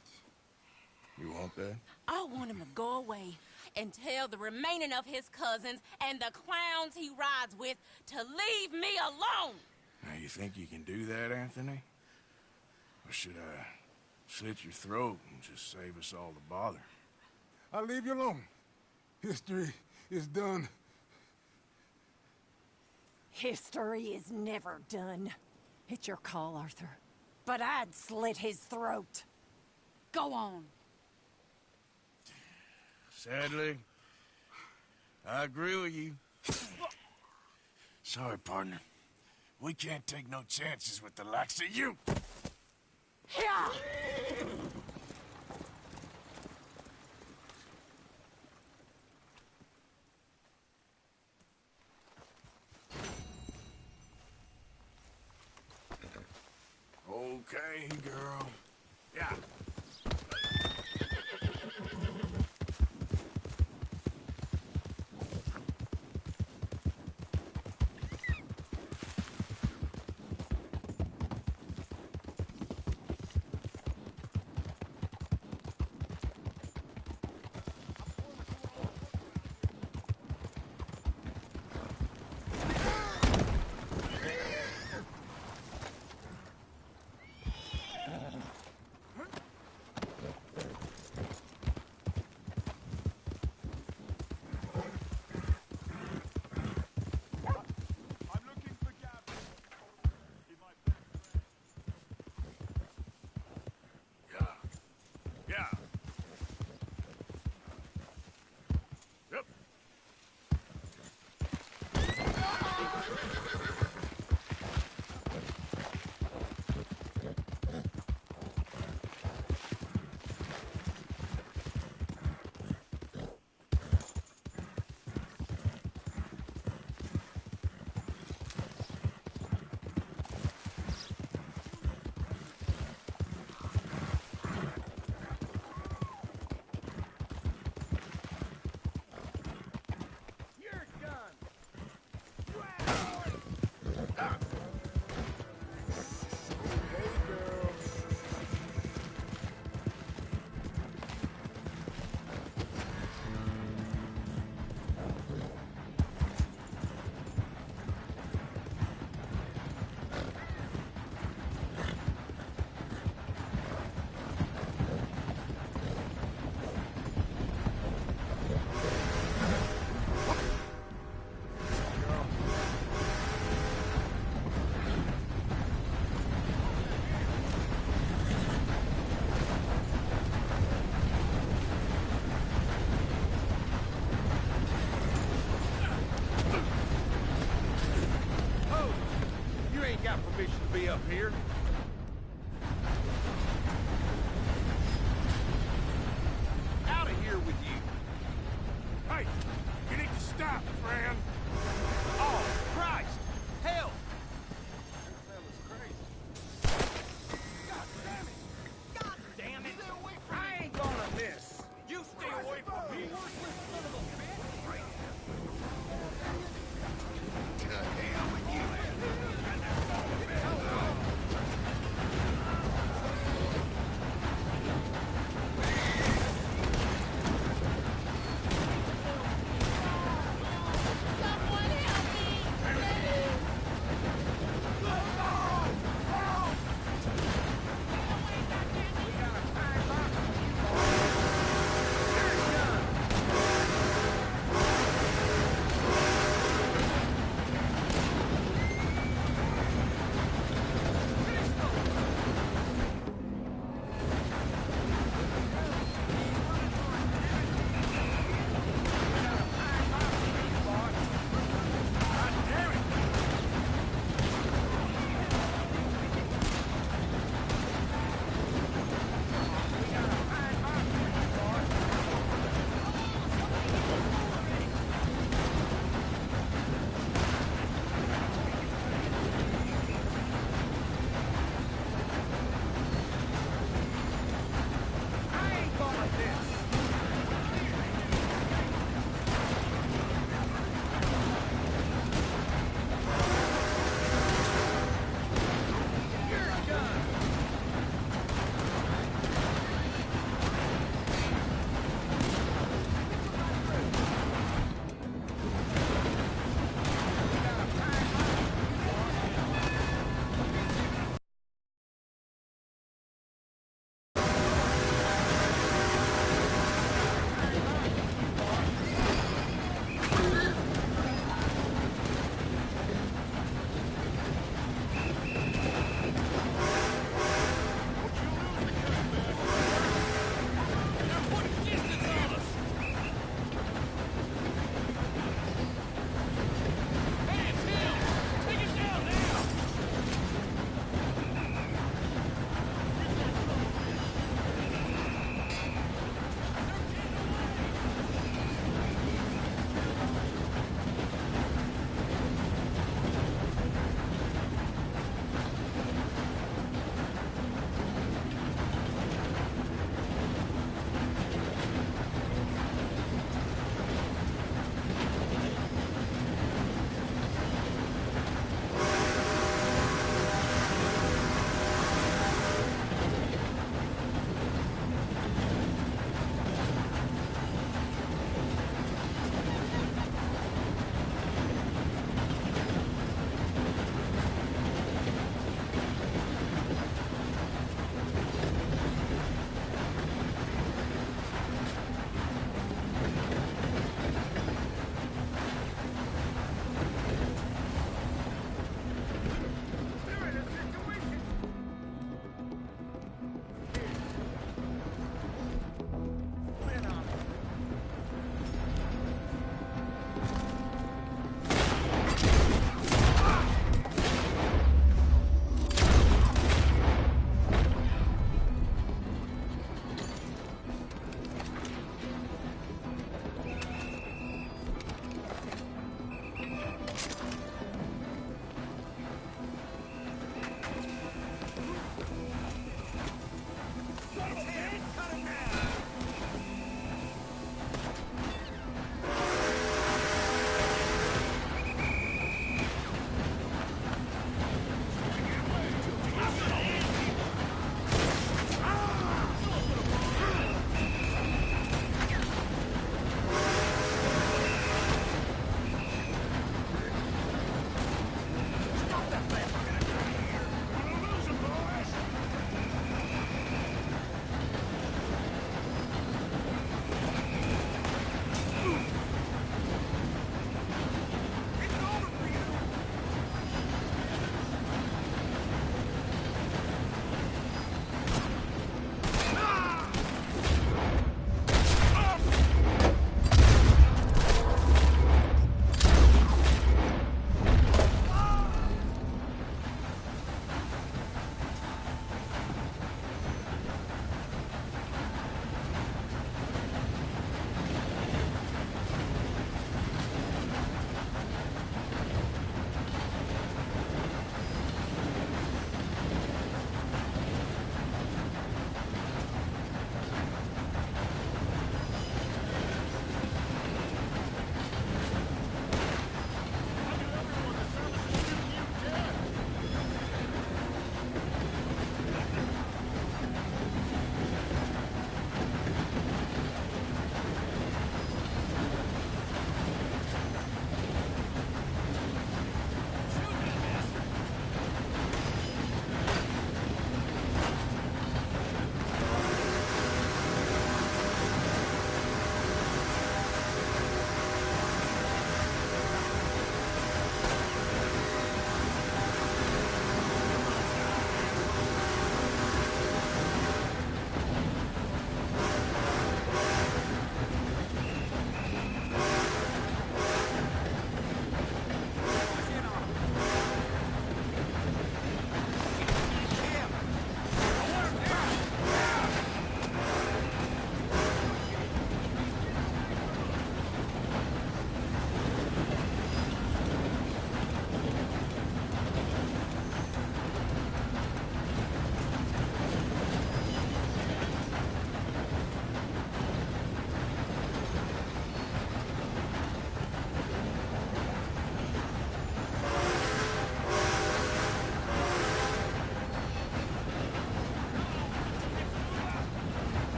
You want that? I want him to go away and tell the remaining of his cousins and the clowns he rides with to leave me alone. Now, you think you can do that, Anthony? Or should I slit your throat and just save us all the bother? I'll leave you alone. History is done. History is never done. It's your call, Arthur. But I'd slit his throat. Go on. Sadly, I agree with you. Sorry, partner. We can't take no chances with the likes of you. Yeah. Okay, girl. Yeah. here. Out of here with you. Hey, you need to stop, friend. Oh, Christ! Help! Damn it! I ain't gonna miss. You stay away from me! To hell with you. Go!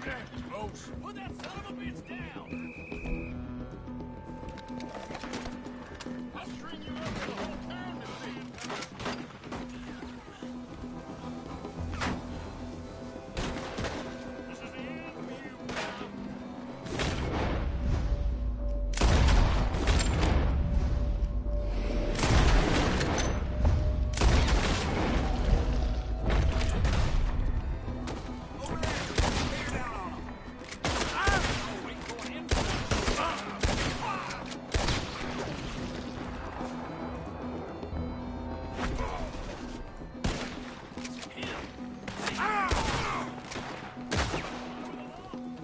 damn close. Put that son of a bitch down! I'll string you up for the whole town to see. This is the end for you, pal.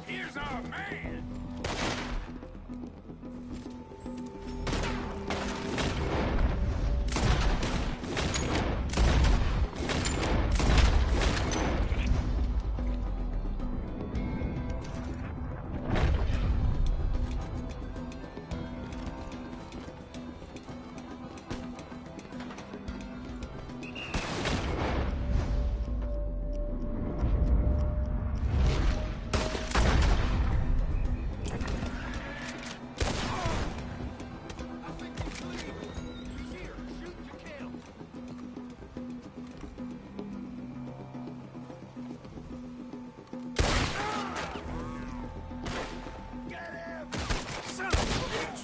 Here's our man. Son of a bitch.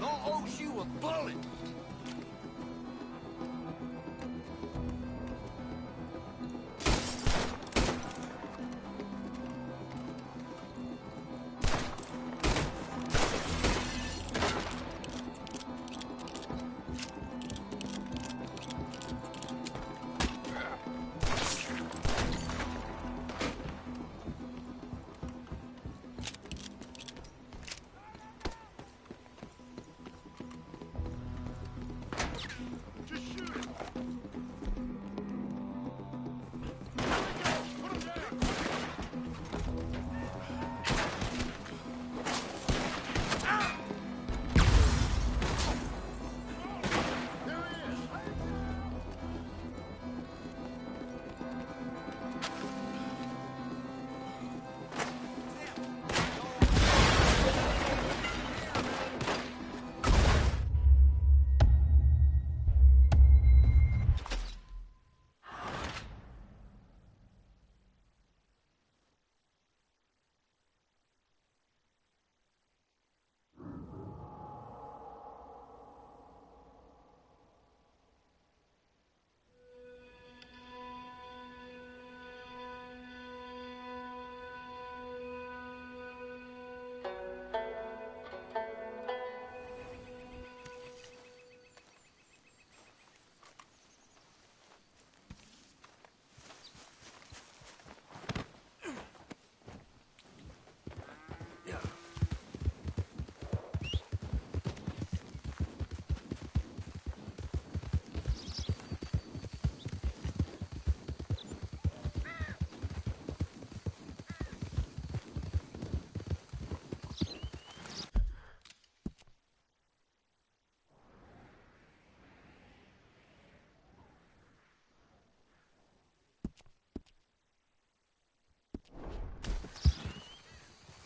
Law owes you a bullet. Just shoot it.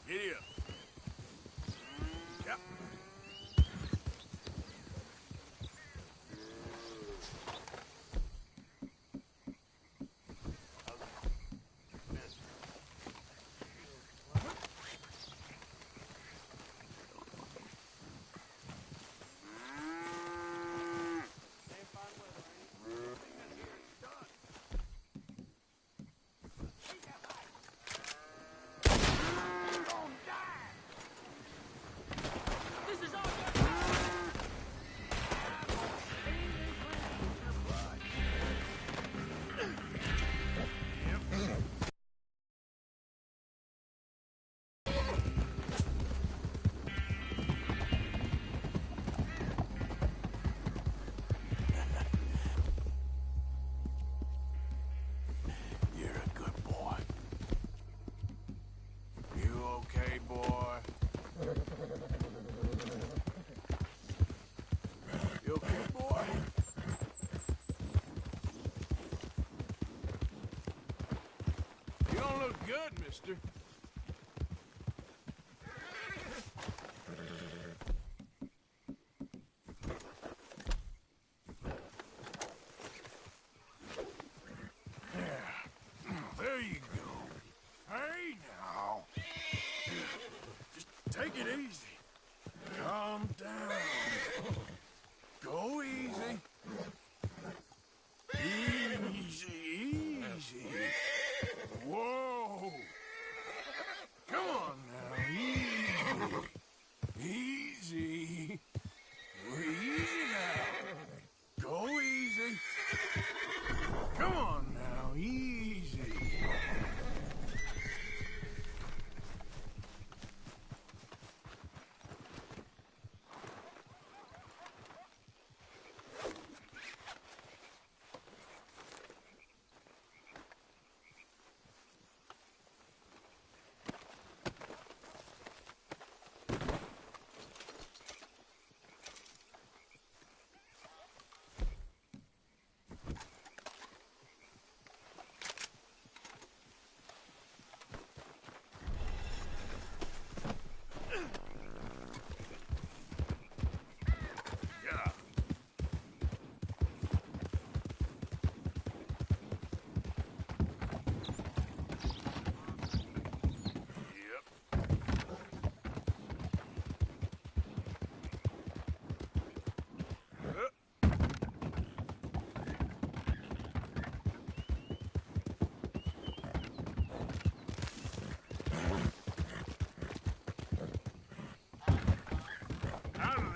Giddy up. Yep. Gonna die. don't look good, mister. There you go. Hey, now. Just take it easy. Calm down. Go easy. Easy, easy. Whoa. Come on now. Easy. Easy. Easy now. Go easy. Come on now. Easy.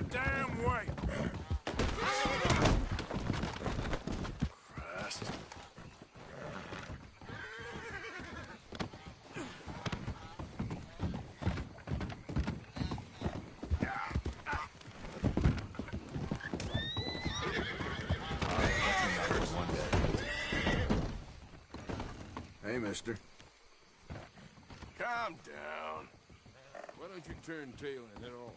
Damn way! Christ. Hey, mister. Calm down. Why don't you turn tail and head off?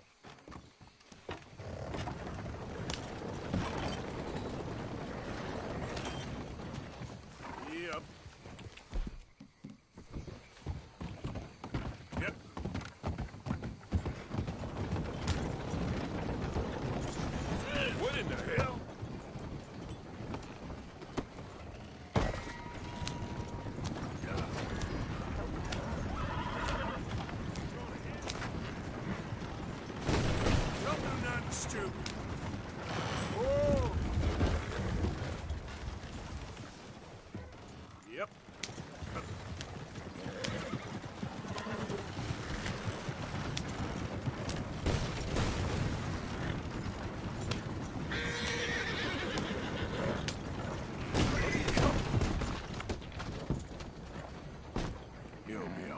Yep. Yep. What in the hell? Don't do nothing stupid. Whoa! Yep. You'll be